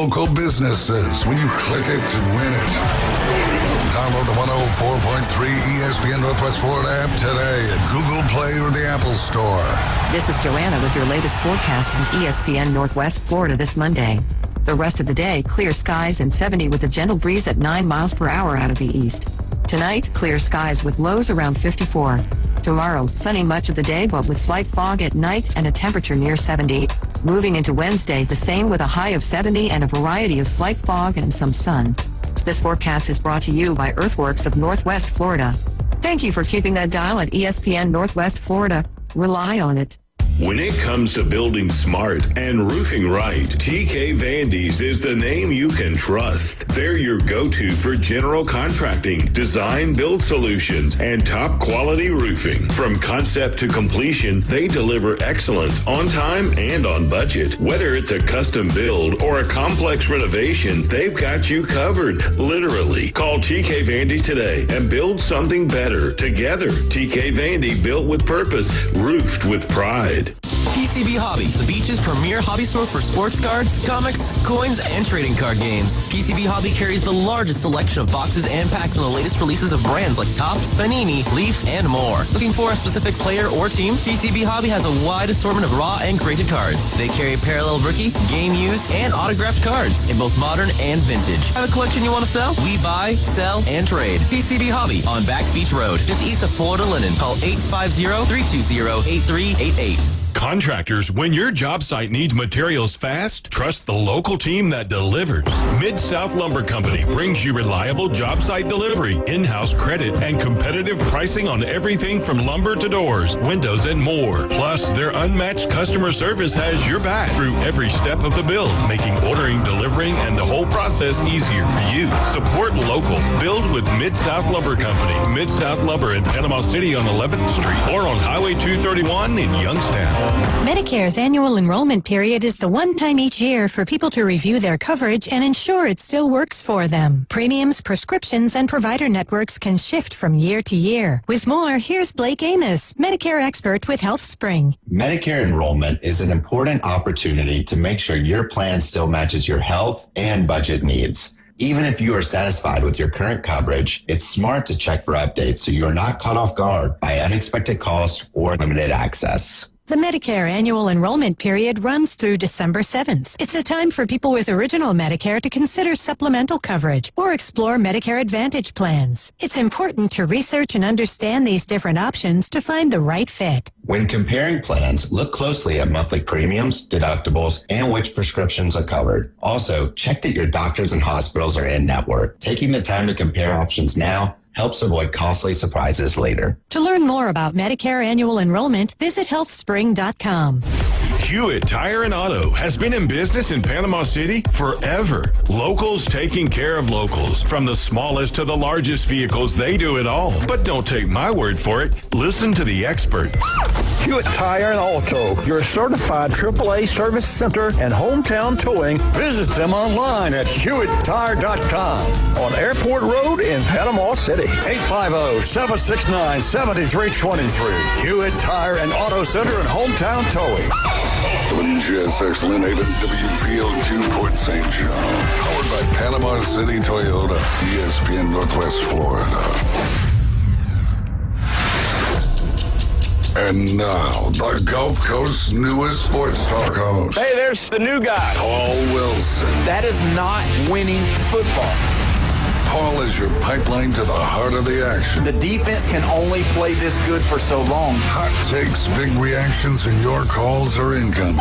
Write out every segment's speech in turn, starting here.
local businesses when you click it to win it. Download the 104.3 ESPN Northwest Florida app today at Google Play or the Apple Store. This is Joanna with your latest forecast from ESPN Northwest Florida this Monday. The rest of the day, clear skies and 70 with a gentle breeze at 9 miles per hour out of the east. Tonight, clear skies with lows around 54. Tomorrow, sunny much of the day, but with slight fog at night and a temperature near 70. Moving into Wednesday, the same with a high of 70 and a variety of slight fog and some sun. This forecast is brought to you by Earthworks of Northwest Florida. Thank you for keeping that dial at ESPN Northwest Florida. Rely on it. When it comes to building smart and roofing right, TK Vandy's is the name you can trust. They're your go-to for general contracting, design build solutions, and top quality roofing. From concept to completion, they deliver excellence on time and on budget. Whether it's a custom build or a complex renovation, they've got you covered. Literally. Call TK Vandy today and build something better together. TK Vandy, built with purpose, roofed with pride. PCB Hobby, the beach's premier hobby store for sports cards, comics, coins, and trading card games. PCB Hobby carries the largest selection of boxes and packs from the latest releases of brands like Topps, Panini, Leaf, and more. Looking for a specific player or team? PCB Hobby has a wide assortment of raw and graded cards. They carry parallel rookie, game used, and autographed cards in both modern and vintage. Have a collection you want to sell? We buy, sell, and trade. PCB Hobby on Back Beach Road, just east of Florida Linen. Call 850-320-8388. Contractors, when your job site needs materials fast, trust the local team that delivers. Mid-South Lumber Company brings you reliable job site delivery, in-house credit, and competitive pricing on everything from lumber to doors, windows, and more. Plus, their unmatched customer service has your back through every step of the build, making ordering, delivering, and the whole process easier for you. Support local. Build with Mid-South Lumber Company. Mid-South Lumber in Panama City on 11th Street or on Highway 231 in Youngstown. Medicare's annual enrollment period is the one time each year for people to review their coverage and ensure it still works for them. Premiums, prescriptions, and provider networks can shift from year to year. With more, here's Blake Amos, Medicare expert with HealthSpring. Medicare enrollment is an important opportunity to make sure your plan still matches your health and budget needs. Even if you are satisfied with your current coverage, it's smart to check for updates so you are not caught off guard by unexpected costs or limited access. The Medicare annual enrollment period runs through December 7th. It's a time for people with original Medicare to consider supplemental coverage or explore Medicare Advantage plans. It's important to research and understand these different options to find the right fit. When comparing plans, look closely at monthly premiums, deductibles, and which prescriptions are covered. Also, check that your doctors and hospitals are in-network. Taking the time to compare options now helps avoid costly surprises later. To learn more about Medicare annual enrollment, visit healthspring.com. Hewitt Tire and Auto has been in business in Panama City forever. Locals taking care of locals. From the smallest to the largest vehicles, they do it all. But don't take my word for it. Listen to the experts. Hewitt Tire and Auto, your certified AAA service center and hometown towing. Visit them online at HewittTire.com on Airport Road in Panama City. 850-769-7323. Hewitt Tire and Auto Center and hometown towing. WGSX Lynn Haven, WPLQ Port St. John. Powered by Panama City Toyota, ESPN Northwest Florida. And now, the Gulf Coast's newest sports talk host. Hey, there's the new guy. Paul Wilson. That is not winning football. Paul is your pipeline to the heart of the action. The defense can only play this good for so long. Hot takes, big reactions, and your calls are incoming.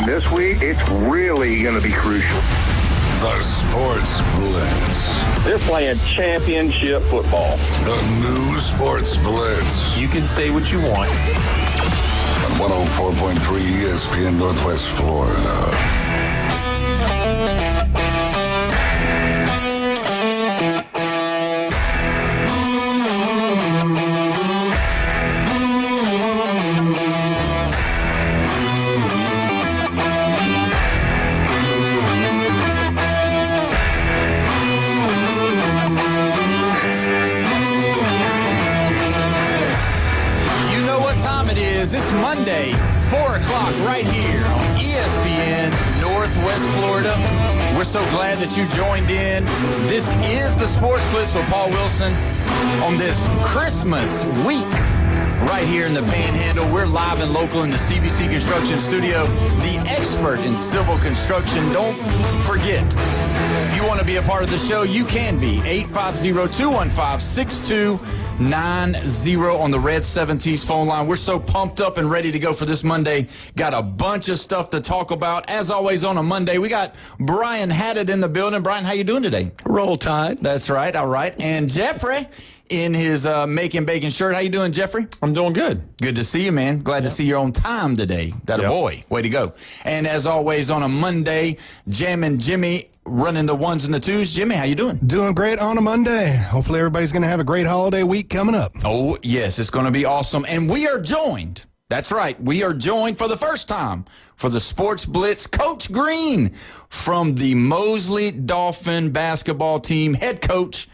This week, it's really going to be crucial. The Sports Blitz. They're playing championship football. The new Sports Blitz. You can say what you want. On 104.3 ESPN Northwest Florida. This Monday, 4 o'clock right here on ESPN Northwest Florida. we're so glad that you joined in. This is the Sports Blitz with Paul Wilson on this Christmas week right here in the Panhandle. We're live and local in the CBC Construction Studio, the expert in civil construction. Don't forget, if you want to be a part of the show, you can be. 850-215-6290 on the Red 7T's phone line. We're so pumped up and ready to go for this Monday. Got a bunch of stuff to talk about. As always on a Monday, we got Brian Haddad in the building. Brian, how you doing today? Roll Tide. That's right. All right. And Jeffrey in his Making Bacon shirt. How you doing, Jeffrey? I'm doing good. Good to see you, man. Glad to see you on time today. That a boy. Way to go. And as always on a Monday, Jammin' Jimmy running the ones and the twos. Jimmy, how you doing? Doing great on a Monday. Hopefully everybody's going to have a great holiday week coming up. Oh, yes, it's going to be awesome. And we are joined. That's right. We are joined for the first time for the Sports Blitz, Coach Green from the Mosley Dolphin basketball team, head coach,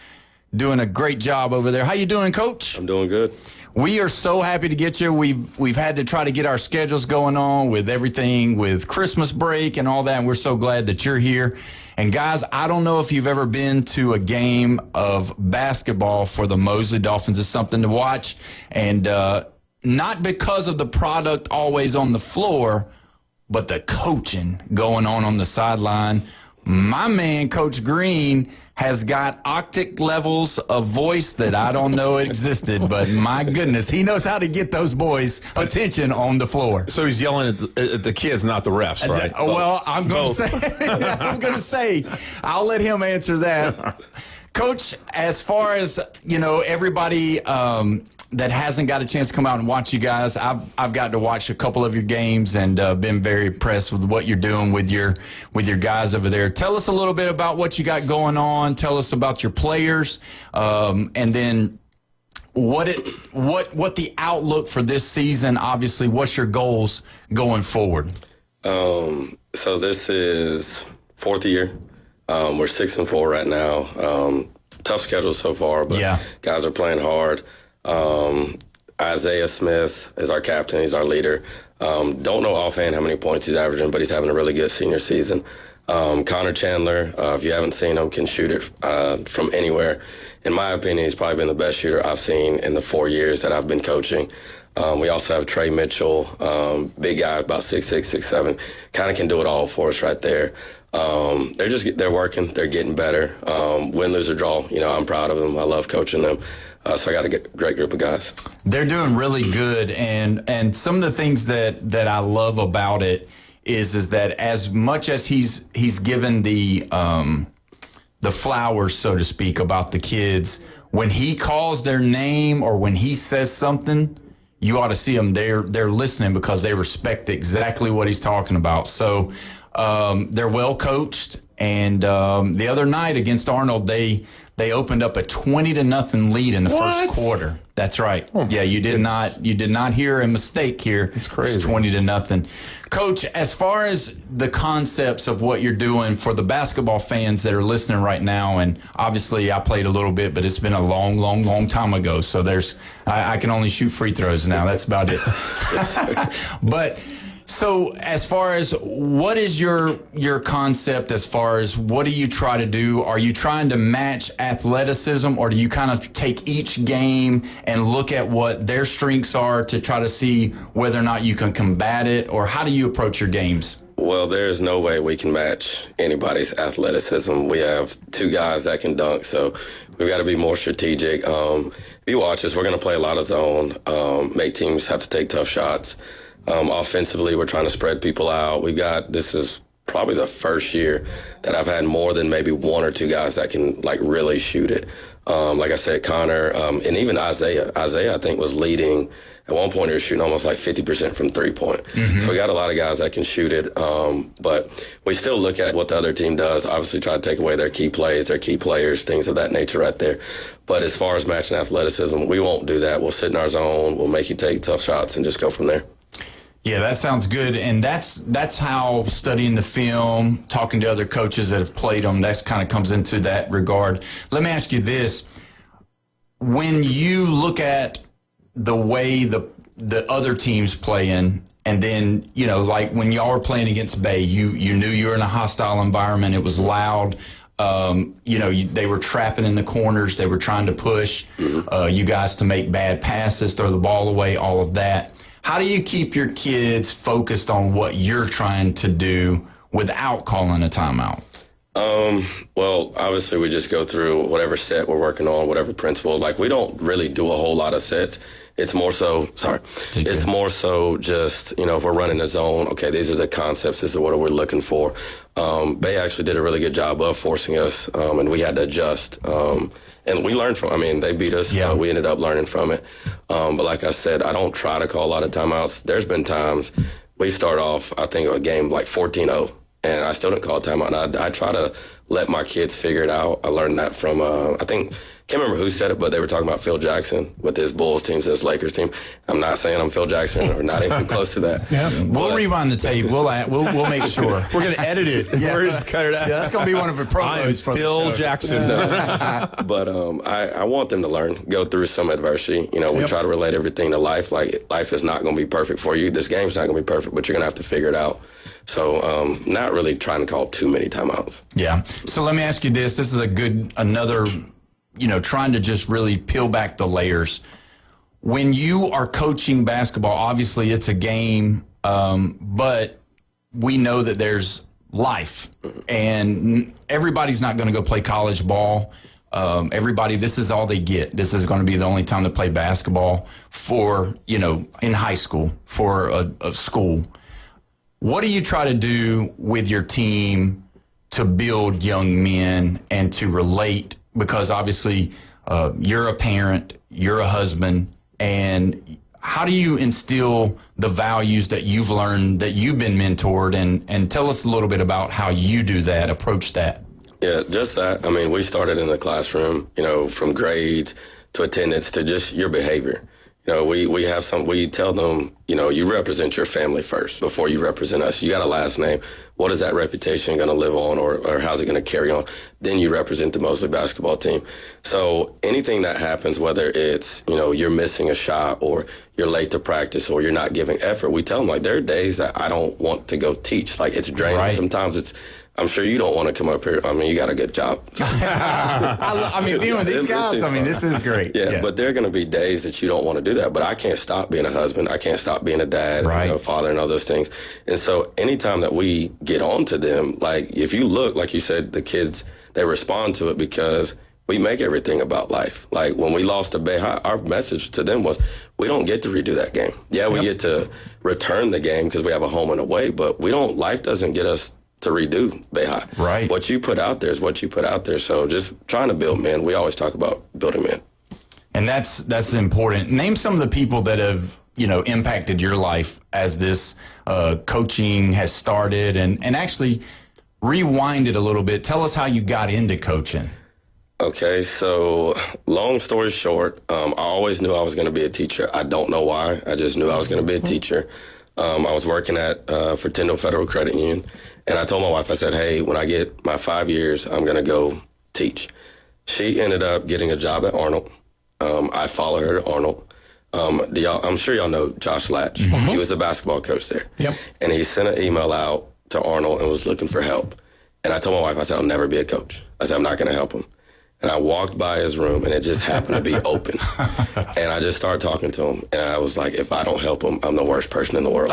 doing a great job over there. How you doing, Coach? I'm doing good. We are so happy to get you. We've had to try to get our schedules going on with everything, with Christmas break and all that, and we're so glad that you're here. And, guys, I don't know if you've ever been to a game of basketball for the Mosley Dolphins. It's something to watch, and not because of the product always on the floor, but the coaching going on the sideline. My man, Coach Green, has got octave levels of voice that I don't know existed, but my goodness, he knows how to get those boys' attention on the floor. So he's yelling at the kids, not the refs, right? Well, I'm going to say, I'll let him answer that. Coach, as far as, everybody that hasn't got a chance to come out and watch you guys, I've got to watch a couple of your games and been very impressed with what you're doing with your guys over there. Tell us a little bit about what you got going on. Tell us about your players, and then what the outlook for this season. Obviously, what's your goals going forward? So this is fourth year. We're 6-4 right now. Tough schedule so far, but guys are playing hard. Isaiah Smith is our captain. He's our leader. Don't know offhand how many points he's averaging, but he's having a really good senior season. Connor Chandler, if you haven't seen him, can shoot it from anywhere. In my opinion, he's probably been the best shooter I've seen in the 4 years that I've been coaching. We also have Trey Mitchell, big guy, about 6'6", 6'7", kind of can do it all for us right there. They're working, they're getting better. Win, lose, or draw, I'm proud of them. I love coaching them. So I got a great group of guys. They're doing really good, and some of the things that I love about it is that as much as he's given the flowers, so to speak, about the kids, when he calls their name or when he says something, you ought to see them. They're listening because they respect exactly what he's talking about. So they're well coached, and the other night against Arnold, they opened up a 20-0 lead in the first quarter. That's right. Oh, yeah, you did not hear a mistake here. It's crazy. It's 20-0. Coach, as far as the concepts of what you're doing for the basketball fans that are listening right now, and obviously I played a little bit, but it's been a long, long, long time ago. So I can only shoot free throws now. That's about it. But so as far as what is your concept, as far as what do you try to do? Are you trying to match athleticism, or do you kind of take each game and look at what their strengths are to try to see whether or not you can combat it, or how do you approach your games? Well, there's no way we can match anybody's athleticism. We have two guys that can dunk, so we've got to be more strategic. If you watch us, we're going to play a lot of zone, make teams have to take tough shots. Offensively, we're trying to spread people out. This is probably the first year that I've had more than maybe one or two guys that can really shoot it. Like I said, Connor, and even Isaiah. Isaiah, I think, was leading. At one point, he was shooting almost 50% from three-point. Mm-hmm. So we got a lot of guys that can shoot it. But we still look at what the other team does, obviously try to take away their key plays, their key players, things of that nature right there. But as far as matching athleticism, we won't do that. We'll sit in our zone. We'll make you take tough shots and just go from there. Yeah, that sounds good. And that's how studying the film, talking to other coaches that have played them, that kind of comes into that regard. Let me ask you this. When you look at the way the other teams play in, And then, you know, like when y'all were playing against Bay, you knew you were in a hostile environment. It was loud. You know, they were trapping in the corners. They were trying to push you guys to make bad passes, throw the ball away, all of that. How do you keep your kids focused on what you're trying to do without calling a timeout? Well, obviously we just go through whatever set we're working on, whatever principle. Like, we don't really do a whole lot of sets. It's more so, it's more so just, you know, if we're running a zone, okay, these are the concepts, this is what we're looking for. They actually did a really good job of forcing us, and we had to adjust. And we learned from, I mean, they beat us. We ended up learning from it. But like I said, I don't try to call a lot of timeouts. There's been times we start off, I think, a game like 14-0. And I still didn't call a timeout. And I try to let my kids figure it out. I learned that from, I can't remember who said it, but they were talking about Phil Jackson with his Bulls team, his Lakers team. I'm not saying I'm Phil Jackson, or not even close to that. We'll rewind the tape. We'll make sure. We're going to edit it. We're just cut it out. Yeah, that's going to be one of the promos for Phil Jackson. But I want them to learn, go through some adversity. You know, we try to relate everything to life. Like, life is not going to be perfect for you. This game's not going to be perfect, but you're going to have to figure it out. So not really trying to call too many timeouts. Yeah. So let me ask you this. This is another, you know, trying to just really peel back the layers. When you are coaching basketball, obviously it's a game, but we know that there's life. And everybody's not going to go play college ball. Everybody, this is all they get. This is going to be the only time they play basketball for, you know, in high school, for a school. What do you try to do with your team to build young men and to relate? Because obviously you're a parent, you're a husband, and how do you instill the values that you've learned, that you've been mentored, and tell us a little bit about how you do that, approach that. Yeah, just that. I mean, we started in the classroom, you know, from grades to attendance to just your behavior. You know, we tell them, you know, you represent your family first before you represent us. You got a last name. What is that reputation going to live on, or how's it going to carry on? Then you represent the Mosley basketball team. So anything that happens, whether it's, you know, you're missing a shot or you're late to practice or you're not giving effort, we tell them, like, there are days that I don't want to go teach. Like, it's draining. Right. Sometimes I'm sure you don't want to come up here. I mean, you got a good job. I mean, being with these guys, I mean, this is great. Yeah, but there are going to be days that you don't want to do that. But I can't stop being a husband. I can't stop being a dad, you know, father, and all those things. And so anytime that we get on to them, like, if you look, like you said, the kids, they respond to it because we make everything about life. Like, when we lost to Bay High, our message to them was, we don't get to redo that game. Yeah, we get to return the game because we have a home and away, but life doesn't get us to redo Bay High. Right. What you put out there is what you put out there. So just trying to build men. We always talk about building men. And that's important. Name some of the people that have, you know, impacted your life as this coaching has started, and actually rewind it a little bit. Tell us how you got into coaching. Okay, so long story short, I always knew I was going to be a teacher. I don't know why. I just knew I was going to be a teacher. I was working for Tyndall Federal Credit Union, and I told my wife, I said, hey, when I get my 5 years, I'm going to go teach. She ended up getting a job at Arnold. I followed her to Arnold. I'm sure y'all know Josh Latch. He was a basketball coach there. Yep. And he sent an email out to Arnold and was looking for help. And I told my wife, I said, I'll never be a coach. I said, I'm not going to help him. And I walked by his room, and it just happened to be open. And I just started talking to him. And I was like, if I don't help him, I'm the worst person in the world.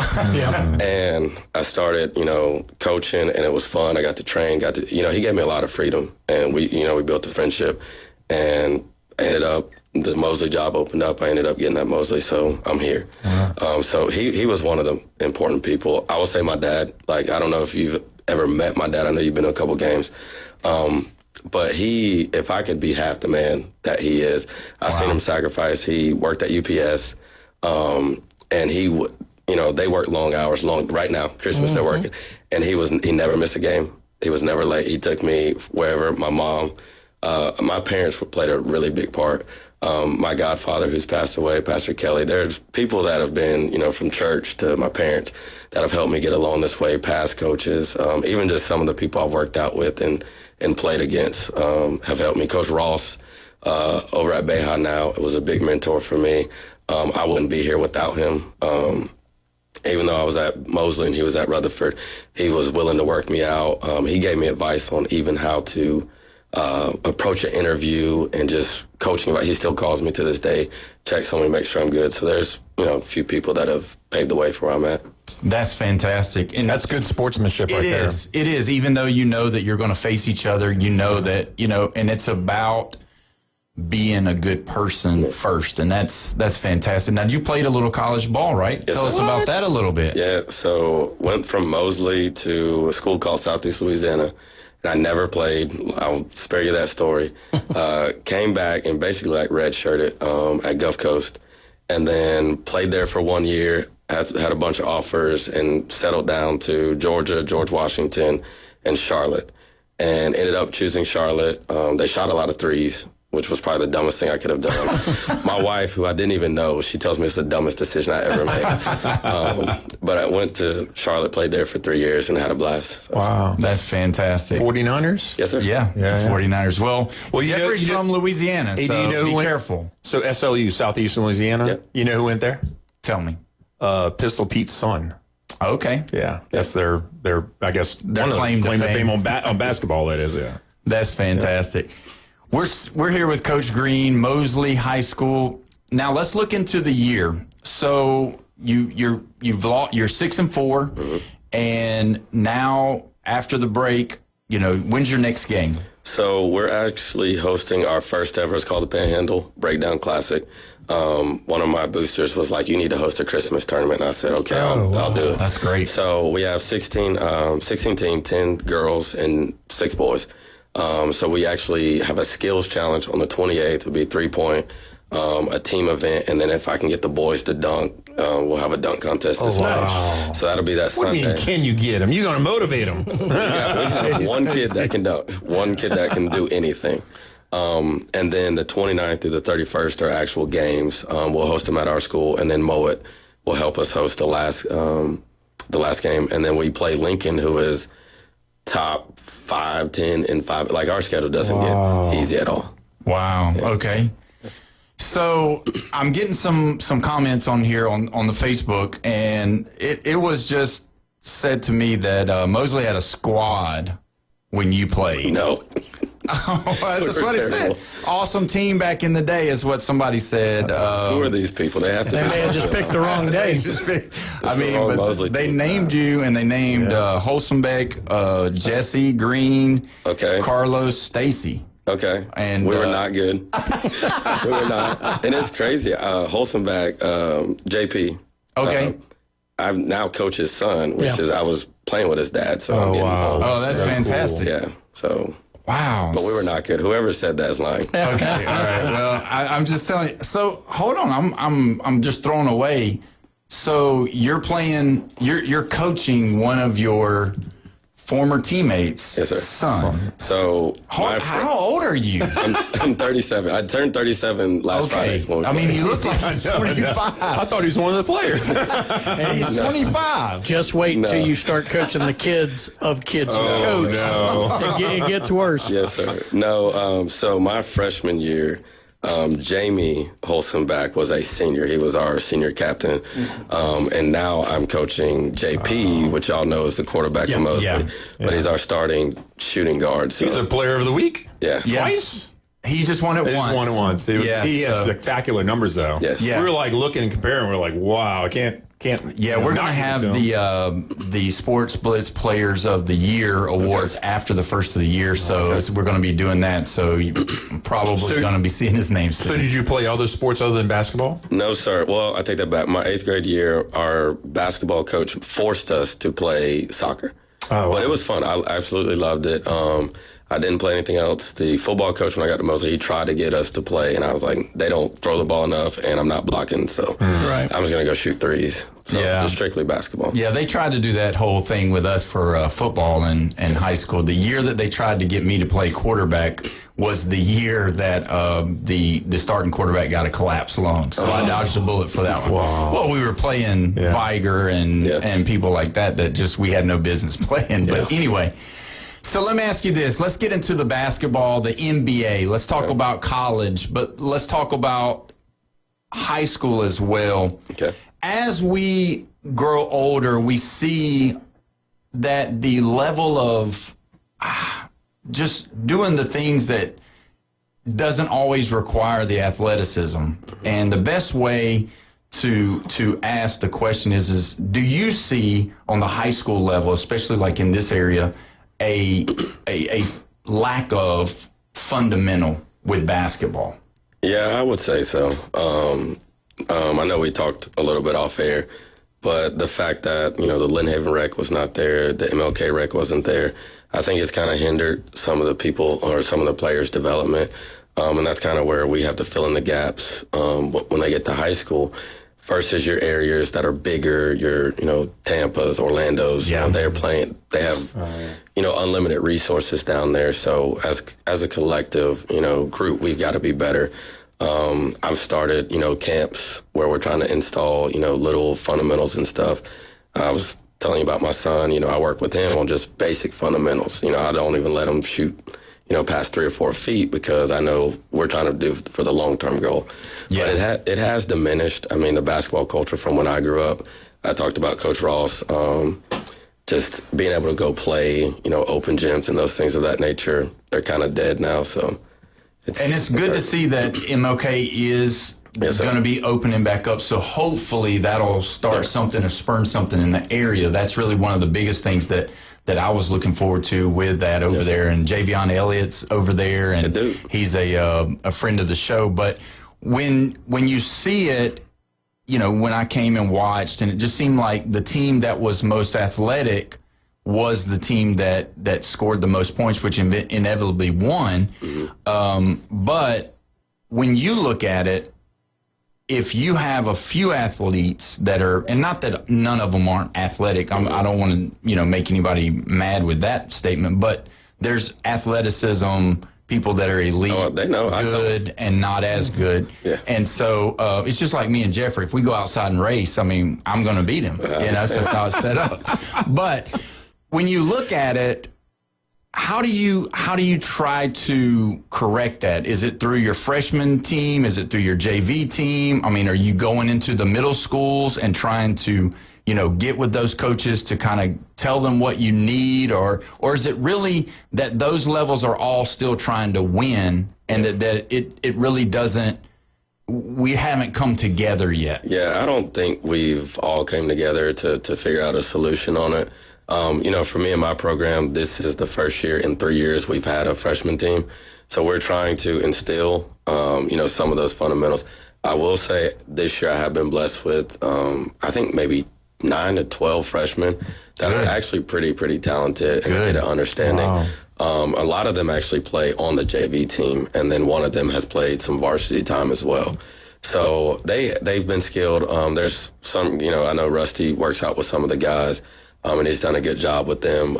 And I started, you know, coaching, and it was fun. I got to train, you know, he gave me a lot of freedom. And we built a friendship. And I ended up, the Mosley job opened up. I ended up getting at Mosley, so I'm here. So he was one of the important people. I would say my dad. Like, I don't know if you've ever met my dad. I know you've been to a couple games. But if I could be half the man that he is, I've seen him sacrifice. He worked at UPS, and he they work long hours, right now, Christmas they're working, and he never missed a game. He was never late. He took me wherever. My mom, my parents played a really big part. My godfather, who's passed away, Pastor Kelly, there's people that have been, you know, from church to my parents that have helped me get along this way, past coaches, even just some of the people I've worked out with and played against have helped me. Coach Ross over at Bay High now, it was a big mentor for me. I wouldn't be here without him. even though I was at Mosley and he was at Rutherford, he was willing to work me out. He gave me advice on even how to approach an interview and just coaching. He still calls me to this day, checks on me, make sure I'm good. So there's, a few people that have paved the way for where I'm at. That's fantastic. And that's good sportsmanship right there. It is. Even though you know that you're going to face each other, that, and it's about being a good person first. And that's fantastic. Now, you played a little college ball, right? Yes, Tell us about that a little bit. Yeah, so went from Mosley to a school called Southeast Louisiana. And I never played. I'll spare you that story. Came back and basically redshirted at Gulf Coast. And then played there for 1 year. Had a bunch of offers and settled down to Georgia, George Washington, and Charlotte. And ended up choosing Charlotte. They shot a lot of threes, which was probably the dumbest thing I could have done. My wife, who I didn't even know, she tells me it's the dumbest decision I ever made. But I went to Charlotte, played there for 3 years, and had a blast. So. Wow. That's fantastic. 49ers? Yes, sir. Yeah, 49ers. Well Jeffrey's from Louisiana, hey, so you know be careful. So SLU, Southeastern Louisiana, Yep. You know who went there? Tell me. Pistol Pete's son. Okay. Yeah, that's their I guess, their one claim of the to fame on basketball, that is, yeah. That's fantastic. Yeah. We're here with Coach Green, Mosley High School. Now let's look into the year. So you're 6-4, and now after the break, when's your next game? So we're actually hosting our first ever. It's called the Panhandle Breakdown Classic. One of my boosters was like, "You need to host a Christmas tournament." And I said, "Okay, I'll do it." That's great. So we have 16 teams, 10 girls and 6 boys. So we actually have a skills challenge on the 28th. It'll be 3-point, a team event, and then if I can get the boys to dunk, we'll have a dunk contest as well. So that'll be that Sunday. What do you mean, can you get them? You're going to motivate them. we have one kid that can dunk, one kid that can do anything. And then the 29th through the 31st are actual games. We'll host them at our school, and then Mowat will help us host the last game. And then we play Lincoln, who is top 5, 10, and 5. Like, our schedule doesn't get easy at all. Wow. Yeah. Okay. So I'm getting some comments on here on the Facebook, and it was just said to me that Mosley had a squad when you played. No. That's what it said. Awesome team back in the day is what somebody said. Who are these people? They have to. They may have just picked the wrong day. But they named you, and they named Holsenbeck, Jesse Green, Carlos, Stacy. Okay. And we were not good. We were not. And it's crazy. Holsenbeck, JP. Okay. I now coach his son, which is I was playing with his dad, so I'm getting old. Oh, that's fantastic. Cool. Yeah. So. Wow. But we were not good. Whoever said that is lying. Okay. All right. Well, I'm just telling you. So hold on. I'm just thrown away. So you're coaching one of your former teammates' son. So how old are you? I'm 37. I turned 37 last Friday. I mean, you look like he's 25. I thought he was one of the players. He's 25. Just wait until you start coaching the kids of kids who coach. No. It gets worse. Yes, sir. No, so my freshman year, Jamie Holsenbeck was a senior. He was our senior captain. And now I'm coaching JP, which y'all know is the quarterback from Mosley. But he's our starting shooting guard. So. He's the player of the week? Yeah. Twice? He just won it once. Just won it once. He has spectacular numbers, though. Yes. We were like looking and comparing. We're like, wow, I can't. Yeah, we're going to have the Sports Blitz Players of the Year awards after the first of the year. So we're going to be doing that. So you're probably going to be seeing his name soon. So did you play other sports other than basketball? No, sir. Well, I take that back. My 8th grade year, our basketball coach forced us to play soccer. Oh, wow. But it was fun. I absolutely loved it. I didn't play anything else. The football coach, when I got to Mosley, he tried to get us to play, and I was like, they don't throw the ball enough, and I'm not blocking, so I'm just going to go shoot threes. So just strictly basketball. Yeah, they tried to do that whole thing with us for football in high school. The year that they tried to get me to play quarterback was the year that the starting quarterback got a collapsed lung. So I dodged a bullet for that one. Wow. Well, we were playing Viger and people like that just we had no business playing. But anyway, so let me ask you this. Let's get into the basketball, the NBA. Let's talk about college, but let's talk about high school as well. Okay. As we grow older, we see that the level of just doing the things that doesn't always require the athleticism. And the best way to ask the question is do you see on the high school level, especially like in this area, a lack of fundamental with basketball? Yeah, I would say so. I know we talked a little bit off air, but the fact that, the Lynn Haven rec was not there, the MLK rec wasn't there, I think it's kind of hindered some of the people or some of the players' development. And that's kind of where we have to fill in the gaps when they get to high school versus your areas that are bigger, your, Tampa's, Orlando's, they're playing, they have, unlimited resources down there. So as a collective, group, we've got to be better. I've started, camps where we're trying to install, little fundamentals and stuff. I was telling you about my son, I work with him on just basic fundamentals. I don't even let him shoot, past 3 or 4 feet because I know we're trying to do for the long-term goal. Yeah. But it has diminished. I mean, the basketball culture from when I grew up, I talked about Coach Ross, just being able to go play, open gyms and those things of that nature, they're kind of dead now, so. It's good to see that MLK is going to be opening back up. So hopefully that'll start something or spurn something in the area. That's really one of the biggest things that I was looking forward to with that over there. And Javion Elliott's over there, and he's a friend of the show. But when you see it, when I came and watched, and it just seemed like the team that was most athletic was the team that scored the most points, which inevitably won. But when you look at it, if you have a few athletes that are, and not that none of them aren't athletic, I don't want to make anybody mad with that statement, but there's athleticism, people that are elite, they know, good, and not as good. Yeah. And so it's just like me and Jeffrey. If we go outside and race, I'm going to beat him. That's just how it's set up. But when you look at it, how do you try to correct that? Is it through your freshman team? Is it through your JV team? I mean, are you going into the middle schools and trying to, get with those coaches to kind of tell them what you need? Or is it really that those levels are all still trying to win and that it really doesn't, we haven't come together yet? Yeah, I don't think we've all came together to figure out a solution on it. For me and my program, this is the first year in 3 years we've had a freshman team. So we're trying to instill, some of those fundamentals. I will say this year I have been blessed with, I think maybe 9 to 12 freshmen that are actually pretty talented and get an understanding. Wow. A lot of them actually play on the JV team, and then one of them has played some varsity time as well. So they've been skilled. There's some, I know Rusty works out with some of the guys. And he's done a good job with them.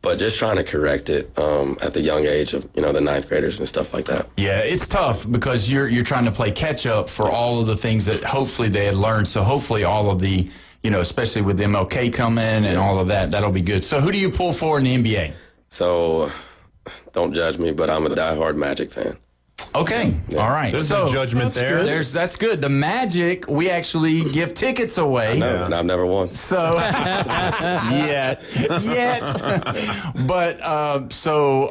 But just trying to correct it at the young age of, the 9th graders and stuff like that. Yeah, it's tough because you're trying to play catch up for all of the things that hopefully they had learned. So hopefully all of the, especially with MLK coming and all of that, that'll be good. So who do you pull for in the NBA? So don't judge me, but I'm a diehard Magic fan. Okay. Yeah. All right. There's no judgment there. That's good. The Magic, we actually give tickets away. No, I've never won. So yet. But so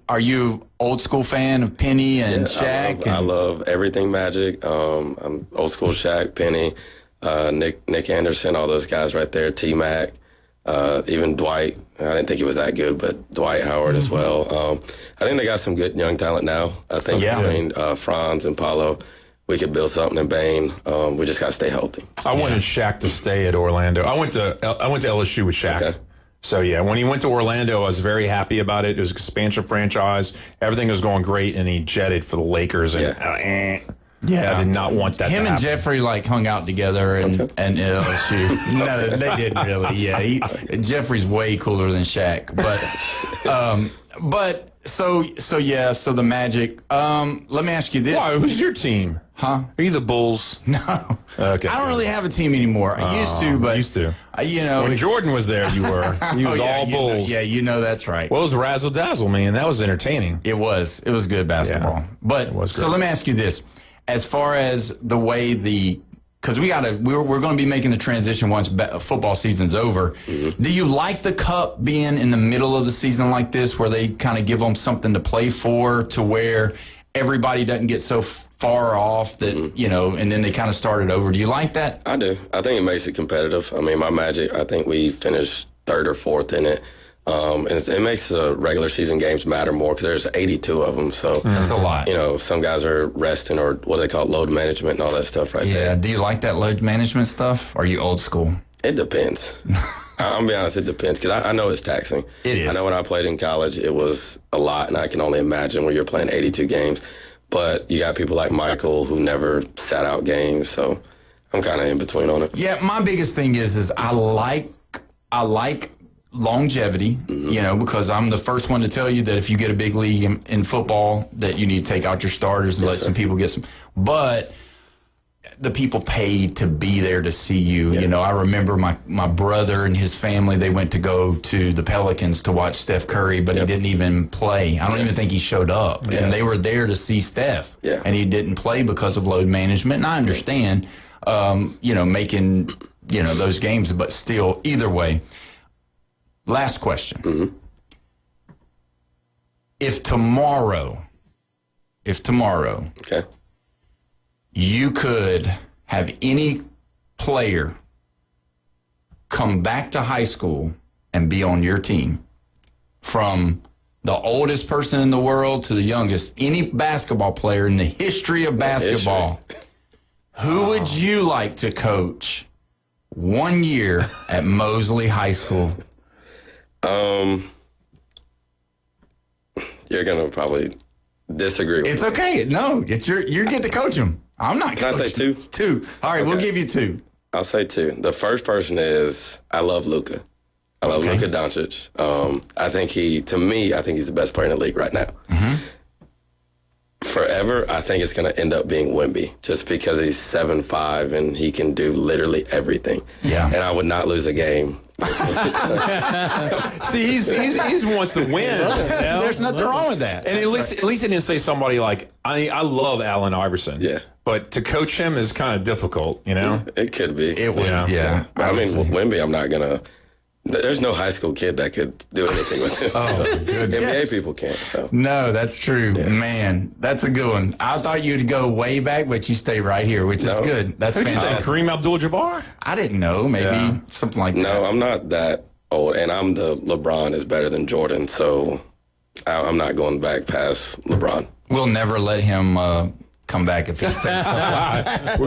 are you old school fan of Penny and Shaq? I love everything Magic. I'm old school Shaq, Penny, Nick Anderson, all those guys right there, T-Mac. Even Dwight, I didn't think he was that good, but Dwight Howard as well. I think they got some good young talent now. I think between Franz and Paulo, we could build something in Bain. We just got to stay healthy. I wanted Shaq to stay at Orlando. I went to LSU with Shaq. Okay. So, when he went to Orlando, I was very happy about it. It was an expansion franchise. Everything was going great, and he jetted for the Lakers. And I did not want that to happen. Him and Jeffrey hung out together and LSU. No, they didn't really. Yeah, Jeffrey's way cooler than Shaq. So the Magic. Let me ask you this. Why? Who's your team? Huh? Are you the Bulls? No. Okay. I don't really have a team anymore. I used to, but when Jordan was there, you were. He was all Bulls. That's right. Well, it was razzle dazzle, man. That was entertaining. It was. It was good basketball. But so let me ask you this. as far as the way because we're going to be making the transition once football season's over. Mm-hmm. Do you like the Cup being in the middle of the season like this, where they kind of give them something to play for, to where everybody doesn't get so far off that, and then they kind of start it over? Do you like that? I do. I think it makes it competitive. I mean, my Magic, I think we finished 3rd or 4th in it. And it makes the regular season games matter more because there's 82 of them. So that's a lot. Some guys are resting, or what do they call it, load management and all that stuff there. Yeah. Do you like that load management stuff? Or are you old school? It depends. I'm going to be honest, it depends, because I know it's taxing. It is. I know when I played in college, it was a lot, and I can only imagine when you're playing 82 games. But you got people like Michael who never sat out games, so I'm kind of in between on it. Yeah, my biggest thing is I like longevity, because I'm the first one to tell you that if you get a big league in football, that you need to take out your starters and let some people get some. But the people paid to be there to see you. Yeah. I remember my brother and his family, they went to go to the Pelicans to watch Steph Curry, but he didn't even play. I don't even think he showed up. Yeah. And they were there to see Steph. Yeah. And he didn't play because of load management. And I understand, making, those games, but still, either way. Last question. Mm-hmm. If tomorrow, okay, you could have any player come back to high school and be on your team, from the oldest person in the world to the youngest, any basketball player in the history of basketball, who would you like to coach 1 year at Mosley High School? You're going to probably disagree with me. It's okay. No, you get to coach them. I'm not coaching. Can I say 2? 2. All right, okay. We'll give you 2. I'll say 2. The first person is, I love Luka. I love Luka Doncic. I think he's the best player in the league right now. Mm-hmm. Forever, I think it's going to end up being Wemby, just because he's 7'5" and he can do literally everything. Yeah. And I would not lose a game. See, he wants to win. There's nothing wrong with that. And at least he didn't say somebody like, I love Allen Iverson. Yeah. But to coach him is kind of difficult, It could be. It would, yeah. I mean, Wemby, I'm not going to. There's no high school kid that could do anything with him. NBA people can't. So no, that's true. Yeah. Man, that's a good one. I thought you'd go way back, but you stay right here, which is good. That's fantastic. Kareem Abdul-Jabbar? I didn't know. Maybe something like that. No, I'm not that old, and I'm the LeBron is better than Jordan, so I'm not going back past LeBron. We'll never let him come back if he says stuff like that.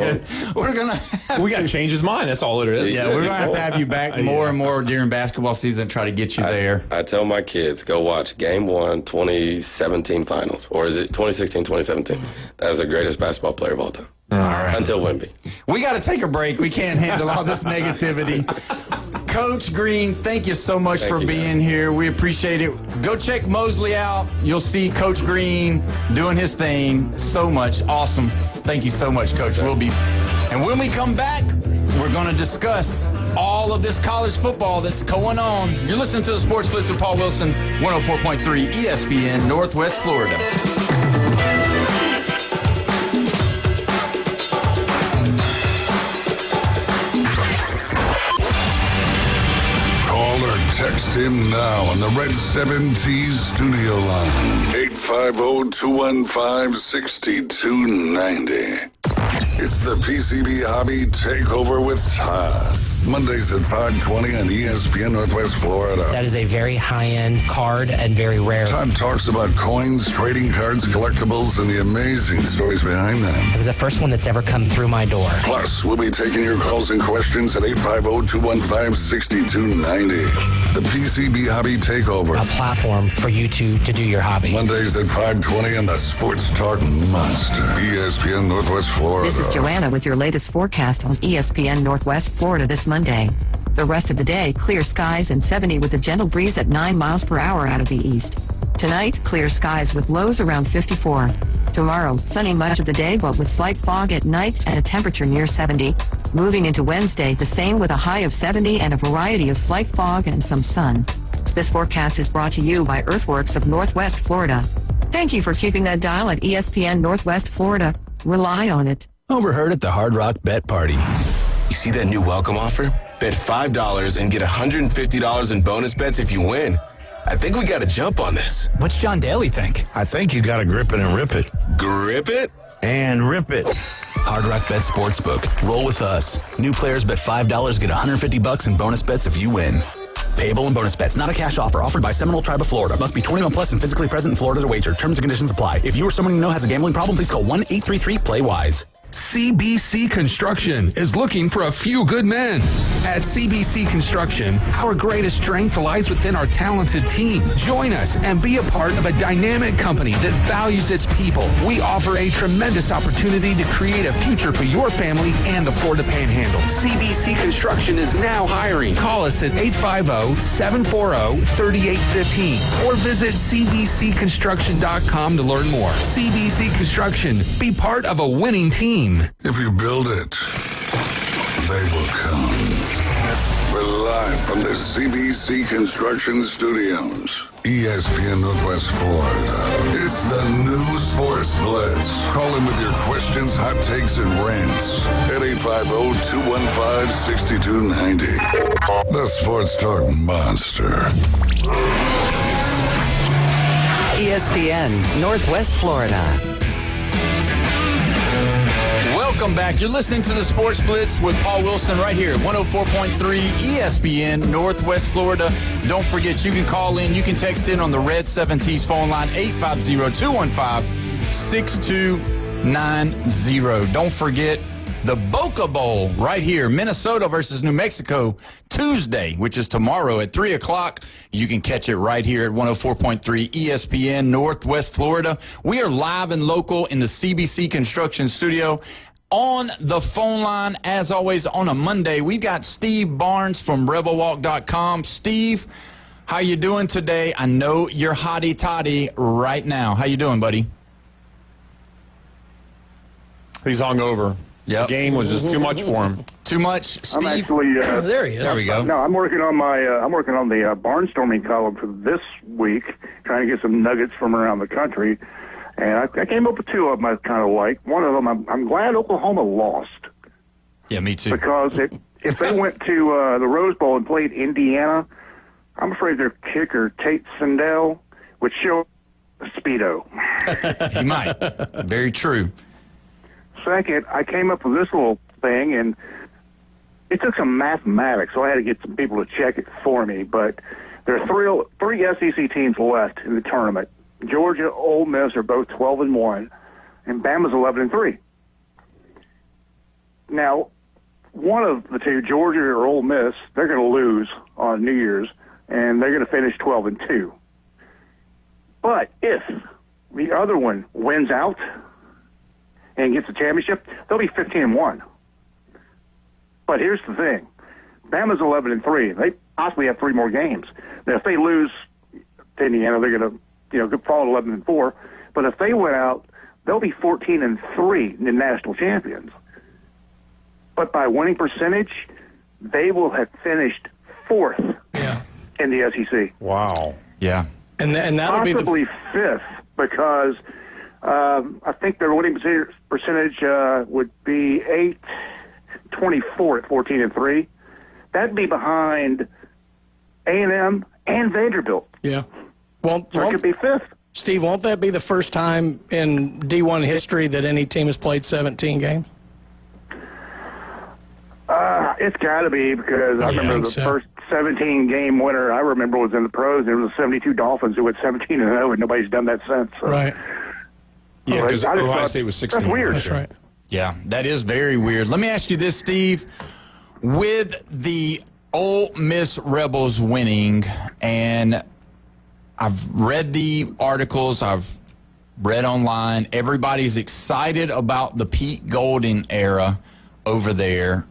We got to change his mind. That's all it is. Yeah, we're going to have you back more and more during basketball season and try to get you there. I tell my kids, go watch Game 1, 2017 finals. Or is it 2016, 2017? That's the greatest basketball player of all time. All right. Until Wemby. We got to take a break. We can't handle all this negativity. Coach Green, thank you so much for being here. We appreciate it. Go check Mosley out. You'll see Coach Green doing his thing so much. Awesome. Thank you so much, Coach. And when we come back, we're going to discuss all of this college football that's going on. You're listening to the Sports Blitz with Paul Wilson, 104.3 ESPN, Northwest Florida. Text him now on the Red 7T studio line. 850-215-6290. It's the PCB Hobby Takeover with Todd. Mondays at 5:20 on ESPN Northwest Florida. That is a very high-end card and very rare. Todd talks about coins, trading cards, collectibles, and the amazing stories behind them. It was the first one that's ever come through my door. Plus, we'll be taking your calls and questions at 850-215-6290. The PCB Hobby Takeover. A platform for you to do your hobby. Mondays at 5:20 on the Sports Talk Monster. ESPN Northwest Florida. This is Joanna with your latest forecast on ESPN Northwest Florida this Monday. The rest of the day, clear skies and 70 with a gentle breeze at 9 miles per hour out of the east. Tonight, clear skies with lows around 54. Tomorrow, sunny much of the day, but with slight fog at night and a temperature near 70. Moving into Wednesday, the same with a high of 70 and a variety of slight fog and some sun. This forecast is brought to you by Earthworks of Northwest Florida. Thank you for keeping that dial at ESPN Northwest Florida, Rely on it. Overheard at the Hard Rock Bet Party. You see that new welcome offer? Bet $5 and get $150 in bonus bets if you win. I think we got to jump on this. What's John Daly think? I think you got to grip it and rip it. Grip it? And rip it. Hard Rock Bet Sportsbook. Roll with us. New players bet $5, get $150 in bonus bets if you win. Payable in bonus bets. Not a cash offer. Offered by Seminole Tribe of Florida. Must be 21 plus and physically present in Florida to wager. Terms and conditions apply. If you or someone you know has a gambling problem, please call 1-833-PLAY-WISE. CBC Construction is looking for a few good men. At CBC Construction, our greatest strength lies within our talented team. Join us and be a part of a dynamic company that values its people. We offer a tremendous opportunity to create a future for your family and the Florida Panhandle. CBC Construction is now hiring. Call us at 850-740-3815 or visit cbcconstruction.com to learn more. CBC Construction. Be part of a winning team. If you build it, they will come. We're live from the CBC Construction Studios, ESPN Northwest Florida. It's the new Sports Blitz. Call in with your questions, hot takes, and rants at 850-215-6290. The Sports Talk Monster. ESPN Northwest Florida. Welcome back. You're listening to the Sports Blitz with Paul Wilson right here at 104.3 ESPN Northwest Florida. Don't forget, you can call in. You can text in on the Red 7T's phone line, 850-215-6290. Don't forget the Boca Bowl right here, Minnesota versus New Mexico, Tuesday, which is tomorrow at 3 o'clock. You can catch it right here at 104.3 ESPN Northwest Florida. We are live and local in the CBC Construction Studio. On the phone line, as always, on a Monday, we've got Steve Barnes from RebelWalk.com. Steve, how you doing today? I know you're hotty-toddy right now. How you doing, buddy? He's hungover. Yep. The game was just too much for him. Too much, Steve? I'm actually there he is. There we go. No, I'm working on the barnstorming column for this week, trying to get some nuggets from around the country. And I came up with two of them I kind of like. One of them, I'm glad Oklahoma lost. Yeah, me too. Because if they went to the Rose Bowl and played Indiana, I'm afraid their kicker, Takes and Unfiltered, would show Speedo. He might. Very true. Second, I came up with this little thing, and it took some mathematics, so I had to get some people to check it for me. But there are three SEC teams left in the tournament. Georgia, Ole Miss are both 12-1, and Bama's 11-3. Now, one of the two, Georgia or Ole Miss, they're going to lose on New Year's, and they're going to finish 12-2. But if the other one wins out and gets a championship, they'll be 15-1. But here's the thing: Bama's 11-3. They possibly have three more games. Now, if they lose to Indiana, they're going to fall 11-4. But if they went out, they'll be 14-3 the national champions. But by winning percentage, they will have finished fourth in the SEC. Wow. Yeah. And that'll be possibly fifth, because I think their winning percentage would be 824 at 14-3. That'd be behind A&M and Vanderbilt. Yeah. So it could be fifth. Steve, won't that be the first time in D1 history that any team has played 17 games? It's got to be, because I remember the first 17-game winner I remember was in the pros. There was the 72 Dolphins who went 17-0, and nobody's done that since. So. Right. Yeah, because Ohio State was 16. That's weird. That's right. Yeah, that is very weird. Let me ask you this, Steve. With the Ole Miss Rebels winning, and I've read the articles, I've read online, everybody's excited about the Pete Golding era over there.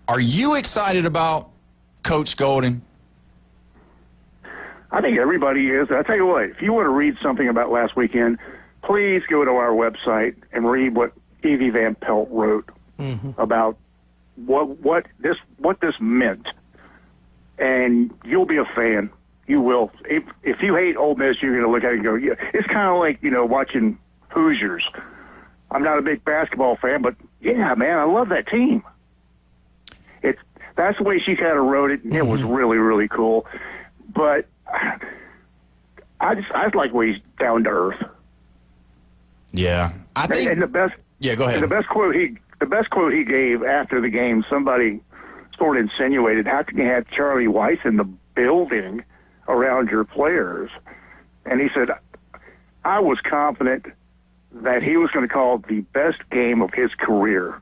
Are you excited about Coach Golding? I think everybody is. I'll tell you what, if you want to read something about last weekend, please go to our website and read what Evie Van Pelt wrote about what this meant. And you'll be a fan. You will. If you hate Ole Miss, you're going to look at it and go, yeah. It's kind of like, watching Hoosiers. I'm not a big basketball fan, but yeah, man, I love that team. That's the way she kind of wrote it, and it was really, really cool. But I like where he's down to earth. Yeah, I think. And the best. Yeah, go ahead. And the best quote he gave after the game, somebody sort of insinuated, "How can you have Charlie Weiss in the building around your players?" And he said, "I was confident that he was going to call the best game of his career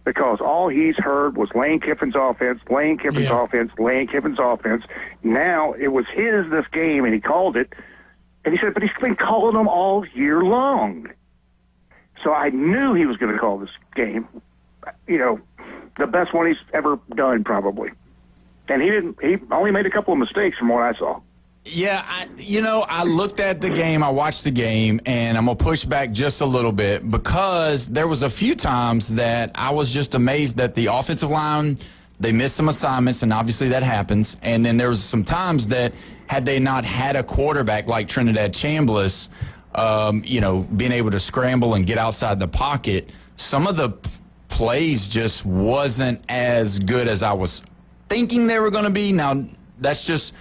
because all he's heard was Lane Kiffin's offense, Lane Kiffin's offense, Lane Kiffin's offense. Now it was this game, and he called it. And he said, but he's been calling them all year long. So I knew he was going to call this game, the best one he's ever done probably. And he only made a couple of mistakes from what I saw. Yeah, I looked at the game, I watched the game, and I'm going to push back just a little bit because there was a few times that I was just amazed that the offensive line, they missed some assignments, and obviously that happens. And then there was some times that had they not had a quarterback like Trinidad Chambliss, being able to scramble and get outside the pocket, some of the plays just wasn't as good as I was thinking they were going to be. Now, that's just,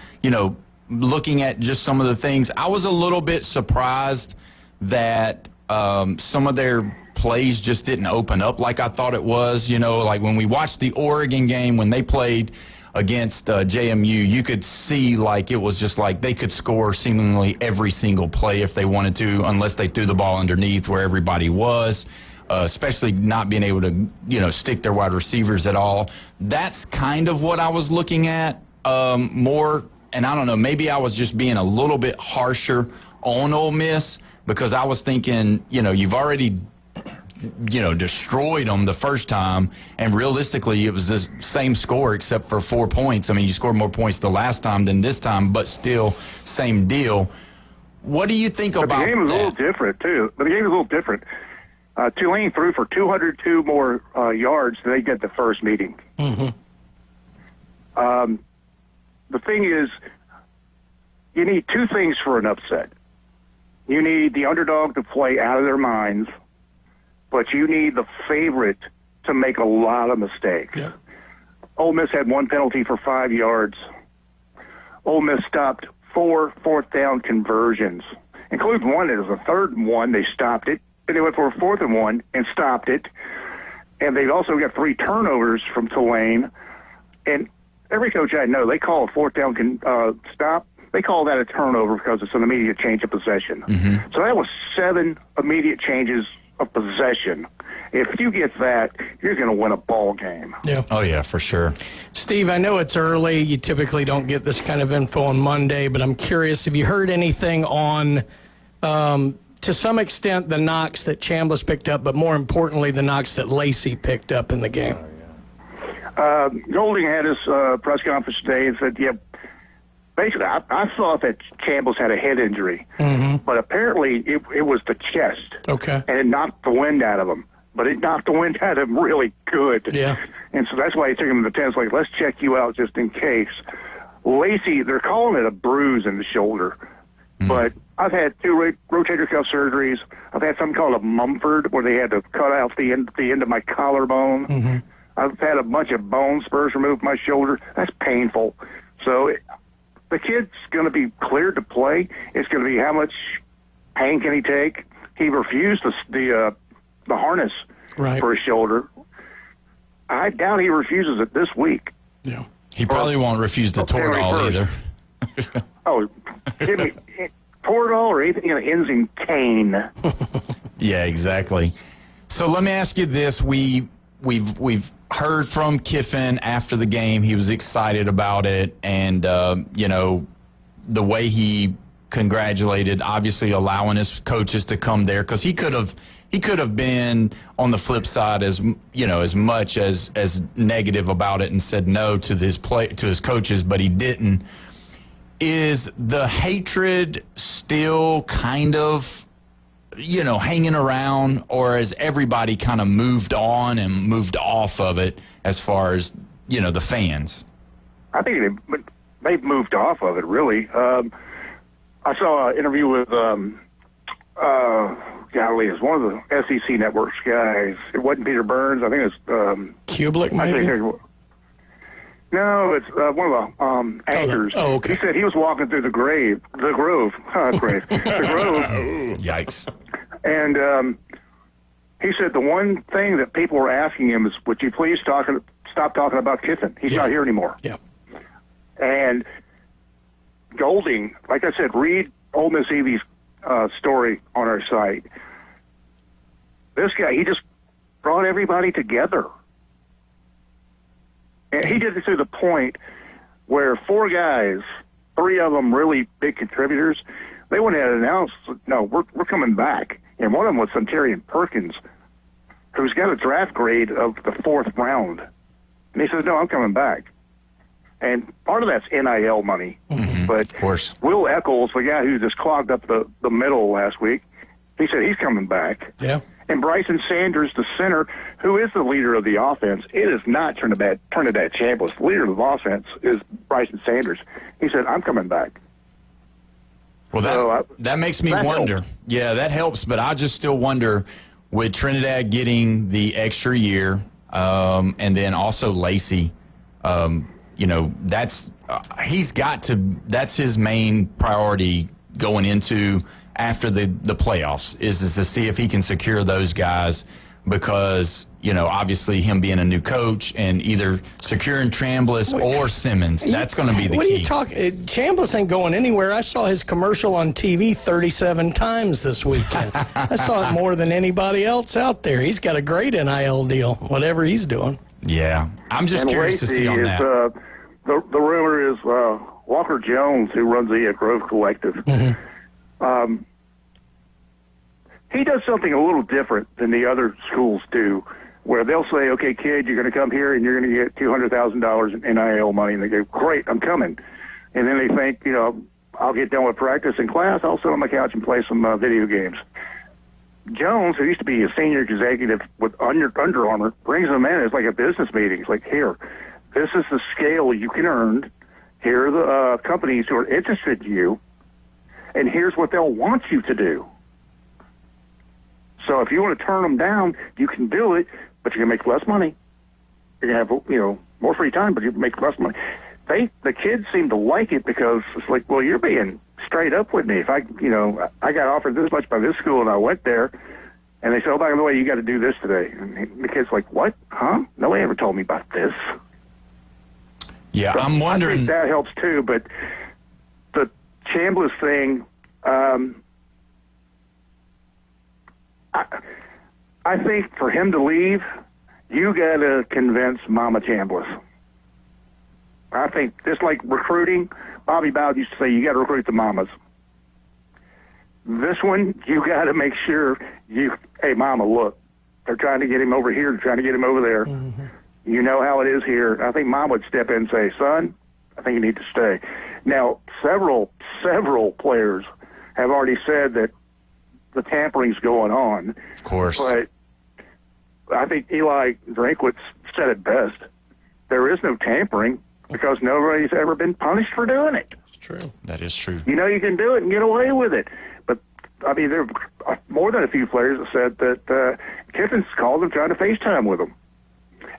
looking at just some of the things, I was a little bit surprised that some of their plays just didn't open up like I thought it was. Like when we watched the Oregon game, when they played against JMU, you could see like it was just like they could score seemingly every single play if they wanted to, unless they threw the ball underneath where everybody was. Especially not being able to, stick their wide receivers at all. That's kind of what I was looking at more. And I don't know, maybe I was just being a little bit harsher on Ole Miss because I was thinking, you've already, destroyed them the first time. And realistically, it was the same score except for 4 points. I mean, you scored more points the last time than this time, but still same deal. What do you think about that? The game was a little different, too. But the game was a little different. Tulane threw for 202 more yards than they did the first meeting. Mm-hmm. The thing is, you need two things for an upset. You need the underdog to play out of their minds, but you need the favorite to make a lot of mistakes. Yeah. Ole Miss had one penalty for 5 yards. Ole Miss stopped 4 fourth-down conversions, including one that was a third and one. They stopped it. Then they went for a 4th and 1 and stopped it. And they also got 3 turnovers from Tulane. And every coach I know, they call a 4th down stop. They call that a turnover because it's an immediate change of possession. Mm-hmm. So that was 7 immediate changes of possession. If you get that, you're going to win a ball game. Yeah. Oh, yeah, for sure. Steve, I know it's early. You typically don't get this kind of info on Monday, but I'm curious, have you heard anything on, to some extent, the knocks that Chambliss picked up, but more importantly, the knocks that Lacey picked up in the game? Golding had his press conference today and said, basically, I thought that Chambliss had a head injury, but apparently it was the chest. Okay. And it knocked the wind out of him. But it knocked the wind out of him really good. Yeah. And so that's why he took him to the test, like, let's check you out just in case. Lacey, they're calling it a bruise in the shoulder. But I've had 2 rotator cuff surgeries. I've had something called a Mumford, where they had to cut out the end of my collarbone. I've had a bunch of bone spurs removed from my shoulder. That's painful. So the kid's going to be cleared to play. It's going to be how much pain can he take. He refused the harness for his shoulder. I doubt he refuses it this week. Yeah. He probably won't refuse the Toradol either. Give me Toradol or anything that ends in cane. Yeah, exactly. So let me ask you this. We've heard from Kiffin after the game. He was excited about it, and the way he congratulated, obviously allowing his coaches to come there, because he could have been on the flip side as much as negative about it and said no to his coaches, but he didn't. Is the hatred still kind of hanging around, or has everybody kind of moved on and moved off of it as far as, the fans? I think they've moved off of it, really. I saw an interview with golly, it's one of the SEC Network's guys. It wasn't Peter Burns. I think it's Kubelik, maybe. No, it's one of the anchors. Oh, okay. He said he was walking through the Grove. Yikes. And he said the one thing that people were asking him is, would you please stop talking about Kiffin? He's not here anymore. Yeah. And Golding, like I said, read Ole Miss Evie's story on our site. This guy, he just brought everybody together. And he did it to the point where 4 guys, 3 of them really big contributors, they went ahead and announced, no, we're coming back. And one of them was Centurion Perkins, who's got a draft grade of the 4th round. And he says, no, I'm coming back. And part of that's NIL money. Mm-hmm. But of course. Will Eccles, the guy who just clogged up the middle last week, he said he's coming back. Yeah. And Bryson Sanders, the center, who is the leader of the offense, it is not Trinidad Chambliss. The leader of the offense is Bryson Sanders. He said, I'm coming back. Well, that makes me wonder. Helps. Yeah, that helps, but I just still wonder, with Trinidad getting the extra year, and then also Lacey, that's his main priority going into after the playoffs is to see if he can secure those guys, because obviously him being a new coach and either securing Chambliss or Simmons, that's going to be the key. What are you talking? Chambliss ain't going anywhere. I saw his commercial on TV 37 times this weekend. I saw it more than anybody else out there. He's got a great NIL deal, whatever he's doing. Yeah, I'm just curious to see on that. The rumor is Walker Jones, who runs the Grove Collective. Mm-hmm. He does something a little different than the other schools do, where they'll say, okay, kid, you're going to come here and you're going to get $200,000 in NIL money. And they go, great, I'm coming. And then they think, I'll get done with practice and class. I'll sit on my couch and play some video games. Jones, who used to be a senior executive with Under Armour, brings them in as like a business meeting. It's like, here, this is the scale you can earn. Here are the companies who are interested in you, and here's what they'll want you to do. So if you want to turn them down, you can do it, but you're going to make less money. You're going to have, more free time, but you make less money. The kids seem to like it because it's like, well, you're being straight up with me. If I got offered this much by this school and I went there, and they said, oh, by the way, you got to do this today. And the kid's like, what? Huh? Nobody ever told me about this. Yeah, so I'm wondering. I think that helps too, but the Chambliss thing, I think for him to leave, you got to convince Mama Chambliss. I think just like recruiting, Bobby Bowd used to say, you got to recruit the mamas. This one, you got to make sure hey, Mama, look, they're trying to get him over here, they're trying to get him over there. Mm-hmm. You know how it is here. I think Mom would step in and say, son, I think you need to stay. Now, several players have already said that the tampering's going on. Of course. But I think Eli Drinkwitz said it best. There is no tampering because nobody's ever been punished for doing it. It's true. That is true. You can do it and get away with it. But, I mean, there are more than a few players that said that Kiffin's called them trying to FaceTime with them.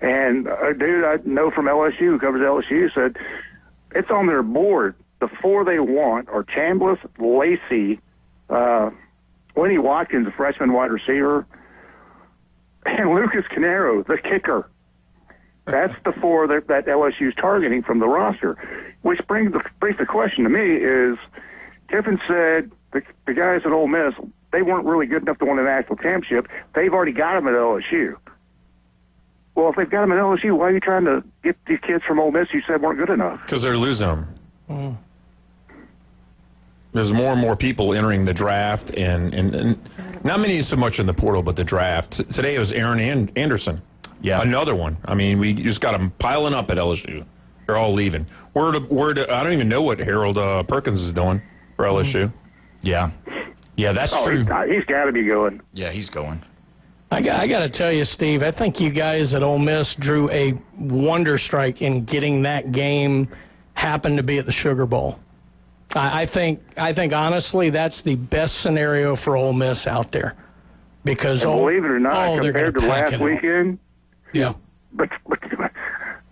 And a dude I know from LSU who covers LSU said it's on their board. The 4 they want are Chambliss, Lacey, Winnie Watkins, a freshman wide receiver, and Lucas Canero, the kicker. That's the 4 that LSU's targeting from the roster. Which brings the question to me is, Kiffin said the guys at Ole Miss, they weren't really good enough to win a national championship. They've already got them at LSU. Well, if they've got them at LSU, why are you trying to get these kids from Ole Miss you said weren't good enough? Because they're losing them. There's more and more people entering the draft, and not many so much in the portal, but the draft. Today it was Aaron Anderson. Yeah. Another one. I mean, we just got them piling up at LSU. They're all leaving. I don't even know what Harold Perkins is doing for LSU. Yeah. Yeah, that's true. He's got to be going. Yeah, he's going. I got to tell you, Steve, I think you guys at Ole Miss drew a wonder strike in getting that game happen to be at the Sugar Bowl. I think honestly that's the best scenario for Ole Miss out there. Because and believe it or not, they're compared to last weekend, yeah. But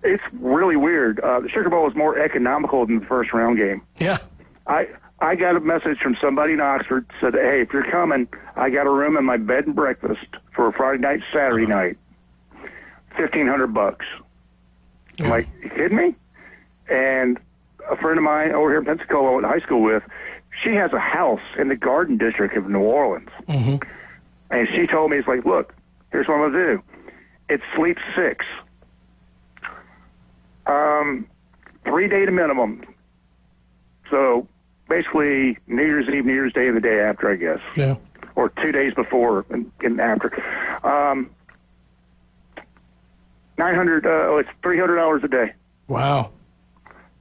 it's really weird. The Sugar Bowl is more economical than the first round game. Yeah. I got a message from somebody in Oxford said, "Hey, if you're coming, I got a room in my bed and breakfast for a Friday night, Saturday night, $1,500." I'm like, you kidding me? And a friend of mine over here in Pensacola, I went to high school with, she has a house in the Garden District of New Orleans. Mm-hmm. And she told me, it's like, look, here's what I'm going to do. It's sleep 6. 3-day to minimum. So basically New Year's Eve, New Year's Day, and the day after, I guess. Yeah. Or 2 days before and after. 900, it's $300 a day. Wow.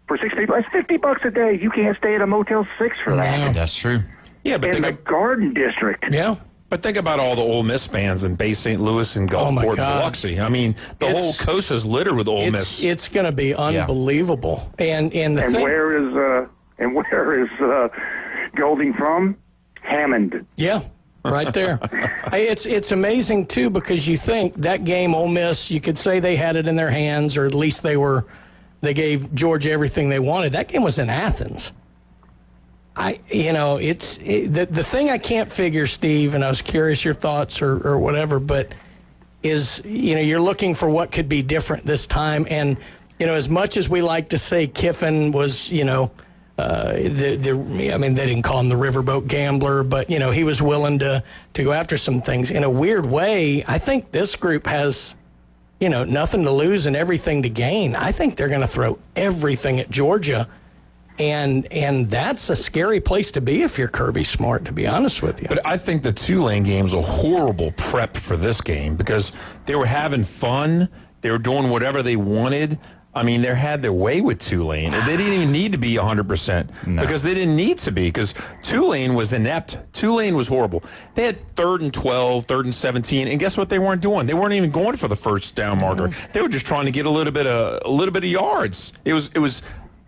For 6 people, that's $50 a day. You can't stay at a Motel 6 for that. That's true. Yeah, but in the Garden District. Yeah. But think about all the Ole Miss fans in Bay St. Louis and Gulfport and Biloxi. I mean, the whole coast is littered with Ole Miss. It's going to be unbelievable. And the thing, where is Golding from? Hammond. Yeah. Right there. It's amazing, too, because you think that game, Ole Miss, you could say they had it in their hands, or at least they gave Georgia everything they wanted. That game was in Athens. The thing I can't figure, Steve, and I was curious your thoughts or whatever, but is, you're looking for what could be different this time. And, as much as we like to say Kiffin was, they didn't call him the riverboat gambler, but, he was willing to go after some things. In a weird way, I think this group has, nothing to lose and everything to gain. I think they're going to throw everything at Georgia, and that's a scary place to be if you're Kirby Smart, to be honest with you. But I think the Tulane game's a horrible prep for this game because they were having fun. They were doing whatever they wanted. I mean, they had their way with Tulane. They didn't even need to be 100% because they didn't need to be because Tulane was inept. Tulane was horrible. They had 3rd and 12, 3rd and 17, and guess what they weren't doing? They weren't even going for the first down marker. They were just trying to get a little bit of yards. It was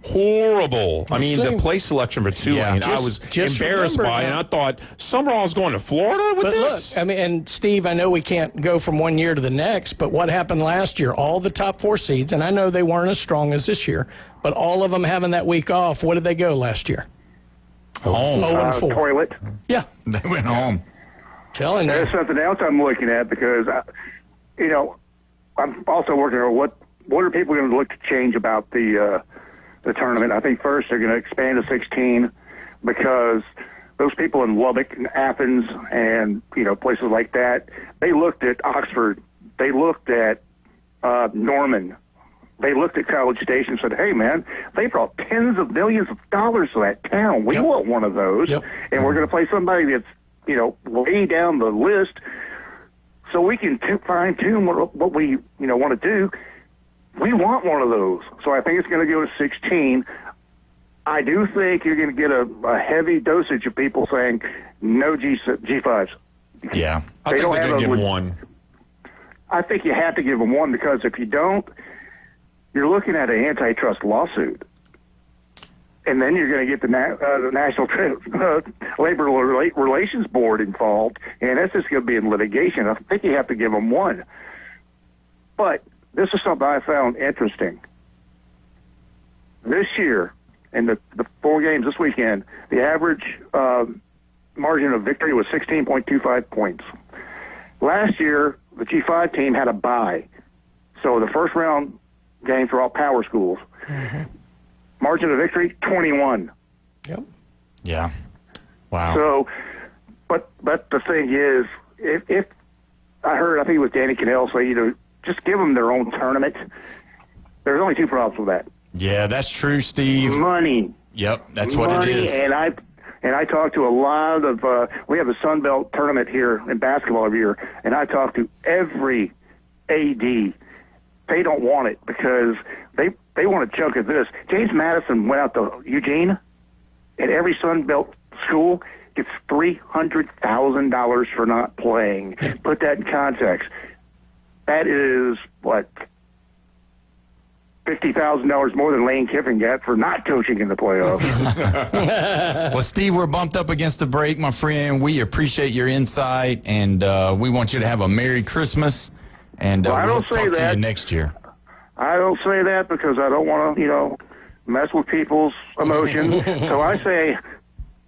horrible. I mean, the play selection for Tulane, I was embarrassed by, and I thought Summerall's going to Florida with this. Look, and Steve, I know we can't go from one year to the next, but what happened last year? All the top 4 seeds, and I know they weren't as strong as this year, but all of them having that week off. What did they go last year? Home. 0-4. Toilet. Yeah, they went home. Telling you. There's something else I'm looking at because, I'm also working on what are people going to look to change about the tournament. I think first they're going to expand to 16 because those people in Lubbock and Athens and, places like that, they looked at Oxford. They looked at Norman. They looked at College Station and said, hey, man, they brought tens of millions of dollars to that town. We want one of those. Yep. And we're going to play somebody that's, way down the list so we can fine-tune what we, want to do. We want one of those. So I think it's going to go to 16. I do think you're going to get a heavy dosage of people saying no G5s. Yeah. I think they're going to give them one. I think you have to give them one because if you don't, you're looking at an antitrust lawsuit. And then you're going to get the National Labor Relations Board involved, and that's just going to be in litigation. I think you have to give them one. But this is something I found interesting. This year, in the 4 games this weekend, the average margin of victory was 16.25 points. Last year, the G5 team had a bye. So the first round games were all power schools. Mm-hmm. Margin of victory, 21. Yep. Yeah. Wow. So, but the thing is, if I think it was Danny Cannell say, just give them their own tournament. There's only 2 problems with that. Yeah, that's true, Steve. Money. Yep, that's what it is. And I talked to a lot of we have a Sun Belt tournament here in basketball every year, and I talked to every AD. They don't want it because they want a chunk of this. James Madison went out to Eugene, and every Sun Belt school gets $300,000 for not playing. Put that in context. That is, what, $50,000 more than Lane Kiffin got for not coaching in the playoffs. Well, Steve, we're bumped up against the break, my friend. We appreciate your insight, and we want you to have a Merry Christmas, and we'll talk to you next year. I don't say that because I don't want to, mess with people's emotions. So I say,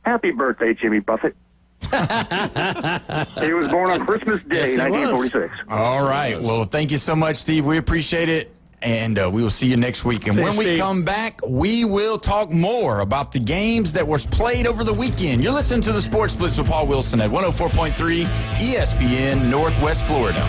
happy birthday, Jimmy Buffett. He was born on Christmas Day, 1946. All right. Well, thank you so much, Steve. We appreciate it. And we will see you next week. And when we come back, we will talk more about the games that were played over the weekend. You're listening to the Sports Blitz with Paul Wilson at 104.3 ESPN Northwest Florida.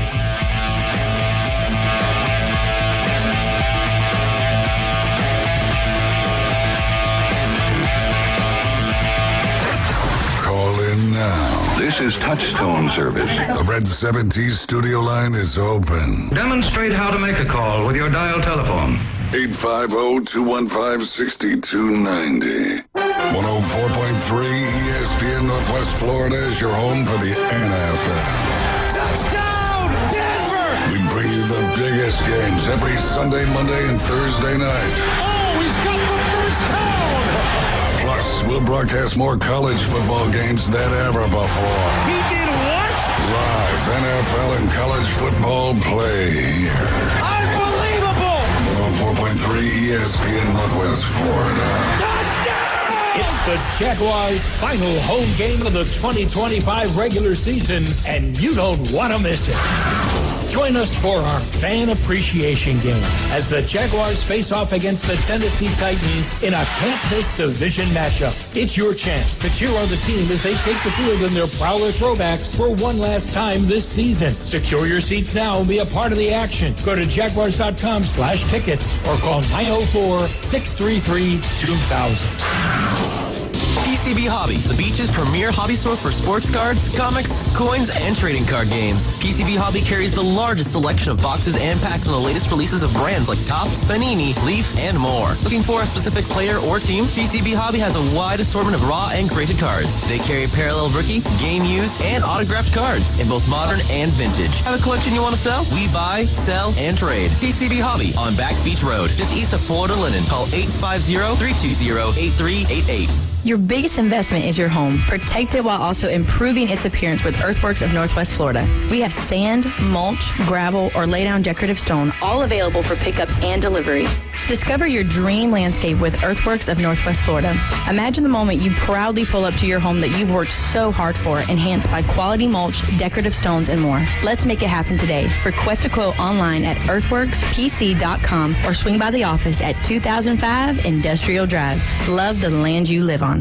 Call in now. This is Touchstone service. The Red 70s studio line is open. Demonstrate how to make a call with your dial telephone. 850-215-6290. 104.3 ESPN Northwest Florida is your home for the NFL. Touchdown, Denver! We bring you the biggest games every Sunday, Monday, and Thursday night. Oh, he's got the first down! Plus, we'll broadcast more college football games than ever before. He did what? Live NFL and college football play here. Unbelievable! 104.3 ESPN Northwest Florida. Touchdown! It's the Jaguars' final home game of the 2025 regular season, and you don't want to miss it. Join us for our fan appreciation game as the Jaguars face off against the Tennessee Titans in a can't-miss division matchup. It's your chance to cheer on the team as they take the field in their Prowler throwbacks for one last time this season. Secure your seats now and be a part of the action. Go to jaguars.com/tickets or call 904-633-2000. PCB Hobby, the beach's premier hobby store for sports cards, comics, coins, and trading card games. PCB Hobby carries the largest selection of boxes and packs from the latest releases of brands like Topps, Panini, Leaf, and more. Looking for a specific player or team? PCB Hobby has a wide assortment of raw and graded cards. They carry parallel rookie, game used, and autographed cards in both modern and vintage. Have a collection you want to sell? We buy, sell, and trade. PCB Hobby on Back Beach Road, just east of Florida Linen. Call 850-320-8388. Your biggest investment is your home. Protect it while also improving its appearance with Earthworks of Northwest Florida. We have sand, mulch, gravel, or lay down decorative stone, all available for pickup and delivery. Discover your dream landscape with Earthworks of Northwest Florida. Imagine the moment you proudly pull up to your home that you've worked so hard for, enhanced by quality mulch, decorative stones, and more. Let's make it happen today. Request a quote online at earthworkspc.com or swing by the office at 2005 Industrial Drive. Love the land you live on.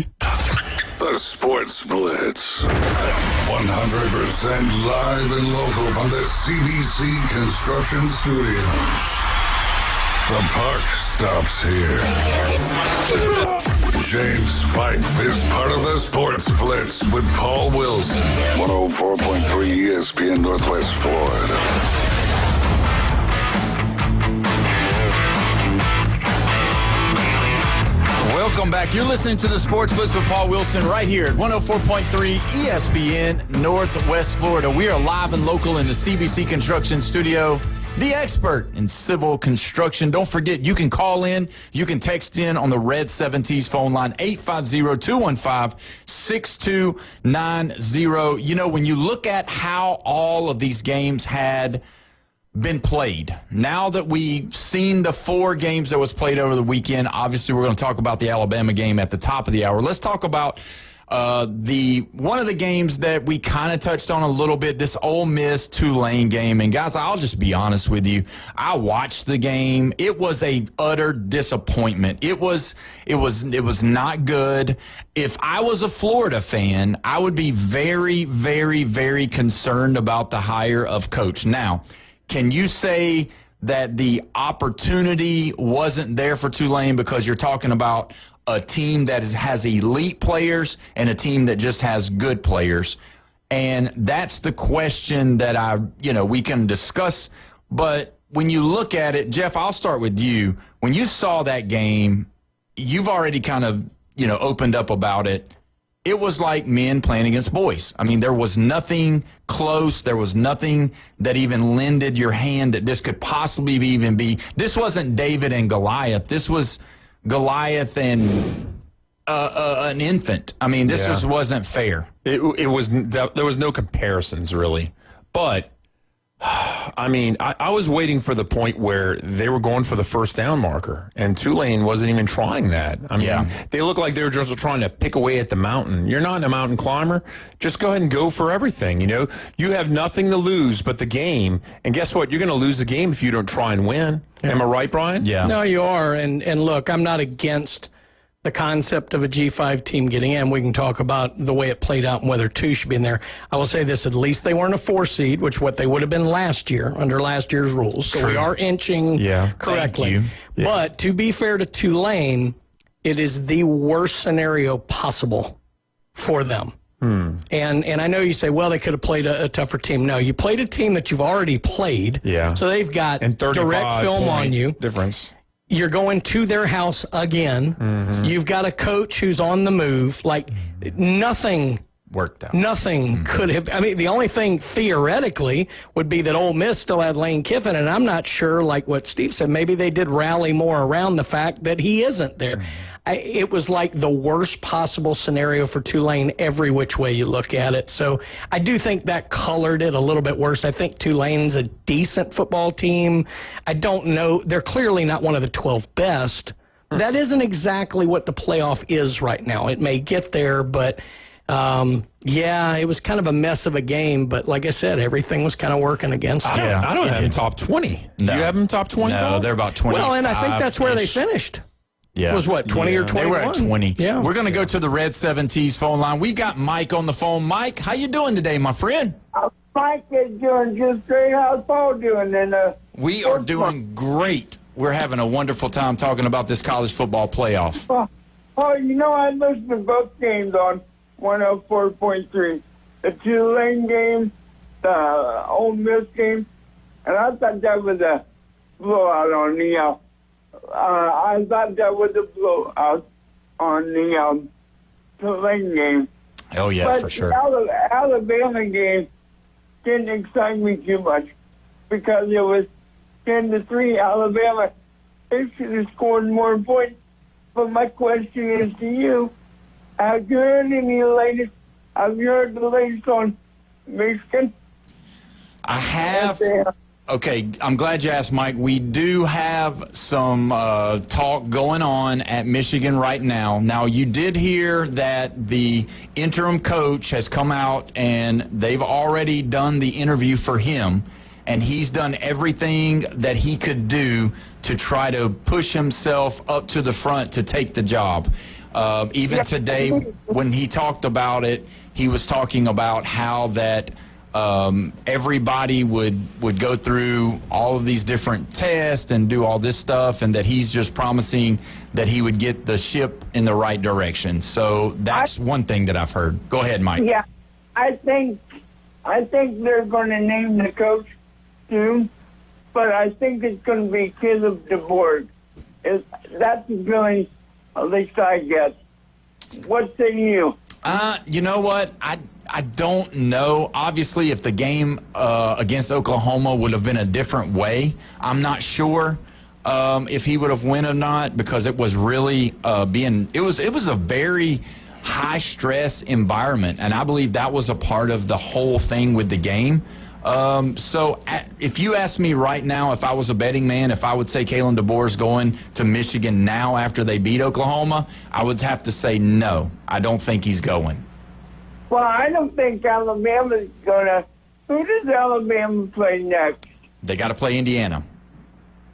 The Sports Blitz. 100% live and local from the CBC Construction Studios. The park stops here. James Fife is part of the Sports Blitz with Paul Wilson. 104.3 ESPN Northwest Florida. Welcome back. You're listening to the Sports Blitz with Paul Wilson right here at 104.3 ESPN Northwest Florida. We are live and local in the CBC Construction Studio, the expert in civil construction. Don't forget, you can call in, you can text in on the Red 70s phone line, 850-215-6290. You know, when you look at how all of these games had been played. Now that we've seen the 4 games that was played over the weekend, obviously we're going to talk about the Alabama game at the top of the hour. Let's talk about one of the games that we kind of touched on a little bit, this Ole Miss Tulane game. And guys, I'll just be honest with you. I watched the game. It was a utter disappointment. It was not good. If I was a Florida fan, I would be very, very, very concerned about the hire of coach. Now, can you say that the opportunity wasn't there for Tulane because you're talking about a team that has elite players and a team that just has good players? And that's the question that we can discuss. But when you look at it, Jeff, I'll start with you. When you saw that game, you've already kind of, opened up about it. it was like men playing against boys. I mean, there was nothing close. There was nothing that even lended your hand that this could possibly even be. This wasn't David and Goliath. This was Goliath and an infant. I mean, this just wasn't fair. There was no comparisons, really. But, I mean, I was waiting for the point where they were going for the first down marker, and Tulane wasn't even trying that. I mean, they looked like they were just trying to pick away at the mountain. You're not a mountain climber. Just go ahead and go for everything, you know. You have nothing to lose but the game, and guess what? You're going to lose the game if you don't try and win. Am I right, Brian? Yeah. No, you are, and look, I'm not against the concept of a G5 team getting in. We can talk about the way it played out and whether 2 should be in there. I will say this, at least they weren't a 4 seed, which what they would have been last year under last year's rules. So we are inching correctly. Thank you. But to be fair to Tulane, it is the worst scenario possible for them. And I know you say, well, they could have played a tougher team. No, you played a team that you've already played. Yeah. So they've got direct film on you. Difference. You're going to their house again. You've got a coach who's on the move. Like, nothing worked out. Nothing could have. I mean, the only thing theoretically would be that Ole Miss still had Lane Kiffin, and I'm not sure, like what Steve said, maybe they did rally more around the fact that he isn't there. It was like the worst possible scenario for Tulane every which way you look at it. So I do think that colored it a little bit worse. I think Tulane's a decent football team. I don't know. They're clearly not one of the 12 best. That isn't exactly what the playoff is right now. It may get there, but it was kind of a mess of a game. But like I said, everything was kind of working against them. I don't have them top 20. No. Do you have them top 20? No, they're about 20. Well, and I think that's where they finished. Yeah. It was what, 20 or 21? They were at 20. Yeah. We're going to go to the Red 7T's phone line. We've got Mike on the phone. Mike, how you doing today, my friend? Mike is doing just great. How's Paul doing? We are doing great. We're having a wonderful time talking about this college football playoff. I listened to both games on 104.3. The Tulane game, the Ole Miss game, and I thought that was a blowout on the I thought that was a blowout on the Tulane game. Oh, yeah, but for sure. The Alabama game didn't excite me too much because it was 10-3 Alabama. They should have scored more points. But my question is to you, have you heard the latest on Michigan? I have. Okay, I'm glad you asked, Mike. We do have some talk going on at Michigan right now. Now, you did hear that the interim coach has come out and they've already done the interview for him, and he's done everything that he could do to try to push himself up to the front to take the job. Even today, when he talked about it, he was talking about how that everybody would go through all of these different tests and do all this stuff, and that he's just promising that he would get the ship in the right direction. So that's one thing that I've heard. Go ahead, Mike. Yeah, I think they're going to name the coach soon, but I think it's going to be Caleb DeBoer. That's the feeling at least I get. What say you? You know what? I don't know. Obviously, if the game against Oklahoma would have been a different way, I'm not sure if he would have won or not, because it was really it was a very high stress environment, and I believe that was a part of the whole thing with the game. So if you ask me right now, if I was a betting man, if I would say Kalen DeBoer's going to Michigan now after they beat Oklahoma, I would have to say no. I don't think he's going. Well, I don't think Alabama's going to. Who does Alabama play next? They got to play Indiana.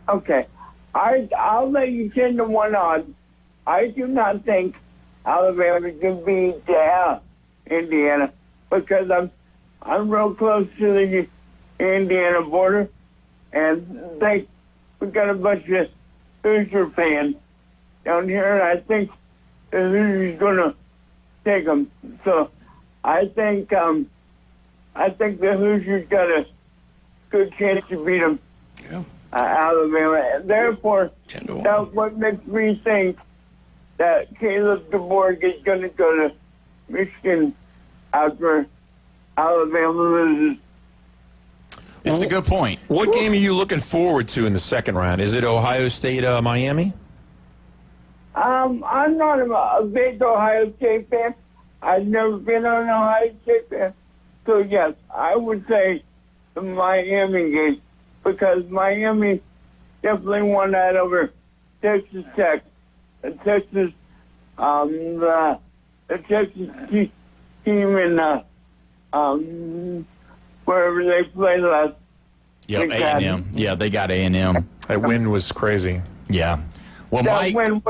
Okay. I'll let you 10-1 odds. I do not think Alabama can beat Indiana, because I'm real close to the Indiana border, and we got a bunch of Hoosier fans down here, and I think the Hoosiers going to take them. So I think the Hoosiers got a good chance to beat them, Alabama. And therefore, that's what makes me think that Caleb DeBoer is going to go to Michigan after Alabama loses. It's a good point. What game are you looking forward to in the second round? Is it Ohio State, Miami? I'm not a big Ohio State fan. I've never been an Ohio State fan. So, yes, I would say the Miami game because Miami definitely won that over Texas Tech. The Texas team in wherever they played last. Yep, A&M. Yeah, they got A&M. That win was crazy. Yeah. Well, that win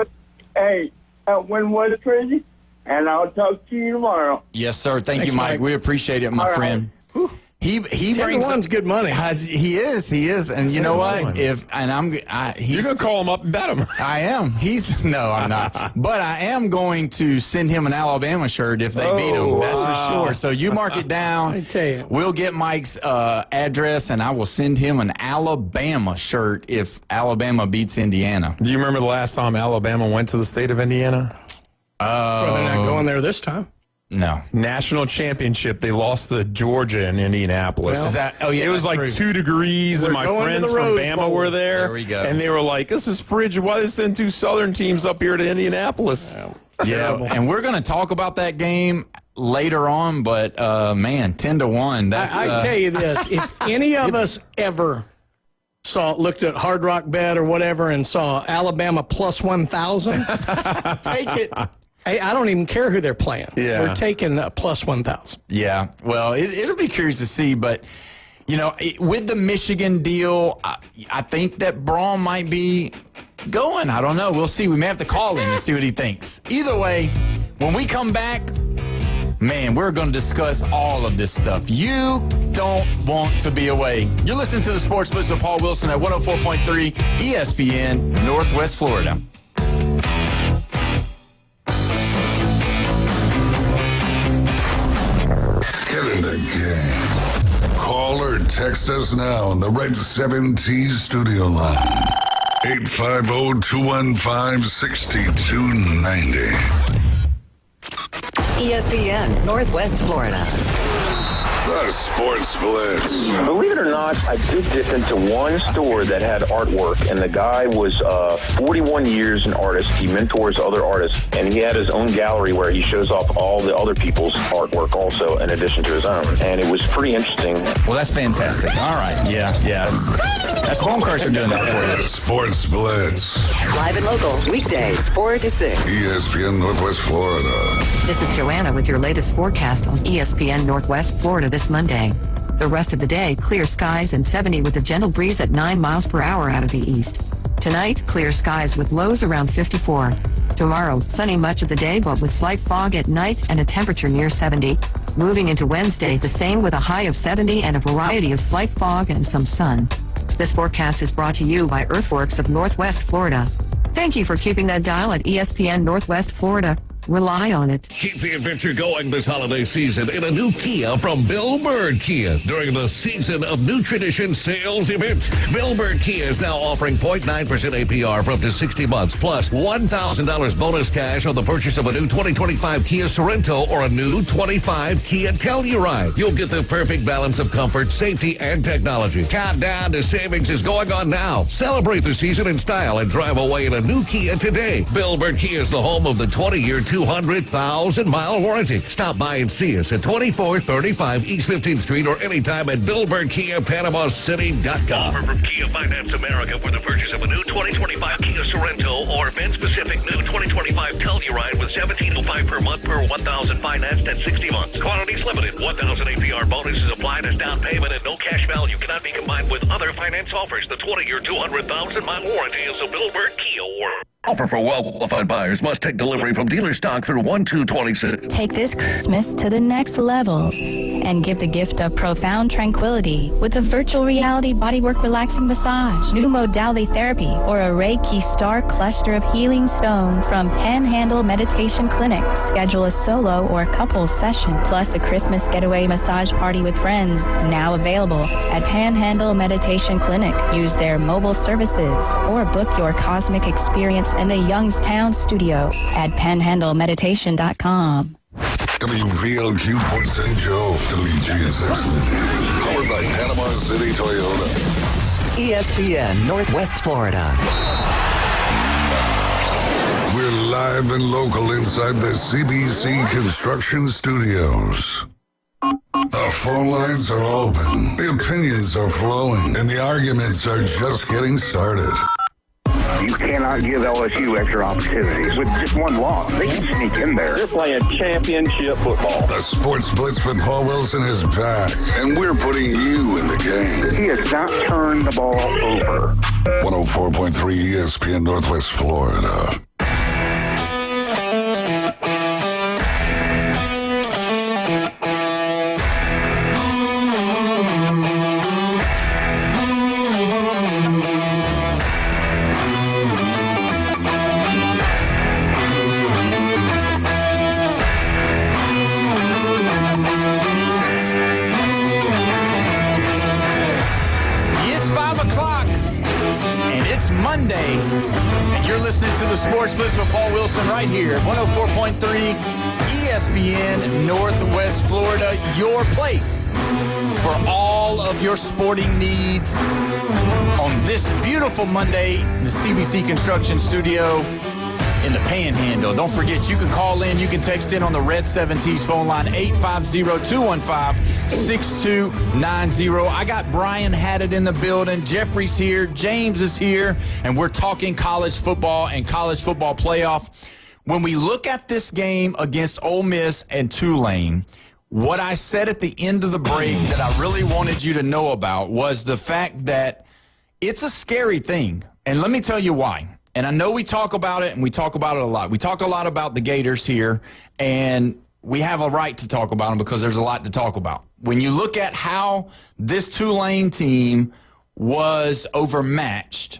was crazy, and I'll talk to you tomorrow. Yes, sir. Thank Thanks, you, Mike. Mike. We appreciate it, my All friend. right. He brings 10-1's good money. He is, and you know what? You're gonna call him up and bet him. I am. No, I'm not. But I am going to send him an Alabama shirt if they beat him. That's for sure. So you mark it down. I tell you, we'll get Mike's address, and I will send him an Alabama shirt if Alabama beats Indiana. Do you remember the last time Alabama went to the state of Indiana? Well, they're not going there this time. No. National championship. They lost to Georgia in Indianapolis. Well, it was like true. 2 degrees, and my friends from Bama were there. There we go. And they were like, this is frigid. Why they send 2 Southern teams up here to Indianapolis? Yeah, and we're going to talk about that game later on, but, man, 10-1. I tell you this, if any of us ever looked at Hard Rock Bet or whatever and saw Alabama plus 1,000, take it. I don't even care who they're playing. Yeah. We're taking plus 1,000. Yeah, well, it'll be curious to see, but, you know, with the Michigan deal, I think that Braun might be going. I don't know. We'll see. We may have to call him and see what he thinks. Either way, when we come back, man, we're going to discuss all of this stuff. You don't want to be away. You're listening to the Sports Blitz with Paul Wilson at 104.3 ESPN, Northwest Florida. Get in the game. Call or text us now on the Red 7T studio line. 850-215-6290. ESPN, Northwest Florida. The Sports Blitz. Believe it or not, I did dip into one store that had artwork, and the guy was 41 years an artist. He mentors other artists, and he had his own gallery where he shows off all the other people's artwork also, in addition to his own. And it was pretty interesting. Well, that's fantastic. All right. Yeah. That's Bone Crusher doing that for you. Sports Blitz. Live and local, weekdays, 4 to 6. ESPN Northwest Florida. This is Joanna with your latest forecast on ESPN Northwest Florida this Monday. The rest of the day, clear skies and 70 with a gentle breeze at 9 miles per hour out of the east. Tonight, clear skies with lows around 54. Tomorrow, sunny much of the day, but with slight fog at night and a temperature near 70. Moving into Wednesday, the same with a high of 70 and a variety of slight fog and some sun. This forecast is brought to you by Earthworks of Northwest Florida. Thank you for keeping that dial at ESPN Northwest Florida. Rely on it. Keep the adventure going this holiday season in a new Kia from Bill Bird Kia during the Season of New Tradition sales event. Bill Bird Kia is now offering 0.9% APR for up to 60 months, plus $1,000 bonus cash on the purchase of a new 2025 Kia Sorento or a new 25 Kia Telluride. You'll get the perfect balance of comfort, safety, and technology. Countdown to savings is going on now. Celebrate the season in style and drive away in a new Kia today. Bill Bird Kia is the home of the 20-year 200,000-mile warranty. Stop by and see us at 2435 East 15th Street or anytime at BillBirdKiaPanamaCity.com. Offer from Kia Finance America for the purchase of a new 2025 Kia Sorento or event-specific new 2025 Telluride with $1,705 per month per 1,000 financed at 60 months. Quantities limited. 1,000 APR bonus is applied as down payment and no cash value cannot be combined with other finance offers. The 20-year 200,000-mile warranty is a Bill Bird Kia warranty. Offer for well-qualified buyers. Must take delivery from dealer stock through 1/2/26. Take this Christmas to the next level and give the gift of profound tranquility with a virtual reality bodywork relaxing massage, new modality therapy, or a Reiki star cluster of healing stones from Panhandle Meditation Clinic. Schedule a solo or couples session, plus a Christmas getaway massage party with friends, now available at Panhandle Meditation Clinic. Use their mobile services or book your cosmic experience in the Youngstown studio at panhandlemeditation.com. WVLQ Port St. Joe, WGSX, powered by Panama City Toyota. ESPN Northwest Florida. We're live and local inside the CBC Construction Studios. The phone lines are open, the opinions are flowing, and the arguments are just getting started. You cannot give LSU extra opportunities. With just one loss, they can sneak in there. They're playing championship football. The Sports Blitz with Paul Wilson is back, and we're putting you in the game. He has not turned the ball over. 104.3 ESPN Northwest Florida. Monday, and you're listening to the Sports Blitz with Paul Wilson right here at 104.3 ESPN Northwest Florida, your place for all of your sporting needs on this beautiful Monday, the CBC Construction Studio in the Panhandle. Don't forget, you can call in, you can text in on the Red 7T's phone line, 850-215-6290. I got Brian Haddad in the building, Jeffrey's here, James is here, and we're talking college football and college football playoff. When we look at this game against Ole Miss and Tulane, what I said at the end of the break that I really wanted you to know about was the fact that it's a scary thing. And let me tell you why. And I know we talk about it, and we talk about it a lot. We talk a lot about the Gators here, and we have a right to talk about them because there's a lot to talk about. When you look at how this Tulane team was overmatched,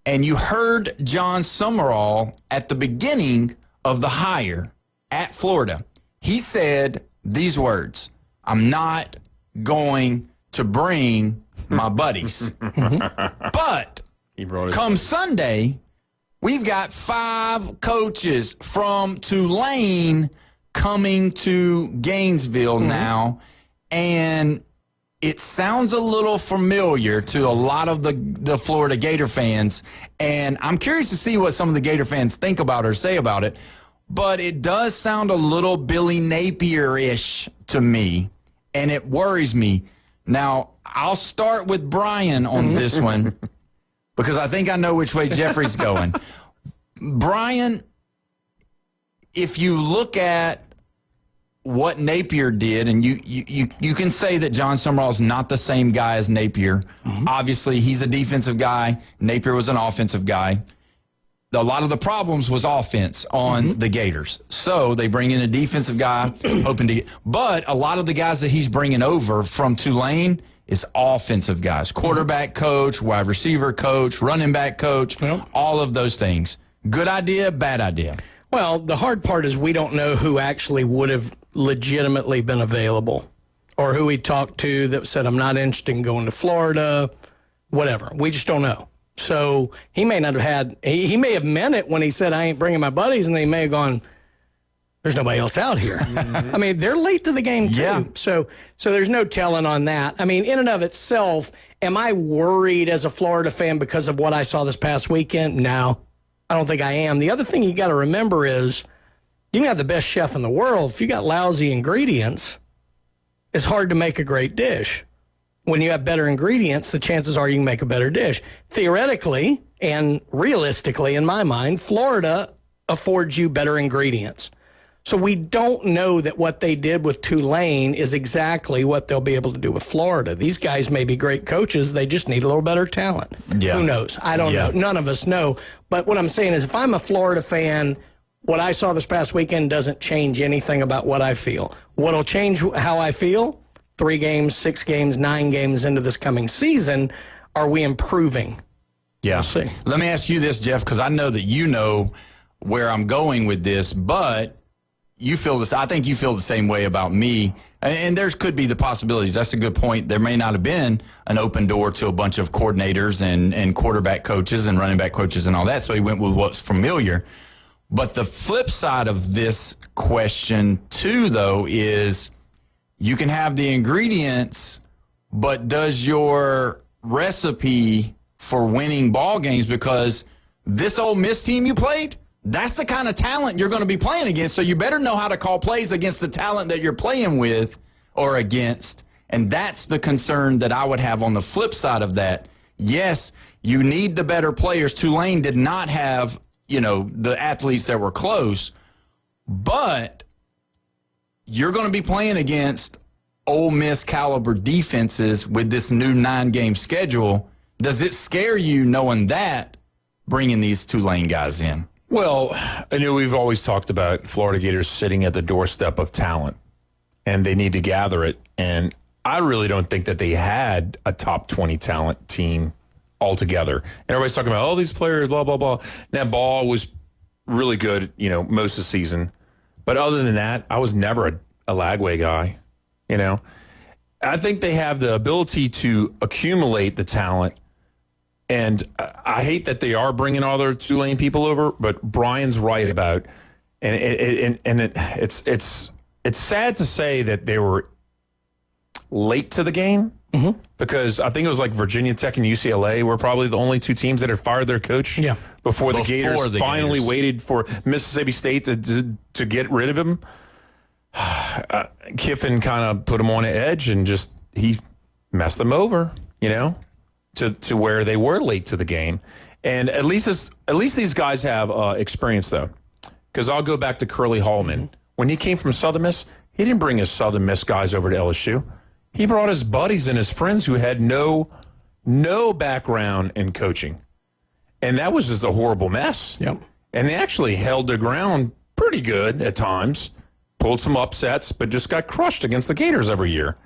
and you heard John Summerall at the beginning of the hire at Florida, he said these words, "I'm not going to bring my buddies." But come Sunday, we've got 5 coaches from Tulane coming to Gainesville now, and it sounds a little familiar to a lot of the Florida Gator fans, and I'm curious to see what some of the Gator fans think about or say about it, but it does sound a little Billy Napier-ish to me, and it worries me. Now, I'll start with Brian on this one, because I think I know which way Jeffrey's going. Brian, if you look at what Napier did, and you can say that John Summerall is not the same guy as Napier. Obviously, he's a defensive guy. Napier was an offensive guy. A lot of the problems was offense on the Gators. So they bring in a defensive guy, hoping to get. But a lot of the guys that he's bringing over from Tulane is offensive guys. Quarterback coach, wide receiver coach, running back coach, all of those things. Good idea, bad idea? Well, the hard part is we don't know who actually would have legitimately been available or who he talked to that said, I'm not interested in going to Florida, whatever. We just don't know. So he may not have had, he may have meant it when he said, I ain't bringing my buddies, and they may have gone, there's nobody else out here. I mean, they're late to the game, too. Yeah. So there's no telling on that. I mean, in and of itself, am I worried as a Florida fan because of what I saw this past weekend? No, I don't think I am. The other thing you got to remember is you can have the best chef in the world. If you got lousy ingredients, it's hard to make a great dish. When you have better ingredients, the chances are you can make a better dish. Theoretically and realistically, in my mind, Florida affords you better ingredients. So we don't know that what they did with Tulane is exactly what they'll be able to do with Florida. These guys may be great coaches. They just need a little better talent. Yeah. Who knows? I don't know. None of us know. But what I'm saying is if I'm a Florida fan, what I saw this past weekend doesn't change anything about what I feel. What'll change how I feel? 3 games, 6 games, 9 games into this coming season, are we improving? Yeah. We'll see. Let me ask you this, Jeff, because I know that you know where I'm going with this, but you feel this. I think you feel the same way about me, and there could be the possibilities. That's a good point. There may not have been an open door to a bunch of coordinators and quarterback coaches and running back coaches and all that, so he went with what's familiar. But the flip side of this question, too, though, is you can have the ingredients, but does your recipe for winning ball games, because this Ole Miss team you played, that's the kind of talent you're going to be playing against. So you better know how to call plays against the talent that you're playing with or against. And that's the concern that I would have on the flip side of that. Yes, you need the better players. Tulane did not have, the athletes that were close, but you're going to be playing against Ole Miss caliber defenses with this new 9-game schedule. Does it scare you knowing that, bringing these Tulane guys in? Well, I know we've always talked about Florida Gators sitting at the doorstep of talent, and they need to gather it. And I really don't think that they had a top 20 talent team altogether. And everybody's talking about, these players, blah, blah, blah. Now, Ball was really good, most of the season. But other than that, I was never a Lagway guy, I think they have the ability to accumulate the talent. And I hate that they are bringing all their Tulane people over, but Brian's right about, it's sad to say that they were late to the game, because I think it was like Virginia Tech and UCLA were probably the only two teams that had fired their coach before the Gators finally waited for Mississippi State to get rid of him. Kiffin kind of put him on an edge and he messed them over, to where they were late to the game. And at least these guys have experience, though, because I'll go back to Curly Hallman. When he came from Southern Miss, he didn't bring his Southern Miss guys over to LSU. He brought his buddies and his friends who had no background in coaching. And that was just a horrible mess. Yep. And they actually held their ground pretty good at times, pulled some upsets, but just got crushed against the Gators every year.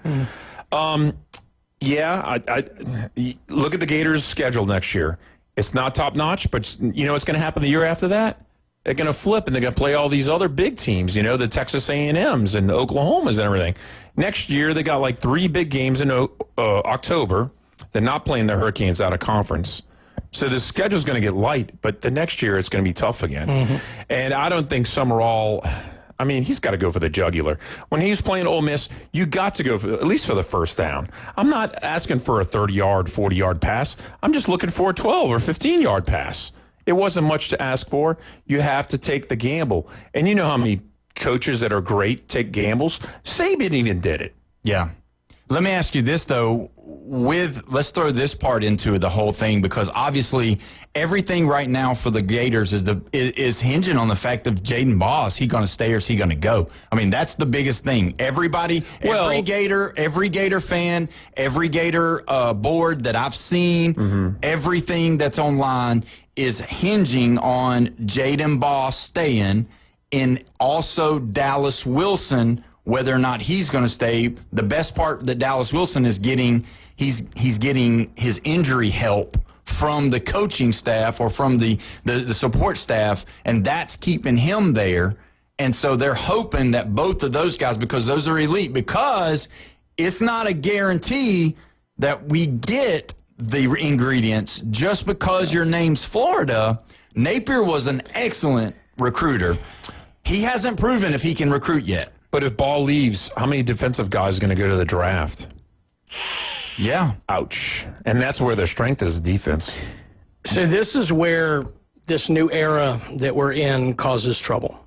I look at the Gators' schedule next year. It's not top-notch, but it's going to happen the year after that? They're going to flip, and they're going to play all these other big teams, the Texas A&Ms and the Oklahomas and everything. Next year, they got like 3 big games in October. They're not playing the Hurricanes out of conference. So the schedule's going to get light, but the next year it's going to be tough again. And I don't think Summerall, he's got to go for the jugular. When he was playing Ole Miss, you got to go at least for the first down. I'm not asking for a 30-yard, 40-yard pass. I'm just looking for a 12 or 15-yard pass. It wasn't much to ask for. You have to take the gamble. And you know how many coaches that are great take gambles? Saban even did it. Yeah. Let me ask you this, though. Let's throw this part into the whole thing, because obviously everything right now for the Gators is hinging on the fact of Jaden Baugh. Is he going to stay or is he going to go? That's the biggest thing. Every Gator fan, every Gator board that I've seen, everything that's online is hinging on Jaden Baugh staying, and also Dallas Wilson, whether or not he's going to stay. The best part that Dallas Wilson is getting, he's getting his injury help from the coaching staff or from the support staff, and that's keeping him there. And so they're hoping that both of those guys, because those are elite, because it's not a guarantee that we get the ingredients just because your name's Florida. Napier was an excellent recruiter. He hasn't proven if he can recruit yet. But if Ball leaves, how many defensive guys are going to go to the draft? Yeah. Ouch. And that's where their strength is, defense. So this is where this new era that we're in causes trouble,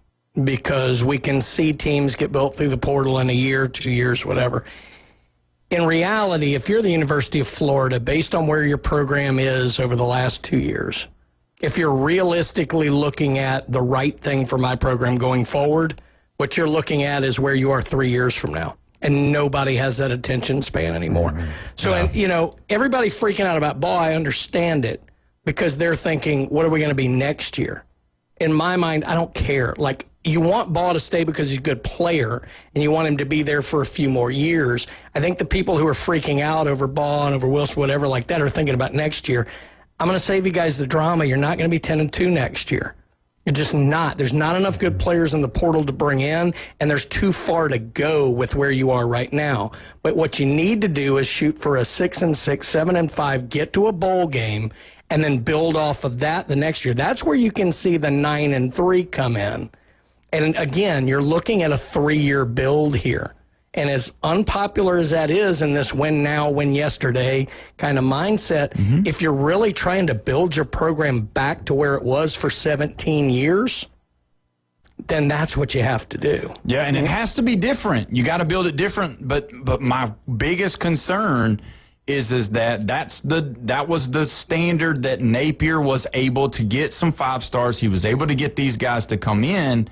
because we can see teams get built through the portal in a year, 2 years, whatever. In reality, if you're the University of Florida, based on where your program is over the last 2 years, if you're realistically looking at the right thing for my program going forward, what you're looking at is where you are 3 years from now. And nobody has that attention span anymore. So, everybody freaking out about Ball, I understand it, because they're thinking, what are we going to be next year? In my mind, I don't care. You want Ball to stay because he's a good player, and you want him to be there for a few more years. I think the people who are freaking out over Ball and over Wilson, whatever like that, are thinking about next year. I'm going to save you guys the drama. You're not going to be 10-2 next year. You're just not. There's not enough good players in the portal to bring in, and there's too far to go with where you are right now. But what you need to do is shoot for a 6-6, 7-5, get to a bowl game, and then build off of that the next year. That's where you can see the 9-3 come in. And again, you're looking at a 3-year build here. And as unpopular as that is in this win now, win yesterday kind of mindset, if you're really trying to build your program back to where it was for 17 years, then that's what you have to do. Yeah, and it has to be different. You got to build it different. But my biggest concern is that was the standard that Napier was able to get some 5 stars. He was able to get these guys to come in.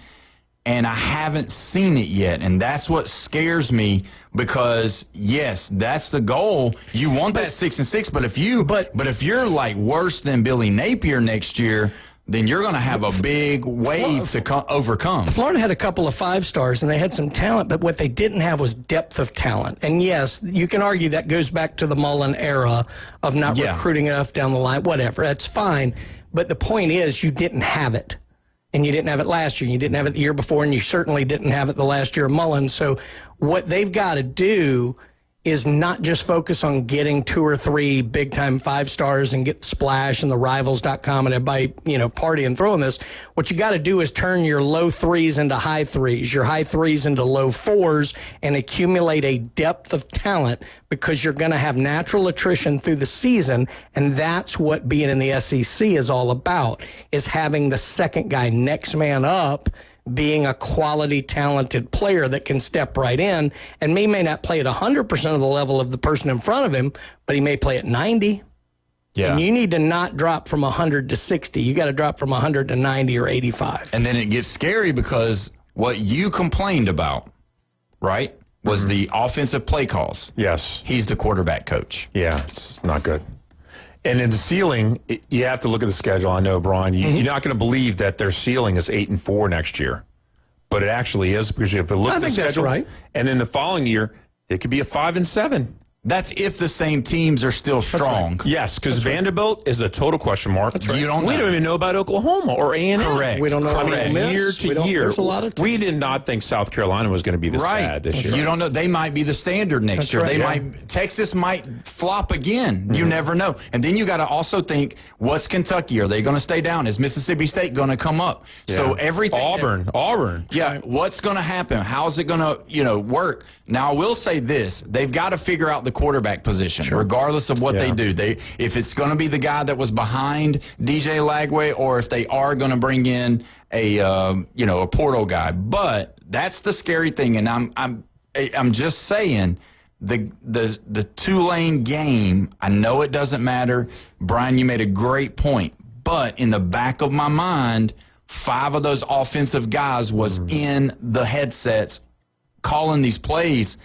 And I haven't seen it yet. And that's what scares me because, yes, that's the goal. You want that 6-6, but if you're like worse than Billy Napier next year, then you're going to have a big wave to overcome. Florida had a couple of 5 stars, and they had some talent, but what they didn't have was depth of talent. And, yes, you can argue that goes back to the Mullen era of not recruiting enough down the line. Whatever, that's fine. But the point is you didn't have it. And you didn't have it last year, you didn't have it the year before, and you certainly didn't have it the last year of Mullen. So what they've got to do is not just focus on getting 2 or 3 big-time 5 stars and get the splash and the rivals.com and everybody, party and throwing this. What you got to do is turn your low 3s into high 3s, your high 3s into low 4s, and accumulate a depth of talent because you're going to have natural attrition through the season, and that's what being in the SEC is all about, is having the second guy, next man up, being a quality, talented player that can step right in and may not play at 100% of the level of the person in front of him, but he may play at 90. Yeah. And you need to not drop from 100 to 60. You got to drop from 100 to 90 or 85. And then it gets scary because what you complained about, right, was the offensive play calls. Yes. He's the quarterback coach. Yeah, it's not good. And in the ceiling, you have to look at the schedule. I know, Brian, you're not going to believe that their ceiling is 8-4 next year, but it actually is because if you look at the schedule, that's right. And then the following year, it could be a 5-7. That's if the same teams are still strong. Right. Yes, because Vanderbilt is a total question mark. That's right. We don't even know about Oklahoma or A&M. Correct. We don't know about year to year. There's a lot of we did not think South Carolina was going to be this bad this year. You don't know. They might be the standard next year. Right. Texas might flop again. You never know. And then you got to also think, what's Kentucky? Are they going to stay down? Is Mississippi State going to come up? Yeah. So everything. Auburn. Yeah. What's going to happen? How's it going to work? Now I will say this: they've got to figure out the quarterback position. Sure. Regardless of what they do. If it's going to be the guy that was behind DJ Lagway or if they are going to bring in a portal guy. But that's the scary thing, and I'm just saying the Tulane game, I know it doesn't matter. Brian, you made a great point, but in the back of my mind, 5 of those offensive guys was in the headsets calling these plays,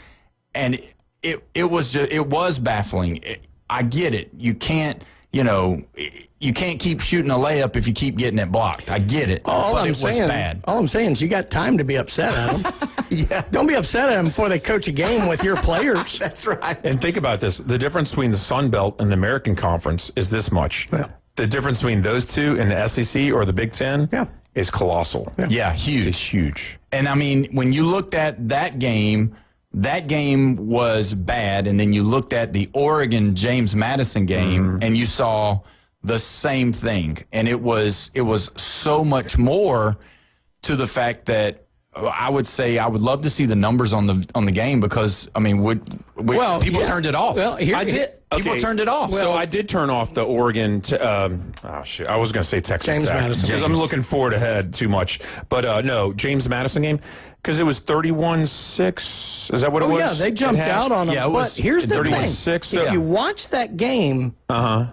and it was baffling. I get it. You can't keep shooting a layup if you keep getting it blocked. I get it. But it was bad. All I'm saying is you got time to be upset at them. Yeah. Don't be upset at them before they coach a game with your players. That's right. And think about this. The difference between the Sun Belt and the American Conference is this much. Yeah. The difference between those two and the SEC or the Big Ten is colossal. Yeah, huge. It's huge. And, I mean, when you looked at that game was bad, and then you looked at the Oregon James Madison game, and you saw the same thing. And it was so much more to the fact that I would say I would love to see the numbers on the game because, I mean, people turned it off. Well, I did. People turned it off. So I did turn off the Oregon. I was going to say Texas James Tech Madison. because I'm looking forward ahead too much. But no, James Madison game because it was 31-6. Is that what it was? Yeah, they jumped out on them. Yeah, it was. But here's the 31-6. thing: if you watch that game,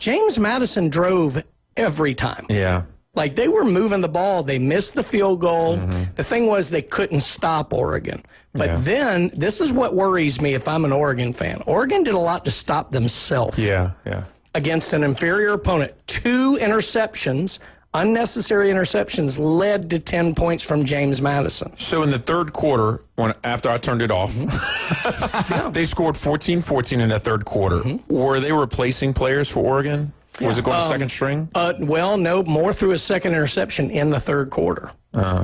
James Madison drove every time. Yeah. Like, they were moving the ball. They missed the field goal. The thing was they couldn't stop Oregon. But then, this is what worries me if I'm an Oregon fan. Oregon did a lot to stop themselves. Yeah. Against an inferior opponent. 2 interceptions, unnecessary interceptions, led to 10 points from James Madison. So in the third quarter, after I turned it off, they scored 14-14 in the third quarter. Were they replacing players for Oregon? Was it going to second string? Well, no, more threw a second interception in the third quarter.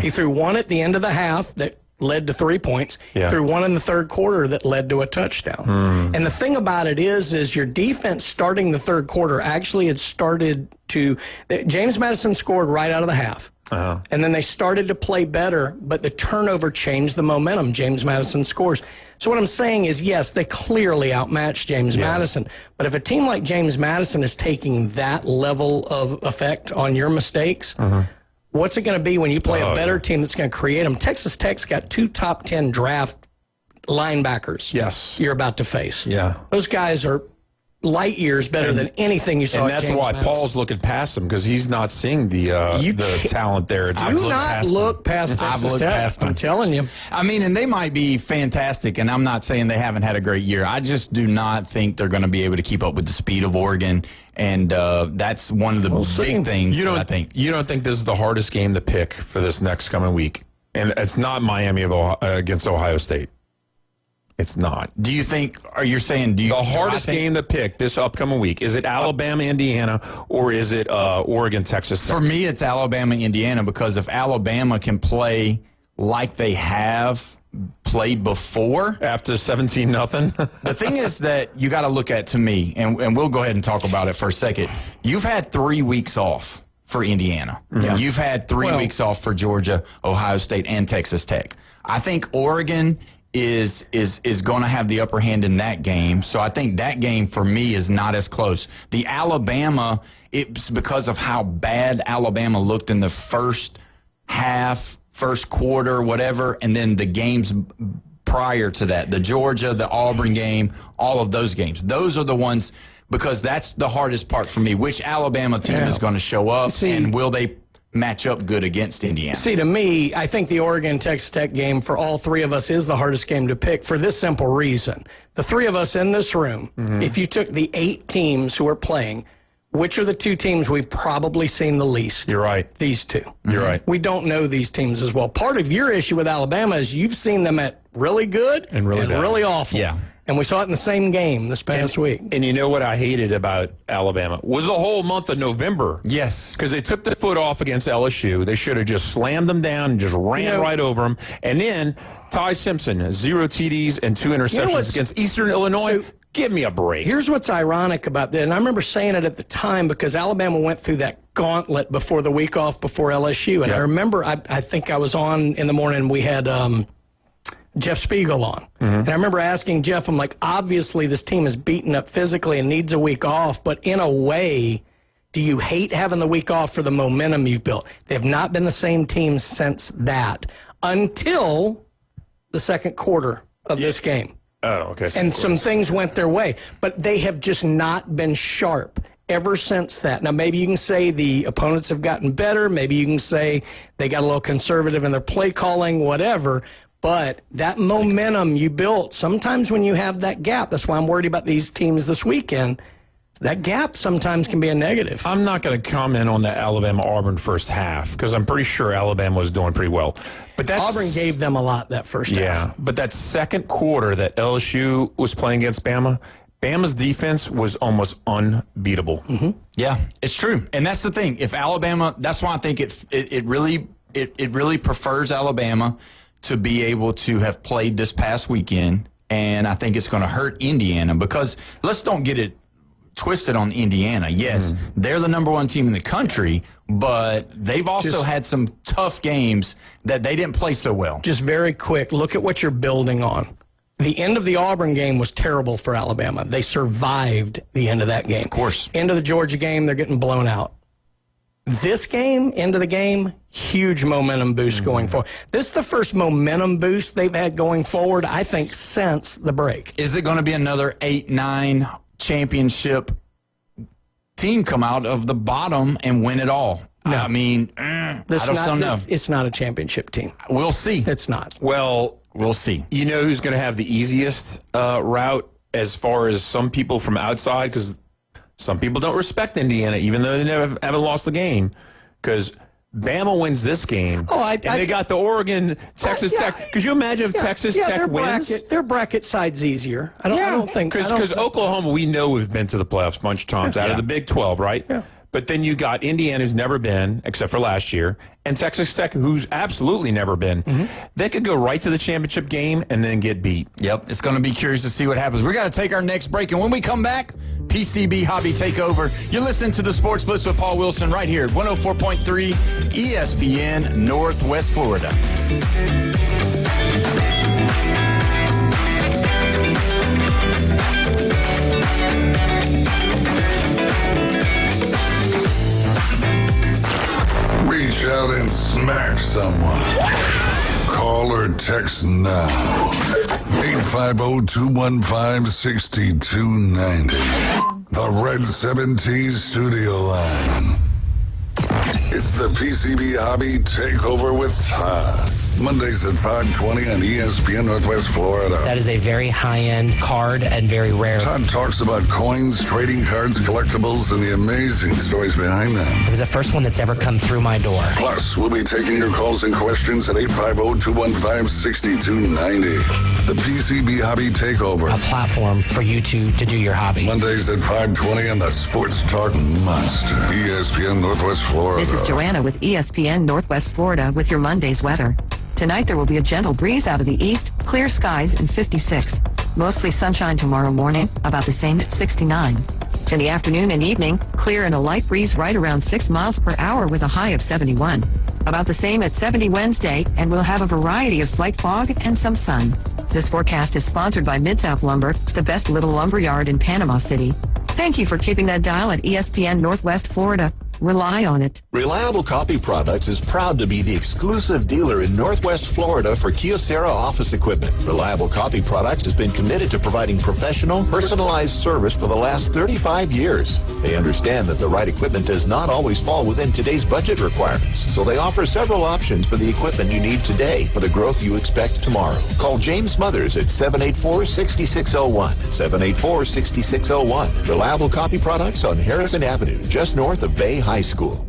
He threw one at the end of the half that led to 3 points, Yeah. threw one in the third quarter that led to a touchdown. And the thing about it is your defense starting the third quarter actually had started to – James Madison scored right out of the half. And then they started to play better, but the turnover changed the momentum. James Madison scores. So what I'm saying is, yes, they clearly outmatched James Madison. But if a team like James Madison is taking that level of effect on your mistakes, what's it going to be when you play a better team that's going to create them? Texas Tech's got 2 top 10 draft linebackers you're about to face. Yeah. Those guys are light years better than anything you saw And at that's James why Madison. Paul's looking past him, because he's not seeing the talent there. Do not look past Texas Tech. I'm telling you. I mean, and they might be fantastic, and I'm not saying they haven't had a great year. I just do not think they're going to be able to keep up with the speed of Oregon, and that's one of the big things that I think. You don't think this is the hardest game to pick for this next coming week? And it's not Miami against Ohio State. It's not. Do you think, are you saying, the hardest game to pick this upcoming week, is it Alabama, Indiana, or is it Oregon, Texas Tech? For me, it's Alabama, Indiana, because if Alabama can play like they have played before. After 17-0. The thing is that you got to look at, to me, and we'll go ahead and talk about it for a second. You've had 3 weeks off for Indiana. Yeah. You've had 3 weeks off for Georgia, Ohio State, and Texas Tech. I think Oregon is going to have the upper hand in that game. So I think that game for me is not as close. The Alabama, it's because of how bad Alabama looked in the first half, first quarter, whatever, and then the games prior to that, the Georgia, the Auburn game, all of those games. Those are the ones, because that's the hardest part for me. Which Alabama team is going to show up, and will they match up good against Indiana? See, to me, I think the Oregon-Texas Tech game for all three of us is the hardest game to pick for this simple reason. The three of us in this room, if you took the 8 teams who are playing, which are the 2 teams we've probably seen the least? You're right. These 2. You're right. We don't know these teams as well. Part of your issue with Alabama is you've seen them at really good and really awful. Yeah. And we saw it in the same game this past week. And you know what I hated about Alabama was the whole month of November. Yes. Because they took the foot off against LSU. They should have just slammed them down and just ran right over them. And then Ty Simpson, 0 TDs and 2 interceptions against Eastern Illinois. Give me a break. Here's what's ironic about that, and I remember saying it at the time because Alabama went through that gauntlet before the week off before LSU. And I remember, I think I was on in the morning, we had Jeff Spiegel on. And I remember asking Jeff, I'm like, obviously this team is beaten up physically and needs a week off, but in a way, do you hate having the week off for the momentum you've built? They have not been the same team since that, until the second quarter of this game. Oh, okay. And some things went their way, but they have just not been sharp ever since that. Now, maybe you can say the opponents have gotten better. Maybe you can say they got a little conservative in their play calling, whatever. But that momentum you built, sometimes when you have that gap, that's why I'm worried about these teams this weekend. That gap sometimes can be a negative. I'm not going to comment on the Alabama-Auburn first half because I'm pretty sure Alabama was doing pretty well. But Auburn gave them a lot that first half. Yeah, but that second quarter that LSU was playing against Bama, Bama's defense was almost unbeatable. Yeah, it's true. And that's the thing. If Alabama, that's why I think it really prefers Alabama to be able to have played this past weekend. And I think it's going to hurt Indiana because let's don't get it twisted on Indiana. Yes, they're the number 1 team in the country, but they've also had some tough games that they didn't play so well. Just very quick, look at what you're building on. The end of the Auburn game was terrible for Alabama. They survived the end of that game. Of course. End of the Georgia game, they're getting blown out. This game, end of the game, huge momentum boost going forward. This is the first momentum boost they've had going forward, I think, since the break. Is it going to be another 8-9 championship team come out of the bottom and win it all? No. I mean, I don't know. It's not a championship team. We'll see. It's not. Well, we'll see. You know who's going to have the easiest route as far as some people from outside? Because some people don't respect Indiana, even though they haven't lost the game. Because Bama wins this game, and they got the Oregon, Texas Tech. Could you imagine if Texas Tech wins? Their bracket side's easier. I don't think. Because Oklahoma, we know we've been to the playoffs a bunch of times out of the Big 12, right? Yeah. But then you got Indiana, who's never been, except for last year, and Texas Tech, who's absolutely never been. They could go right to the championship game and then get beat. Yep, it's going to be curious to see what happens. We got to take our next break, and when we come back, PCB Hobby Takeover. You're listening to the Sports Blitz with Paul Wilson right here at 104.3 ESPN Northwest Florida. Reach out and smack someone. Call or text now. 850-215-6290. The Red 17 Studio Line. It's the PCB Hobby Takeover with Todd. Mondays at 5:20 on ESPN Northwest Florida. That is a very high-end card and very rare. Todd talks about coins, trading cards, collectibles, and the amazing stories behind them. It was the first one that's ever come through my door. Plus, we'll be taking your calls and questions at 850-215-6290. The PCB Hobby Takeover. A platform for you to do your hobby. Mondays at 5:20 on the Sports Talk Monster. ESPN Northwest Florida. This is Joanna with ESPN Northwest Florida with your Monday's weather. Tonight there will be a gentle breeze out of the east, clear skies and 56. Mostly sunshine tomorrow morning, about the same at 69. In the afternoon and evening, clear and a light breeze right around 6 miles per hour with a high of 71. About the same at 70 Wednesday, and we'll have a variety of slight fog and some sun. This forecast is sponsored by Mid-South Lumber, the best little lumber yard in Panama City. Thank you for keeping that dial at ESPN Northwest Florida. Rely on it. Reliable Copy Products is proud to be the exclusive dealer in Northwest Florida for Kyocera office equipment. Reliable Copy Products has been committed to providing professional, personalized service for the last 35 years. They understand that the right equipment does not always fall within today's budget requirements, so they offer several options for the equipment you need today for the growth you expect tomorrow. Call James Mothers at 784-6601. 784-6601. Reliable Copy Products on Harrison Avenue, just north of Bay High School.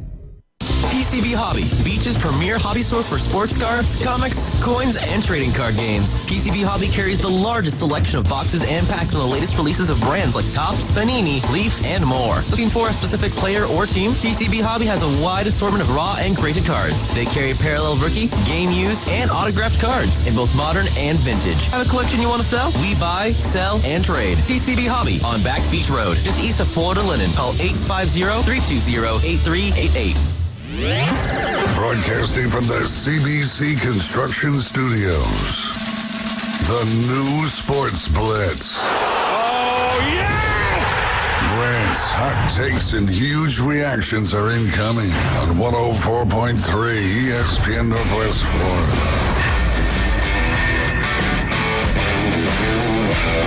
PCB Hobby, Beach's premier hobby store for sports cards, comics, coins, and trading card games. PCB Hobby carries the largest selection of boxes and packs from the latest releases of brands like Topps, Panini, Leaf, and more. Looking for a specific player or team? PCB Hobby has a wide assortment of raw and graded cards. They carry parallel rookie, game used, and autographed cards in both modern and vintage. Have a collection you want to sell? We buy, sell, and trade. PCB Hobby on Back Beach Road, just east of Florida Linen. Call 850-320-8388. Broadcasting from the CBC Construction Studios, the new Sports Blitz. Oh, yes! Rants, hot takes, and huge reactions are incoming on 104.3 ESPN Northwest Florida.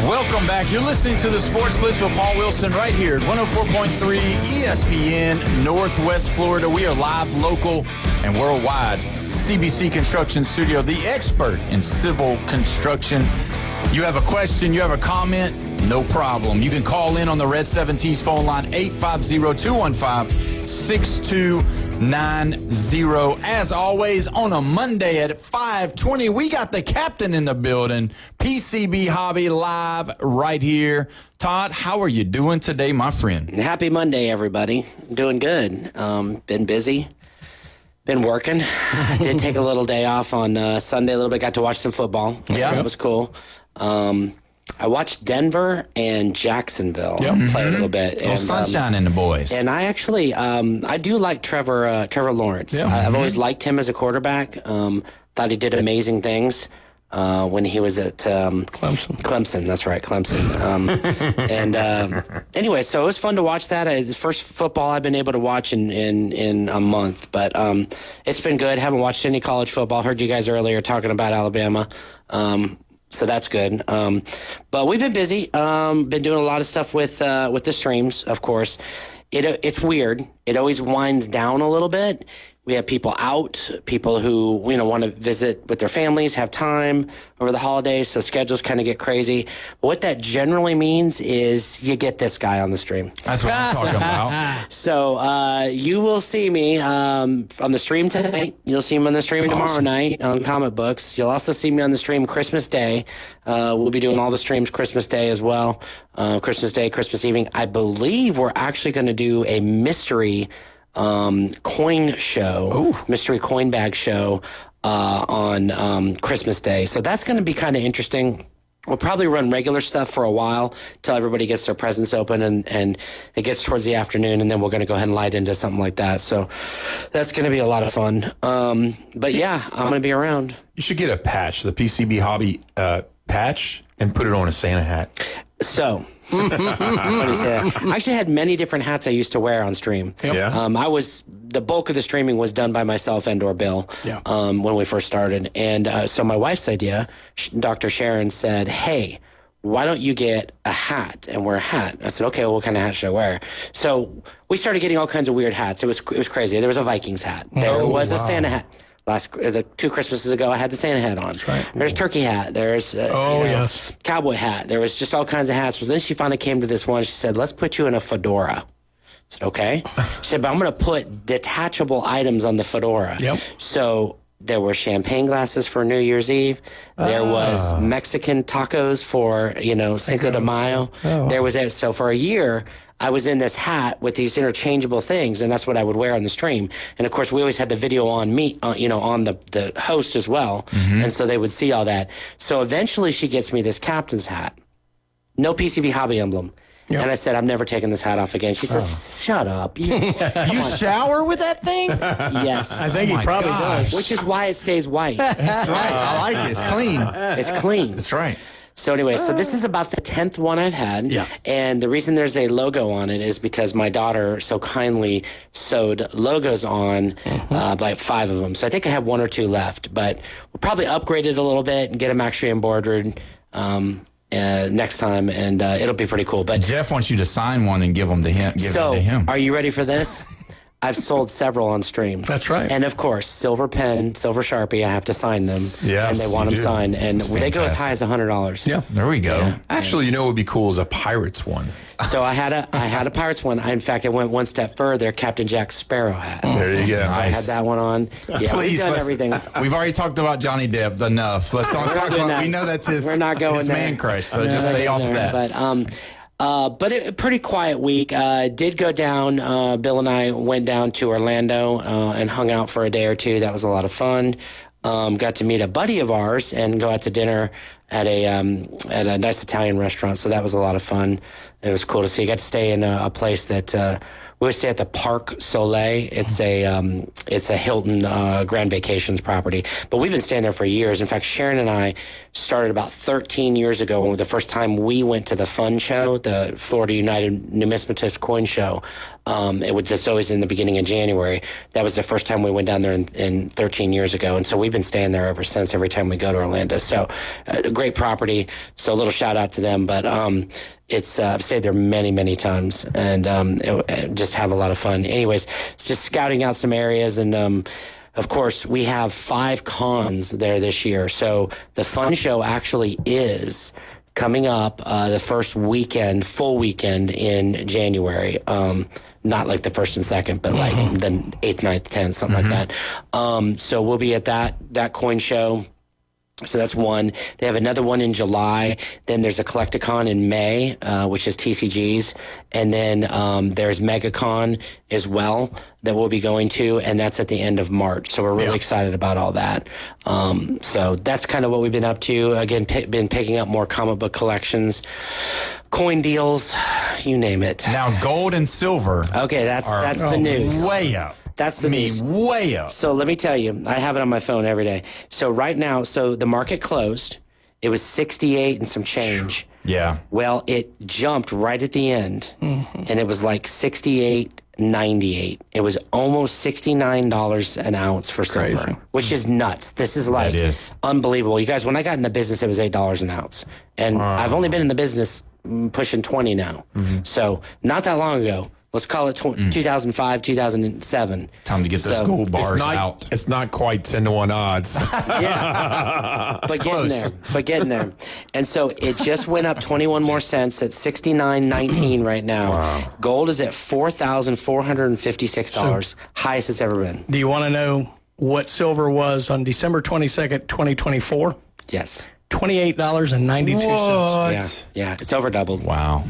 Welcome back. You're listening to the Sports Blitz with Paul Wilson right here at 104.3 ESPN Northwest Florida. We are live, local, and worldwide. CBC Construction Studio, the expert in civil construction. You have a question, you have a comment, no problem. You can call in on the Red 17's phone line, 850-215-6290. As always, on a Monday at 5:20, we got the captain in the building. PCB Hobby live right here. Todd, how are you doing today, my friend? Happy Monday, everybody. Doing good. Been busy. Been working. I did take a little day off on Sunday a little bit. Got to watch some football. Yeah. That was cool. I watched Denver and Jacksonville play a little bit. And, sunshine in the boys. And I actually, I do like Trevor Lawrence. Yeah. I've always liked him as a quarterback. Thought he did amazing things when he was at Clemson. That's right, Clemson. Anyway, so it was fun to watch that. It's the first football I've been able to watch in a month. But it's been good. Haven't watched any college football. Heard you guys earlier talking about Alabama. So that's good. But we've been busy. Been doing a lot of stuff with the streams, of course. It's weird. It always winds down a little bit. We have people out, people who want to visit with their families, have time over the holidays, so schedules kind of get crazy. But what that generally means is you get this guy on the stream. That's what I'm talking about. So you will see me on the stream tonight. You'll see me on the stream tomorrow night on comic books. You'll also see me on the stream Christmas Day. We'll be doing all the streams Christmas Day as well. Christmas Day, Christmas evening. I believe we're actually going to do a mystery mystery coin show, mystery coin bag show on Christmas Day. So that's going to be kind of interesting. We'll probably run regular stuff for a while till everybody gets their presents open and it gets towards the afternoon, and then we're going to go ahead and light into something like that. So that's going to be a lot of fun. But yeah, I'm going to be around. You should get a patch, the PCB Hobby patch, and put it on a Santa hat. So, what do you say that? I actually had many different hats I used to wear on stream. Yep. Yeah. The bulk of the streaming was done by myself and/or Bill when we first started. And so my wife's idea, Dr. Sharon, said, hey, why don't you get a hat and wear a hat? I said, okay, well, what kind of hat should I wear? So we started getting all kinds of weird hats. It was crazy. There was a Vikings hat. There was a Santa hat. The 2 Christmases ago, I had the Santa hat on. That's right. There's turkey hat. There's cowboy hat. There was just all kinds of hats. But then she finally came to this one. She said, let's put you in a fedora. I said, okay. She said, but I'm going to put detachable items on the fedora. Yep. So there were champagne glasses for New Year's Eve. There was Mexican tacos for, Cinco de Mayo. There was so for a year, I was in this hat with these interchangeable things, and that's what I would wear on the stream. And of course, we always had the video on me, on the host as well, and so they would see all that. So eventually, she gets me this captain's hat, no PCB Hobby emblem. Yep. And I said, I'm never taking this hat off again. She says, shut up. You shower with that thing? Yes. I think he probably does. Which is why it stays white. That's right. I like it. It's clean. It's clean. That's right. So anyway, so this is about the 10th one I've had. Yeah. And the reason there's a logo on it is because my daughter so kindly sewed logos on like 5 of them. So I think I have 1 or 2 left. But we'll probably upgrade it a little bit and get them actually embroidered next time, and it'll be pretty cool. But Jeff wants you to sign one and give them to him. So, are you ready for this? I've sold several on stream. That's right. And of course, silver pen, silver Sharpie, I have to sign them. Yes, and they want them signed. And they go as high as $100. Yeah, there we go. Yeah. Actually, what would be cool is a Pirates one. So I had a Pirates one. In fact, I went one step further, Captain Jack Sparrow hat. There you go. So I had that one on. Yeah, Please, we've done everything. We've already talked about Johnny Depp enough. Let's not talk about. We know that's his. We're not going his there. Man crush. So just stay off of that. But a pretty quiet week. Did go down. Bill and I went down to Orlando and hung out for a day or two. That was a lot of fun. Got to meet a buddy of ours and go out to dinner at a nice Italian restaurant. So that was a lot of fun. It was cool to see. Got to stay in a place that we would stay at the Parc Soleil. It's a Hilton Grand Vacations property. But we've been staying there for years. In fact, Sharon and I started about 13 years ago when the first time we went to the Fun Show, the Florida United Numismatist Coin Show. It's always in the beginning of January. That was the first time we went down there in 13 years ago. And so we've been staying there ever since, every time we go to Orlando. So a great property. So a little shout out to them. But I've stayed there many, many times and just have a lot of fun. Anyways, it's just scouting out some areas. And, of course, we have 5 cons there this year. So the Fun Show actually is coming up the first weekend, full weekend in January. Not like the 1st and 2nd, but like the 8th, 9th, 10th, something like that. So we'll be at that coin show. So that's one. They have another one in July. Then there's a Collecticon in May, which is TCG's. And then there's MegaCon as well that we'll be going to, and that's at the end of March. So we're really excited about all that. So that's kind of what we've been up to. Again, been picking up more comic book collections, coin deals, you name it. Now, gold and silver. Okay, that's the news. Way up. That's the news. Way up. So let me tell you, I have it on my phone every day. So right now, the market closed. It was 68 and some change. Yeah. Well, it jumped right at the end, and it was like 68.98. It was almost $69 an ounce for silver, which is nuts. This is like unbelievable. You guys, when I got in the business, it was $8 an ounce, and I've only been in the business pushing 20 now. So not that long ago. Let's call it 2005, 2007. Time to get those gold bars out. It's not quite 10-to-1 odds. Yeah, but getting there. And so it just went up 21 more cents at $69.19 right now. Wow. Gold is at $4,456, highest it's ever been. Do you want to know what silver was on December 22nd, 2024? Yes. $28.92. Yeah, it's over doubled. Wow.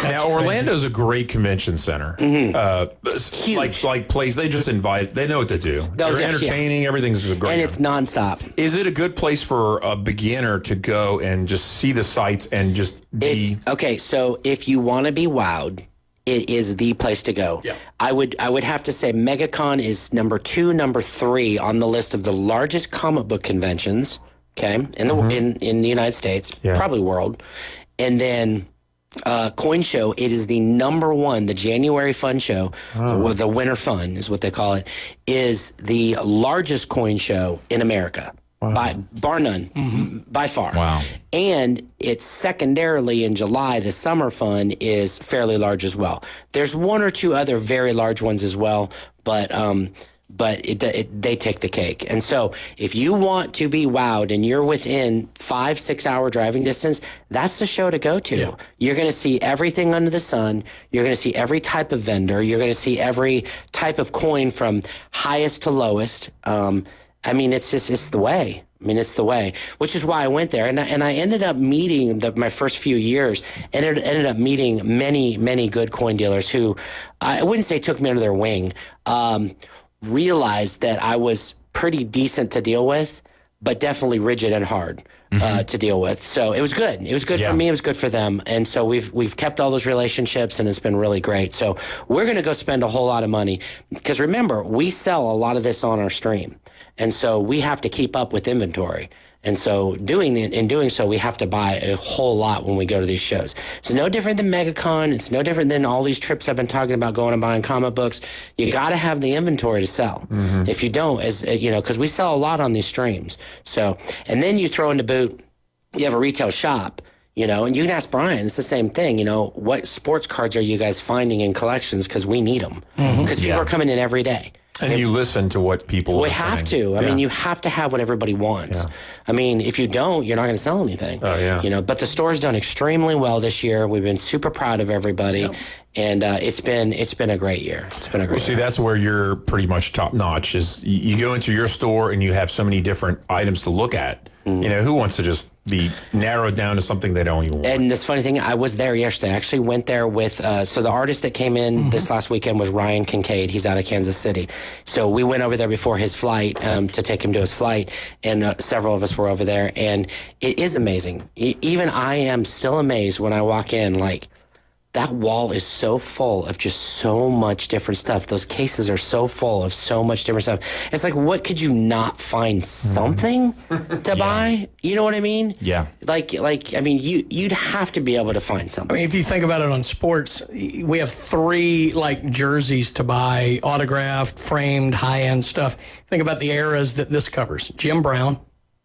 Now, Orlando's a great convention center. Huge. Like place, they just invite, they know what to do. They're entertaining, everything's just great. And it's nonstop. Is it a good place for a beginner to go and just see the sights and just be... Okay, so if you want to be wowed, it is the place to go. Yeah. I would have to say MegaCon is number 2, number 3 on the list of the largest comic book conventions, okay, in the United States, probably world. And then Coin Show, it is the number 1, the January Fun Show, or the Winter Fun is what they call it, is the largest coin show in America. By bar none, by far. Wow. And it's secondarily in July, the Summer Fun is fairly large as well. There's 1 or 2 other very large ones as well, but they take the cake. And so if you want to be wowed and you're within 5-6 hour driving distance, that's the show to go to. Yeah. You're going to see everything under the sun. You're going to see every type of vendor. You're going to see every type of coin from highest to lowest. I mean, it's the way. It's the way, which is why I went there. And I ended up meeting my first few years, and ended up meeting many, many good coin dealers who I wouldn't say took me under their wing, realized that I was pretty decent to deal with, but definitely rigid and hard to deal with. So it was good. It was good for me. It was good for them. And so we've kept all those relationships, and it's been really great. So we're going to go spend a whole lot of money, because remember, we sell a lot of this on our stream. And so we have to keep up with inventory. And so in doing so, we have to buy a whole lot when we go to these shows. It's no different than MegaCon. It's no different than all these trips I've been talking about, going and buying comic books. You got to have the inventory to sell. If you don't, because we sell a lot on these streams. So, and then you throw in the boot, you have a retail shop, and you can ask Brian, it's the same thing, what sports cards are you guys finding in collections? Because we need them. Because people are coming in every day. And you listen to what people We have to. I mean, you have to have what everybody wants. I mean, if you don't, you're not going to sell anything. Oh, yeah. But the store's done extremely well this year. We've been super proud of everybody. And it's been a great year. It's been a great year. See, that's where you're pretty much top notch, is you go into your store and you have so many different items to look at. Who wants to just be narrowed down to something they don't even want? And this funny thing, I was there yesterday. I actually went there with, so the artist that came in this last weekend was Ryan Kincaid. He's out of Kansas City. So we went over there before his flight to take him to his flight, and several of us were over there. And it is amazing. Even I am still amazed when I walk in, like, that wall is so full of just so much different stuff. Those cases are so full of so much different stuff. It's like, what could you not find something to buy? You know what I mean? Yeah. Like I mean, you'd have to be able to find something. I mean, if you think about it on sports, we have 3 jerseys to buy, autographed, framed, high-end stuff. Think about the eras that this covers. Jim Brown.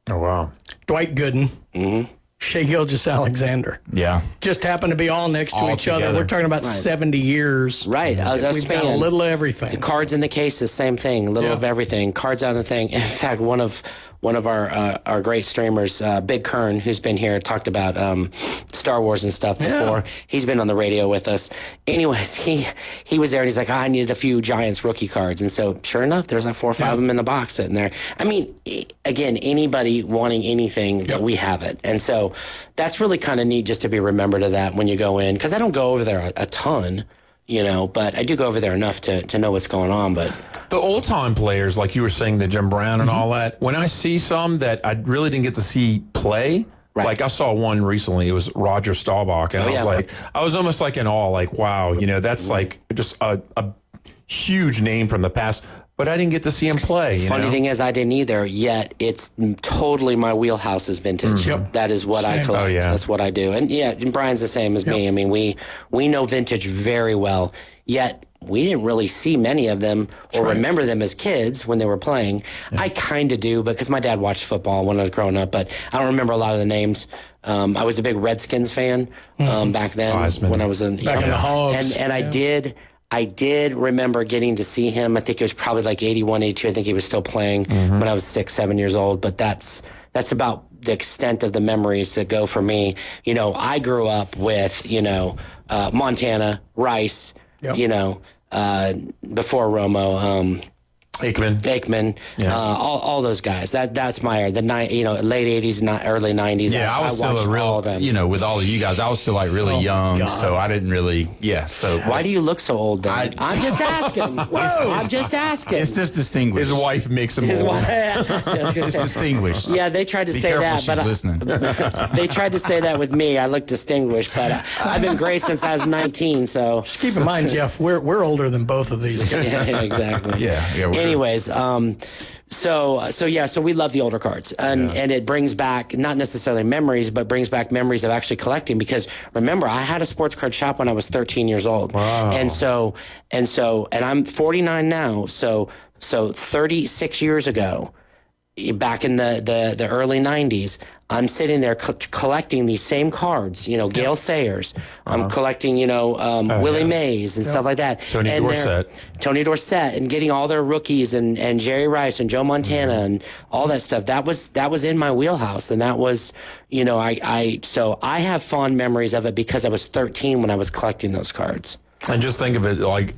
Oh, wow. Dwight Gooden. Shea Gilgeous-Alexander. Yeah. Just happen to be all next to all each together. other. We're talking about 70 years. Right. We've got a little of everything. The cards in the cases, same thing. A little of everything. Cards out of the thing. In fact, one of our great streamers, Big Kern, who's been here, talked about Star Wars and stuff before. He's been on the radio with us. Anyways, he was there, and he's like, I needed a few Giants rookie cards. And so, sure enough, there's like 4 or 5 of them in the box sitting there. I mean, again, anybody wanting anything, we have it. And so that's really kind of neat just to be remembered of that when you go in. Because I don't go over there a ton, but I do go over there enough to know what's going on. But the old-time players, like you were saying, the Jim Brown and all that, when I see some that I really didn't get to see play, like I saw one recently, it was Roger Staubach, and I was almost like in awe, like, wow, that's like just a huge name from the past. But I didn't get to see him play. Funny thing is, I didn't either, yet it's totally my wheelhouse is vintage. That is what I collect. That's what I do. And Brian's the same as me. I mean, we know vintage very well, yet we didn't really see many of them or remember them as kids when they were playing. I kind of do, because my dad watched football when I was growing up, but I don't remember a lot of the names. I was a big Redskins fan back then when I was in the Hogs. And I did remember getting to see him. I think it was probably like 81, 82. I think he was still playing when I was 6, 7 years old. But that's about the extent of the memories that go for me. I grew up with, Montana, Rice, before Romo, Aikman. Yeah. All those guys. That's my era. Late 80s, early 90s. Yeah, I was still a real, with all of you guys, I was still like really young, God. So I didn't really, So why do you look so old then? I'm just asking. I'm just asking. It's just distinguished. His wife makes him old. It's distinguished. Yeah, they tried to say that, but listening. They tried to say that with me. I look distinguished, but I've been gray since I was 19. So just keep in mind, Jeff, we're older than both of these guys. Yeah, exactly. Yeah. Anyways, so we love the older cards, and it brings back not necessarily memories, but brings back memories of actually collecting. Because remember, I had a sports card shop when I was 13 years old, and I'm 49 now. So 36 years ago, back in the early 90s, I'm sitting there collecting these same cards, Gale Sayers. I'm collecting, Willie Mays and stuff like that. Tony Dorsett, and getting all their rookies and Jerry Rice and Joe Montana and all that stuff. That was in my wheelhouse, and that was, so I have fond memories of it because I was 13 when I was collecting those cards. And just think of it like,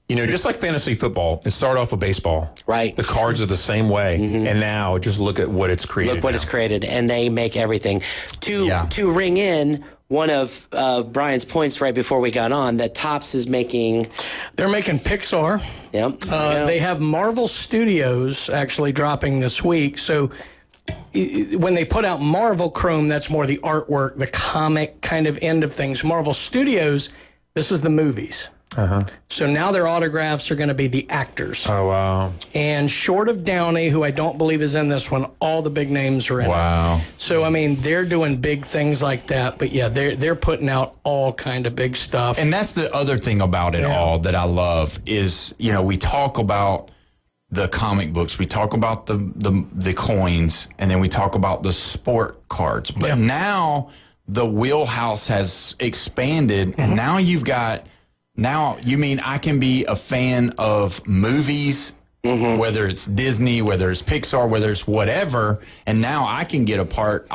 just like fantasy football, it started off with baseball. Right. The cards are the same way. Mm-hmm. And now just look at what it's created. Look what it's created. And they make everything. To ring in one of Brian's points right before we got on, that Topps is making... They're making Pixar. Yep. They have Marvel Studios actually dropping this week. So when they put out Marvel Chrome, that's more the artwork, the comic kind of end of things. Marvel Studios, this is the movies. So now their autographs are going to be the actors. Oh, wow. And short of Downey, who I don't believe is in this one, all the big names are in it. So, I mean, they're doing big things like that. But, yeah, they're putting out all kind of big stuff. And that's the other thing about it all that I love is, we talk about the comic books, we talk about the coins, and then we talk about the sport cards. But now the wheelhouse has expanded, and now you've got... Now, you mean I can be a fan of movies, whether it's Disney, whether it's Pixar, whether it's whatever, and now I can be a part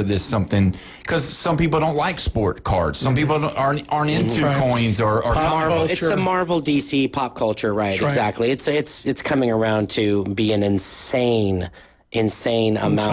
of this something, because some people don't like sport cards. Some people aren't into coins or Marvel. It's the Marvel DC pop culture, right? Exactly. It's coming around to be an insane amount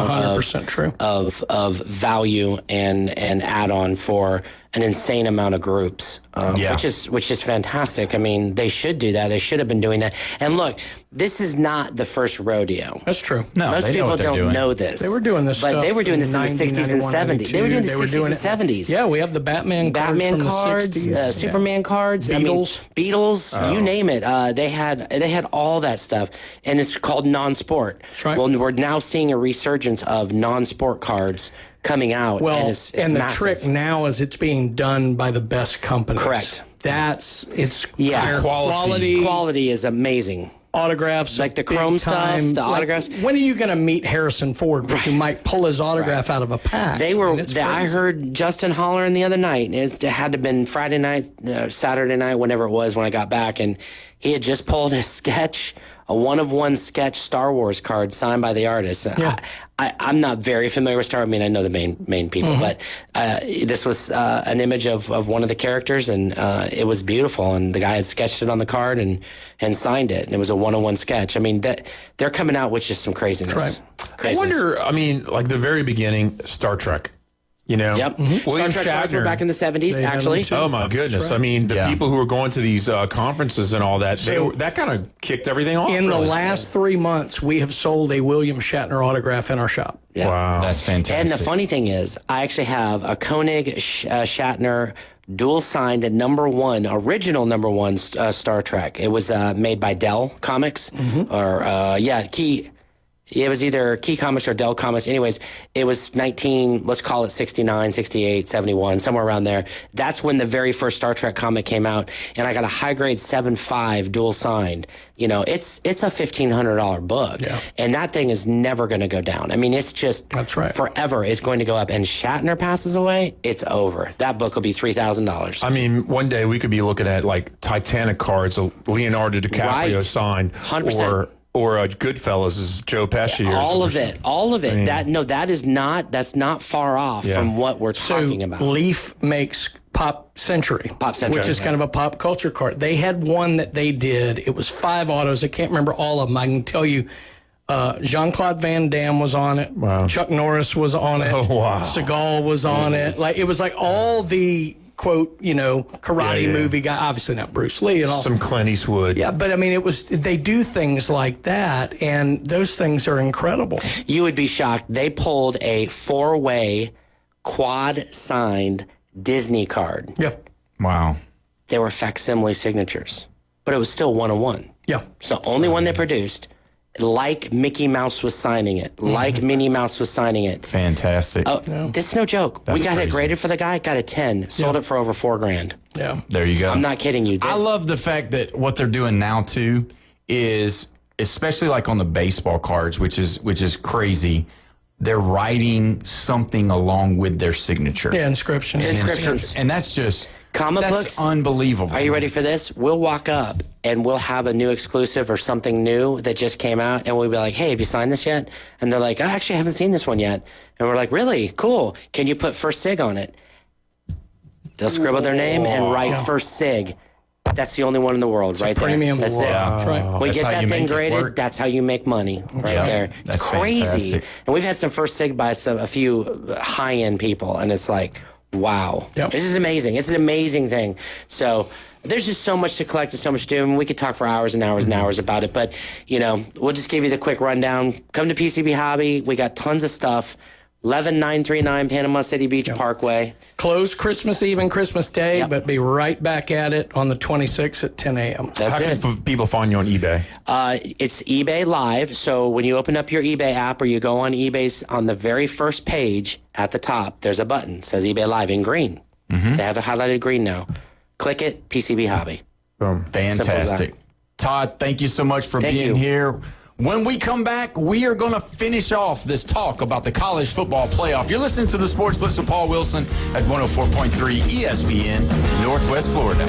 of value and add-on for an insane amount of groups, which is fantastic. I mean, they should do that. They should have been doing that. And look, this is not the first rodeo. That's true. No, most people don't know this. They were doing this, but they were doing this in the 60s and 70s. They were doing this in the 60s and 70s. Yeah, we have the Batman cards from the 60s. Superman cards, Beatles, you name it. They had all that stuff, and it's called non-sport. That's right. Well, we're now seeing a resurgence of non-sport cards coming out. Well, and it's the massive. trick now is it's being done by the best companies. Correct. Quality is amazing. Autographs, like the Chrome stuff, the autographs. When are you going to meet Harrison Ford? Who might pull his autograph out of a pack. I heard Justin hollering the other night. It had to have been Friday night, Saturday night, whenever it was when I got back, and he had just pulled a sketch. A one-of-one sketch Star Wars card signed by the artist. Yeah. I'm not very familiar with Star Wars. I mean, I know the main people, but this was an image of one of the characters, and it was beautiful. And the guy had sketched it on the card and signed it. And it was a one-on-one sketch. I mean, they're coming out with just some craziness. Right. I wonder, like the very beginning, Star Trek. Yep. William Star Trek cards were Shatner. back in the 70s, actually. Oh, my goodness. Right. I mean, the people who were going to these conferences and all that, that kind of kicked everything off. In the last 3 months, we have sold a William Shatner autograph in our shop. Yeah. Wow. That's fantastic. And the funny thing is, I actually have a Koenig Shatner dual signed at original number one Star Trek. It was made by Dell Comics, It was either Key Comics or Dell Comics. Anyways, it was let's call it 69, 68, 71, somewhere around there. That's when the very first Star Trek comic came out, and I got a high-grade 7.5 dual signed. It's a $1,500 book, and that thing is never going to go down. I mean, it's just forever is going to go up. And Shatner passes away, it's over. That book will be $3,000. I mean, one day we could be looking at like Titanic cards, Leonardo DiCaprio signed, 100%. Or Goodfellas is Joe Pesci. All of it. I mean, that's not far off from what we're talking about. Leaf makes Pop Century, which is right. kind of a pop culture card. They had one that they did. It was 5 autos. I can't remember all of them. I can tell you Jean-Claude Van Damme was on it. Wow. Chuck Norris was on it. Oh, wow. Seagal was on it. Like, it was like all the, quote, karate movie guy. Obviously not Bruce Lee and all. Some Clint Eastwood. Yeah, but I mean, they do things like that, and those things are incredible. You would be shocked. They pulled a 4-way quad-signed Disney card. Yeah. Wow. They were facsimile signatures, but it was still 1-on-1. Yeah. So only one they produced, like Mickey Mouse was signing it, like Minnie Mouse was signing it. Fantastic. Oh, this is no joke. That's we got crazy. it graded for the guy, got a 10, sold it for over $4,000. Yeah. There you go. I'm not kidding you. I love the fact that what they're doing now too is, especially like on the baseball cards, which is crazy. They're writing something along with their signature. Yeah, inscriptions. And that's just comic that's books. Unbelievable. Are you ready for this? We'll walk up and we'll have a new exclusive or something new that just came out, and we'll be like, "Hey, have you signed this yet?" And they're like, "Oh, actually, I haven't seen this one yet." And we're like, "Really? Cool. Can you put First Sig on it?" They'll scribble their name and write First Sig. That's the only one in the world, right there. Premium. That's it. That's right. We That's get how that you thing make it graded. work. That's how you make money, right there. That's it's crazy. fantastic. And we've had some First Sig by a few high-end people, and it's like, wow. Yep. This is amazing. It's an amazing thing. So there's just so much to collect and so much to do. And we could talk for hours and hours and hours about it. But, we'll just give you the quick rundown. Come to PCB Hobby. We got tons of stuff. 11939 Panama City Beach Parkway. Closed Christmas Eve and Christmas Day, but be right back at it on the 26th at 10 a.m. That's it. How can people find you on eBay? It's eBay Live. So when you open up your eBay app or you go on eBay's, on the very first page at the top, there's a button. It says eBay Live in green. They have it highlighted green now. Click it, PCB Hobby. Boom. Fantastic. Todd, thank you so much for being here. When we come back, we are going to finish off this talk about the college football playoff. You're listening to the Sports Blitz with Paul Wilson at 104.3 ESPN, Northwest Florida.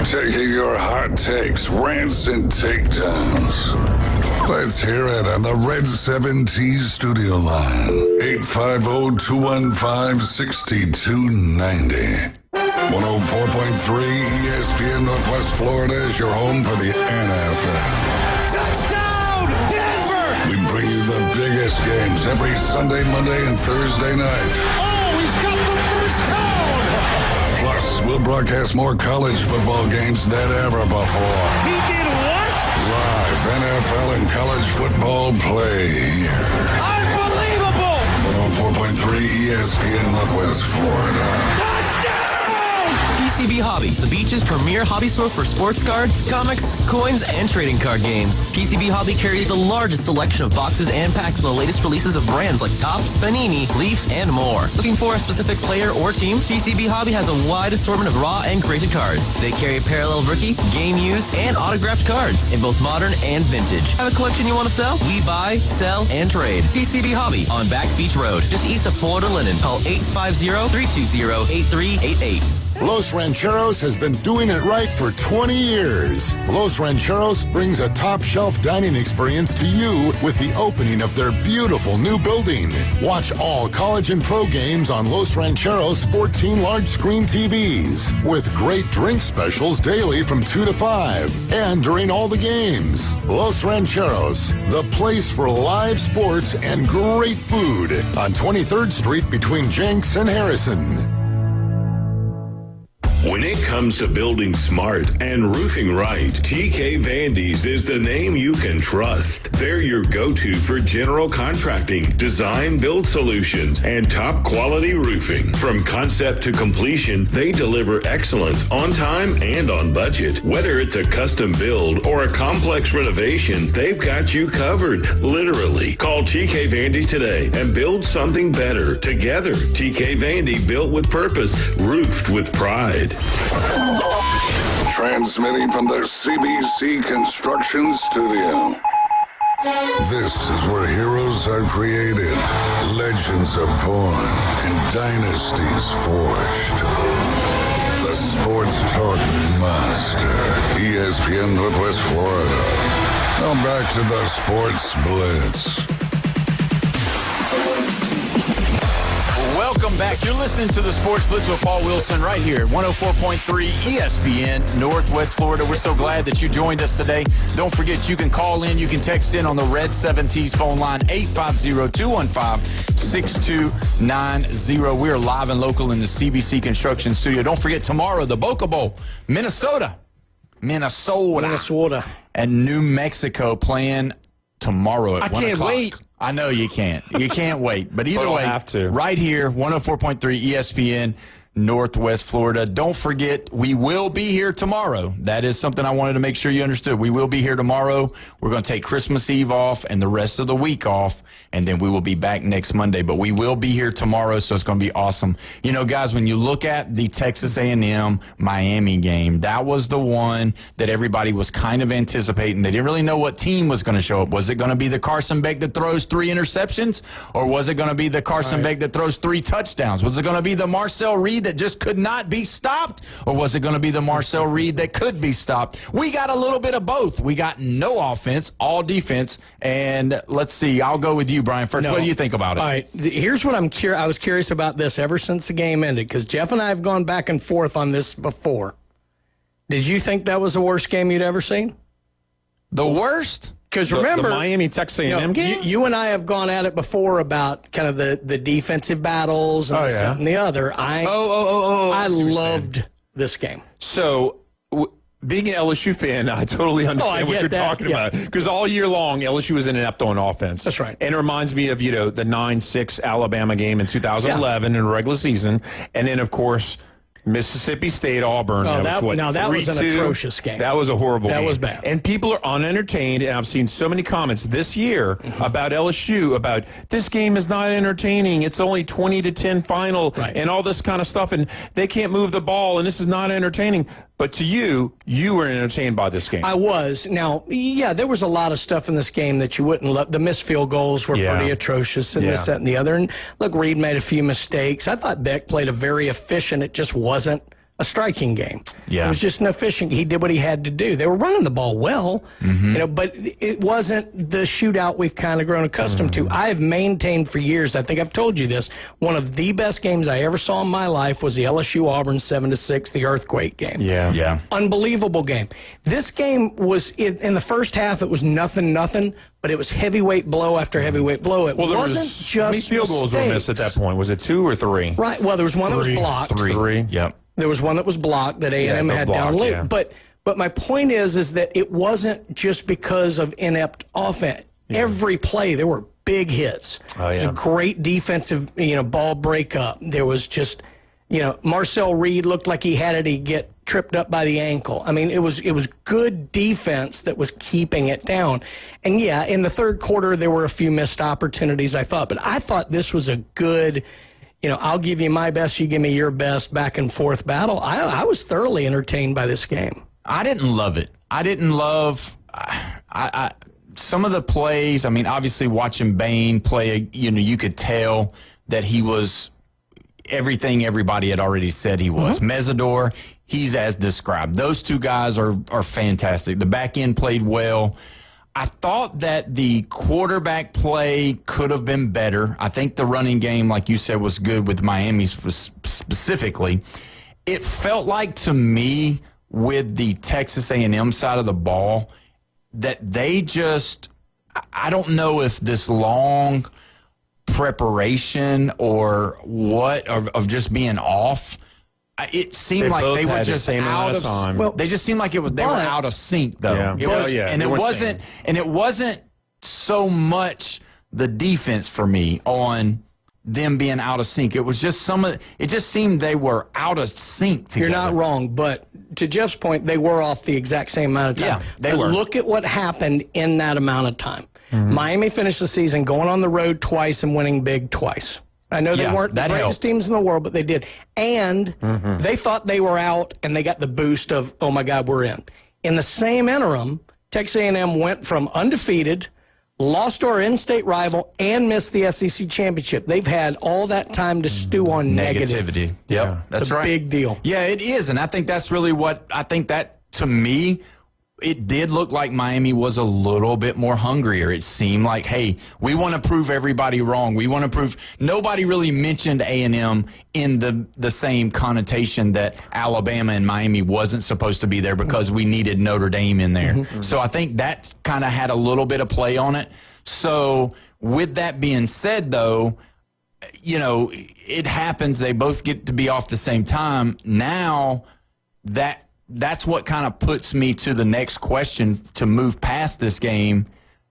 Taking your hot takes, rants, and takedowns. Let's hear it on the Red 7T studio line. 850-215-6290. 104.3 ESPN Northwest Florida is your home for the NFL. Touchdown, Denver! We bring you the biggest games every Sunday, Monday, and Thursday night. Oh, he's got the first down! Plus, we'll broadcast more college football games than ever before. He did what? Live NFL and college football play here. Unbelievable! 104.3 ESPN Northwest Florida. PCB Hobby, the beach's premier hobby store for sports cards, comics, coins, and trading card games. PCB Hobby carries the largest selection of boxes and packs with the latest releases of brands like Topps, Panini, Leaf, and more. Looking for a specific player or team? PCB Hobby has a wide assortment of raw and graded cards. They carry parallel rookie, game used, and autographed cards in both modern and vintage. Have a collection you want to sell? We buy, sell, and trade. PCB Hobby on Back Beach Road, just east of Florida Linen. Call 850-320-8388. Los Rancheros has been doing it right for 20 years. Los Rancheros brings a top-shelf dining experience to you with the opening of their beautiful new building. Watch all college and pro games on Los Rancheros' 14 large-screen TVs with great drink specials daily from 2 to 5 and during all the games. Los Rancheros, the place for live sports and great food on 23rd Street between Jenks and Harrison. When it comes to building smart and roofing right, TK Vandy's is the name you can trust. They're your go-to for general contracting, design, build solutions, and top quality roofing. From concept to completion, they deliver excellence on time and on budget. Whether it's a custom build or a complex renovation, they've got you covered, literally. Call TK Vandy today and build something better. Together, TK Vandy, built with purpose, roofed with pride. Transmitting from the CBC Construction Studio. This is where heroes are created, legends are born, and dynasties forged. The Sports Talk Master, ESPN Northwest Florida. Now back to the Sports Blitz. Welcome back. You're listening to the Sports Blitz with Paul Wilson right here at 104.3 ESPN Northwest Florida. We're so glad that you joined us today. Don't forget, you can call in, you can text in on the Red 7T's phone line, 850-215-6290. We are live and local in the CBC Construction Studio. Don't forget, tomorrow, the Boca Bowl, Minnesota. And New Mexico playing tomorrow at 1 o'clock. I can't wait. I know you can't. You can't wait. But either way, have to. Right here, 104.3 ESPN Northwest Florida. Don't forget, we will be here tomorrow. That is something I wanted to make sure you understood. We will be here tomorrow. We're going to take Christmas Eve off and the rest of the week off, and then we will be back next Monday. But we will be here tomorrow, so it's going to be awesome. You know, guys, when you look at the Texas A&M Miami game, that was the one that everybody was kind of anticipating. They didn't really know what team was going to show up. Was it going to be the Carson Beck that throws 3 interceptions, or was it going to be the Carson Beck that throws 3 touchdowns? Was it going to be the Marcel Reed that just could not be stopped, or was it going to be the Marcel Reed that could be stopped? We got a little bit of both. We got no offense, all defense, and let's see. I'll go with you, Brian, first. What do you think about it? All right, here's what I was curious about this ever since the game ended, because Jeff and I have gone back and forth on this before. Did you think that was the worst game you'd ever seen? The worst? Because remember, the Miami Texas A&M game? You and I have gone at it before about kind of the defensive battles and this and the other. I loved this game. So, being an LSU fan, I totally understand what you're talking about. Because all year long, LSU was inept on offense. That's right. And it reminds me of, the 9-6 Alabama game in 2011 in the regular season. And then, of course, Mississippi State, Auburn. That was an atrocious game. That was a horrible game. That was bad. And people are unentertained, and I've seen so many comments this year about LSU, about this game is not entertaining. It's only 20-10 final and all this kind of stuff, and they can't move the ball, and this is not entertaining. But to you were entertained by this game. I was. Now, there was a lot of stuff in this game that you wouldn't love. The missed field goals were pretty atrocious, and this, that, and the other. And look, Reed made a few mistakes. I thought Beck played a very efficient. It just wasn't a striking game. It was just an efficient. He did what he had to do. They were running the ball well, but it wasn't the shootout we've kind of grown accustomed to. I have maintained for years, I think I've told you this, one of the best games I ever saw in my life was the LSU Auburn 7-6, the earthquake game. Yeah. Unbelievable game. This game was, in the first half, it was nothing, but it was heavyweight blow after heavyweight blow. It wasn't just how many field goals were missed at that point? Was it 2 or 3? Right. Well, there was one that was blocked. 3. Yep. There was one that was blocked that A&M had down late. Yeah. But my point is that it wasn't just because of inept offense. Yeah. Every play, there were big hits. It was a great defensive, ball breakup. There was just, Marcel Reed looked like he had it. He'd get tripped up by the ankle. I mean, it was good defense that was keeping it down. And, in the third quarter, there were a few missed opportunities, I thought. But I thought this was a good, I'll give you my best, you give me your best, back and forth battle. I was thoroughly entertained by this game. I didn't love it. I didn't love some of the plays. I mean, obviously watching Bain play, you could tell that he was everything everybody had already said he was. Mesidor, he's as described. Those two guys are fantastic. The back end played well. I thought that the quarterback play could have been better. I think the running game, like you said, was good with Miami specifically. It felt like to me with the Texas A&M side of the ball that they just, I don't know if this long preparation or what, of just being off, it seemed like they were just out of time. Well, they just seemed like they were out of sync, though. It wasn't so much the defense for me on them being out of sync. It was just it just seemed they were out of sync together. You're not wrong, but to Jeff's point, they were off the exact same amount of time. Yeah, they were. Look at what happened in that amount of time. Miami finished the season going on the road twice and winning big twice. I know they weren't the greatest teams in the world, but they did. And they thought they were out, and they got the boost of, oh, my God, we're in. In the same interim, Texas A&M went from undefeated, lost to our in-state rival, and missed the SEC championship. They've had all that time to stew on Negativity. Yep, Yeah, that's it's a right. big deal. Yeah, it is, and I think that's really what I think that to me. It did look like Miami was a little bit more hungrier. It seemed like, hey, we want to prove everybody wrong. We want to prove. Nobody really mentioned A&M in the same connotation that Alabama and Miami wasn't supposed to be there because we needed Notre Dame in there. Mm-hmm. So I think that kind of had a little bit of play on it. So with that being said, though, you know, it happens. They both get to be off the same time. Now that's what kind of puts me to the next question to move past this game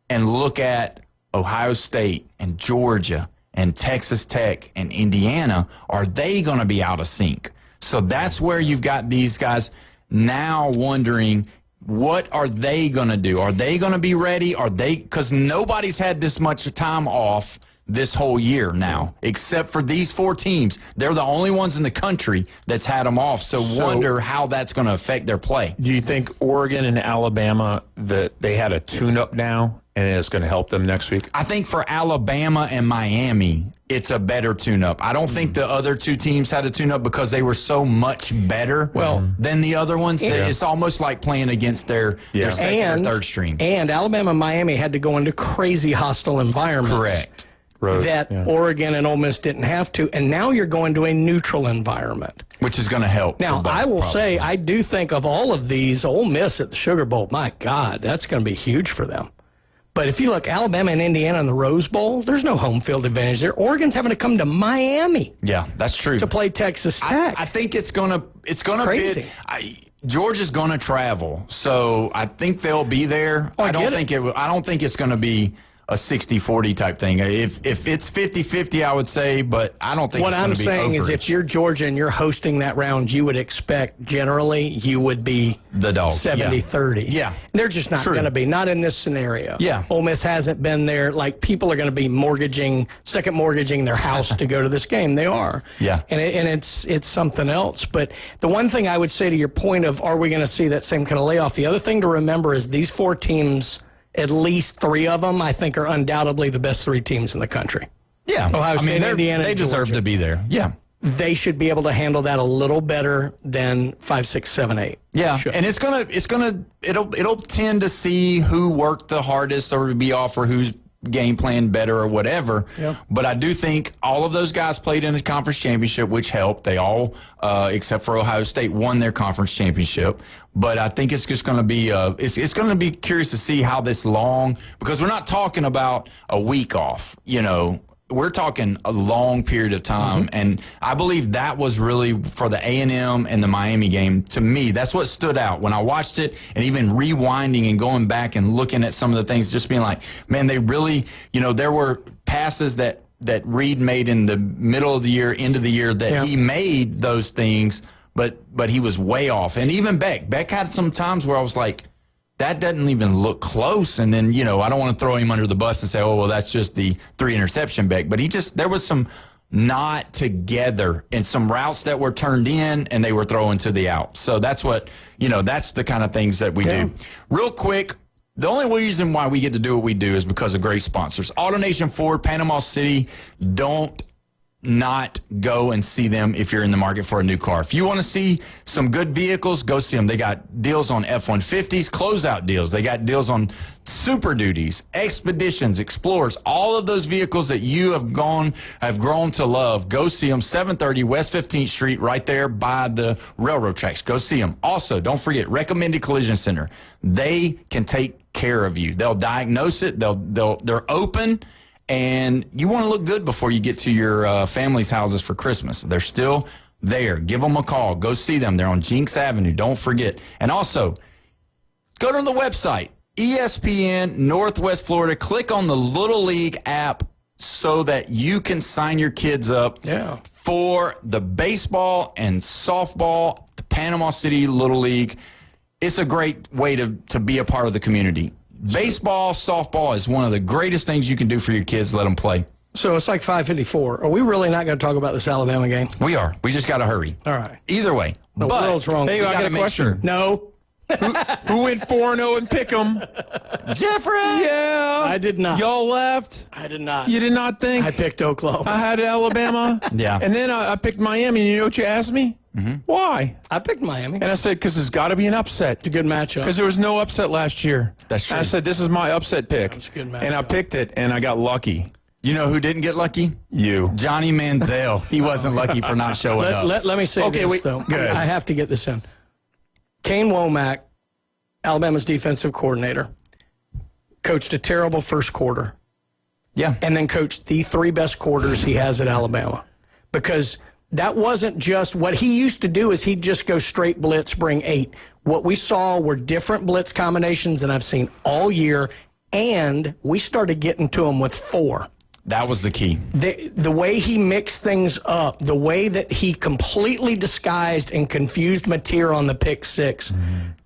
and look at Ohio State and Georgia and Texas Tech and Indiana. Are they going to be out of sync? So that's where you've got these guys now wondering, what are they going to do? Are they going to be ready? Because nobody's had this much time off this whole year now, except for these 4 teams. They're the only ones in the country that's had them off. So wonder how that's going to affect their play. Do you think Oregon and Alabama, that they had a tune-up now, and it's going to help them next week? I think for Alabama and Miami, it's a better tune-up. I don't think the other 2 teams had a tune-up because they were so much better than the other ones. That it's almost like playing against their second or third string. And Alabama and Miami had to go into crazy hostile environments. Correct. That Oregon and Ole Miss didn't have to, and now you're going to a neutral environment. Which is going to help. Now, I will say, I do think of all of these, Ole Miss at the Sugar Bowl, my God, that's going to be huge for them. But if you look, Alabama and Indiana in the Rose Bowl, there's no home field advantage there. Oregon's having to come to Miami. Yeah, that's true. To play Texas Tech. I think it's going to crazy. Georgia's going to travel, so I think they'll be there. I don't think it's going to be a 60-40 type thing. If it's 50-50, I would say, but I don't think what it's going to be I'm saying is if you're Georgia and you're hosting that round, you would expect generally you would be the dog 70-30. Yeah. They're just not going to be, not in this scenario. Yeah. Ole Miss hasn't been there. Like, people are going to be second mortgaging their house to go to this game. They are. Yeah. And it's something else. But the one thing I would say to your point of, are we going to see that same kind of layoff? The other thing to remember is these 4 teams, at least 3 of them, I think, are undoubtedly the best 3 teams in the country. Yeah. Ohio State, Indiana, they deserve Georgia. to be there. Yeah. They should be able to handle that a little better than 5, 6, 7, 8. Yeah. And it'll tend to see who worked the hardest or be off or who's game plan better or whatever. Yeah. But I do think all of those guys played in a conference championship, which helped. They all, except for Ohio State, won their conference championship. But I think it's just going to be it's going to be curious to see how this long, because we're not talking about a week off, you know. We're talking a long period of time, and I believe that was really for the A&M and the Miami game. To me, that's what stood out when I watched it, and even rewinding and going back and looking at some of the things, just being like, man, they really, you know, there were passes that Reed made in the middle of the year, end of the year, that he made those things, but he was way off. And even Beck had some times where I was like, that doesn't even look close. And then, you know, I don't want to throw him under the bus and say, oh, well, that's just the 3 interception Beck. But there was some not together and some routes that were turned in and they were throwing to the out. So that's what, you know, that's the kind of things that we do. Real quick, the only reason why we get to do what we do is because of great sponsors. AutoNation Ford, Panama City, don't not go and see them if you're in the market for a new car. If you want to see some good vehicles, go see them. They got deals on F-150s, closeout deals. They got deals on Super Duties, Expeditions, Explorers, all of those vehicles that you have grown to love. Go see them. 730 West 15th Street, right there by the railroad tracks. Go see them. Also, don't forget, Recommended Collision Center. They can take care of you. They'll diagnose it. They're open. And you want to look good before you get to your family's houses for Christmas. They're still there. Give them a call. Go see them. They're on Jinx Avenue. Don't forget. And also, go to the website, ESPN Northwest Florida. Click on the Little League app so that you can sign your kids up for the baseball and softball, the Panama City Little League. It's a great way to be a part of the community. Baseball, softball is one of the greatest things you can do for your kids. Let them play. So it's like 5:54. Are we really not going to talk about this Alabama game? We are. We just got to hurry. All right. Either way. The world's wrong. Hey, I got a question. No. Who went 4-0 and pick 'em? Jeffrey. Yeah. I did not. Y'all left. I did not. You did not think? I picked Oklahoma. I had Alabama. Yeah. And then I picked Miami. And you know what you asked me? Mm-hmm. Why? I picked Miami. And I said, because there's got to be an upset. It's a good matchup. Because there was no upset last year. That's true. And I said, this is my upset pick. It's a good matchup. And I picked it, and I got lucky. You know who didn't get lucky? You. Johnny Manziel. He wasn't lucky for not showing up. Let me say this, though. Go ahead. I have to get this in. Kane Womack, Alabama's defensive coordinator, coached a terrible first quarter. Yeah. And then coached the 3 best quarters he has at Alabama. Because that wasn't just what he used to do is he'd just go straight blitz, bring 8. What we saw were different blitz combinations than I've seen all year, and we started getting to them with 4. That was the key. The way he mixed things up, the way that he completely disguised and confused Mateer on the pick 6,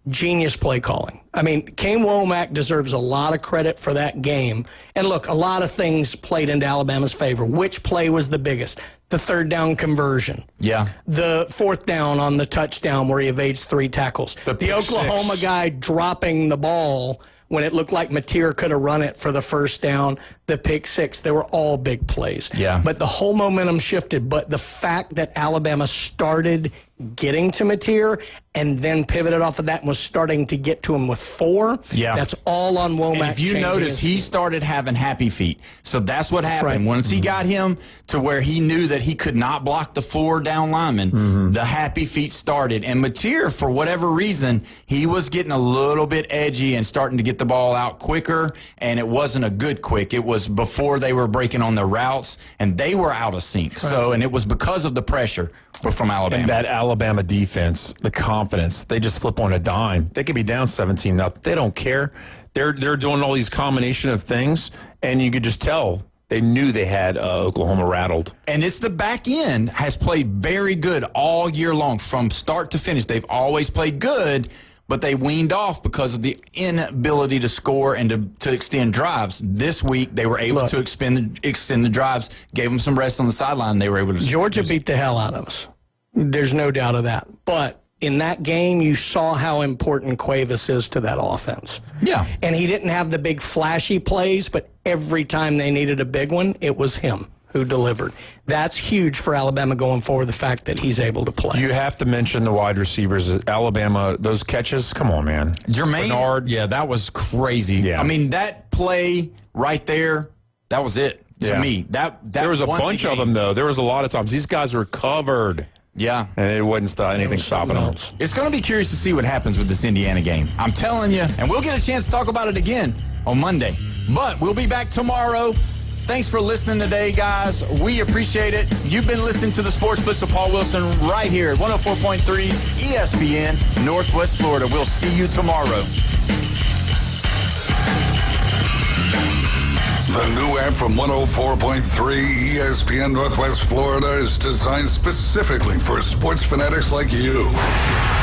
genius play calling. I mean, Kane Womack deserves a lot of credit for that game. And look, a lot of things played into Alabama's favor. Which play was the biggest? The 3rd down conversion. Yeah. The 4th down on the touchdown where he evades 3 tackles. The Oklahoma guy dropping the ball when it looked like Mateer could have run it for the 1st down, the pick 6, they were all big plays. Yeah. But the whole momentum shifted. But the fact that Alabama started getting to Mateer and then pivoted off of that and was starting to get to him with 4, that's all on Womack. And if you notice, he started having happy feet. So that's what happened. Once he got him to where he knew that he could not block the 4 down linemen, the happy feet started. And Mateer, for whatever reason, he was getting a little bit edgy and starting to get the ball out quicker, and it wasn't a good quick. It was before they were breaking on their routes, and they were out of sync. So, and it was because of the pressure from Alabama. And that Alabama defense, the confidence, they just flip on a dime. They could be down 17-0. They don't care. They're doing all these combination of things, and you could just tell they knew they had Oklahoma rattled. And it's the back end has played very good all year long from start to finish. They've always played good, but they weaned off because of the inability to score and to extend drives. This week, they were able to extend the drives, gave them some rest on the sideline, and they were able to. Georgia beat the hell out of us. There's no doubt of that. But in that game, you saw how important Cuevas is to that offense. Yeah. And he didn't have the big flashy plays, but every time they needed a big one, it was him who delivered. That's huge for Alabama going forward, the fact that he's able to play. You have to mention the wide receivers. Alabama, those catches, come on, man. Jermaine, Bernard. Yeah, that was crazy. Yeah. I mean, that play right there, that was it to me. That there was a bunch of them, though. There was a lot of times. These guys were covered. Yeah. And it wasn't anything stopping them. It's going to be curious to see what happens with this Indiana game. I'm telling you, and we'll get a chance to talk about it again on Monday. But we'll be back tomorrow. Thanks for listening today, guys. We appreciate it. You've been listening to the Sports Blitz with Paul Wilson right here at 104.3 ESPN, Northwest Florida. We'll see you tomorrow. The new app from 104.3 ESPN Northwest Florida is designed specifically for sports fanatics like you.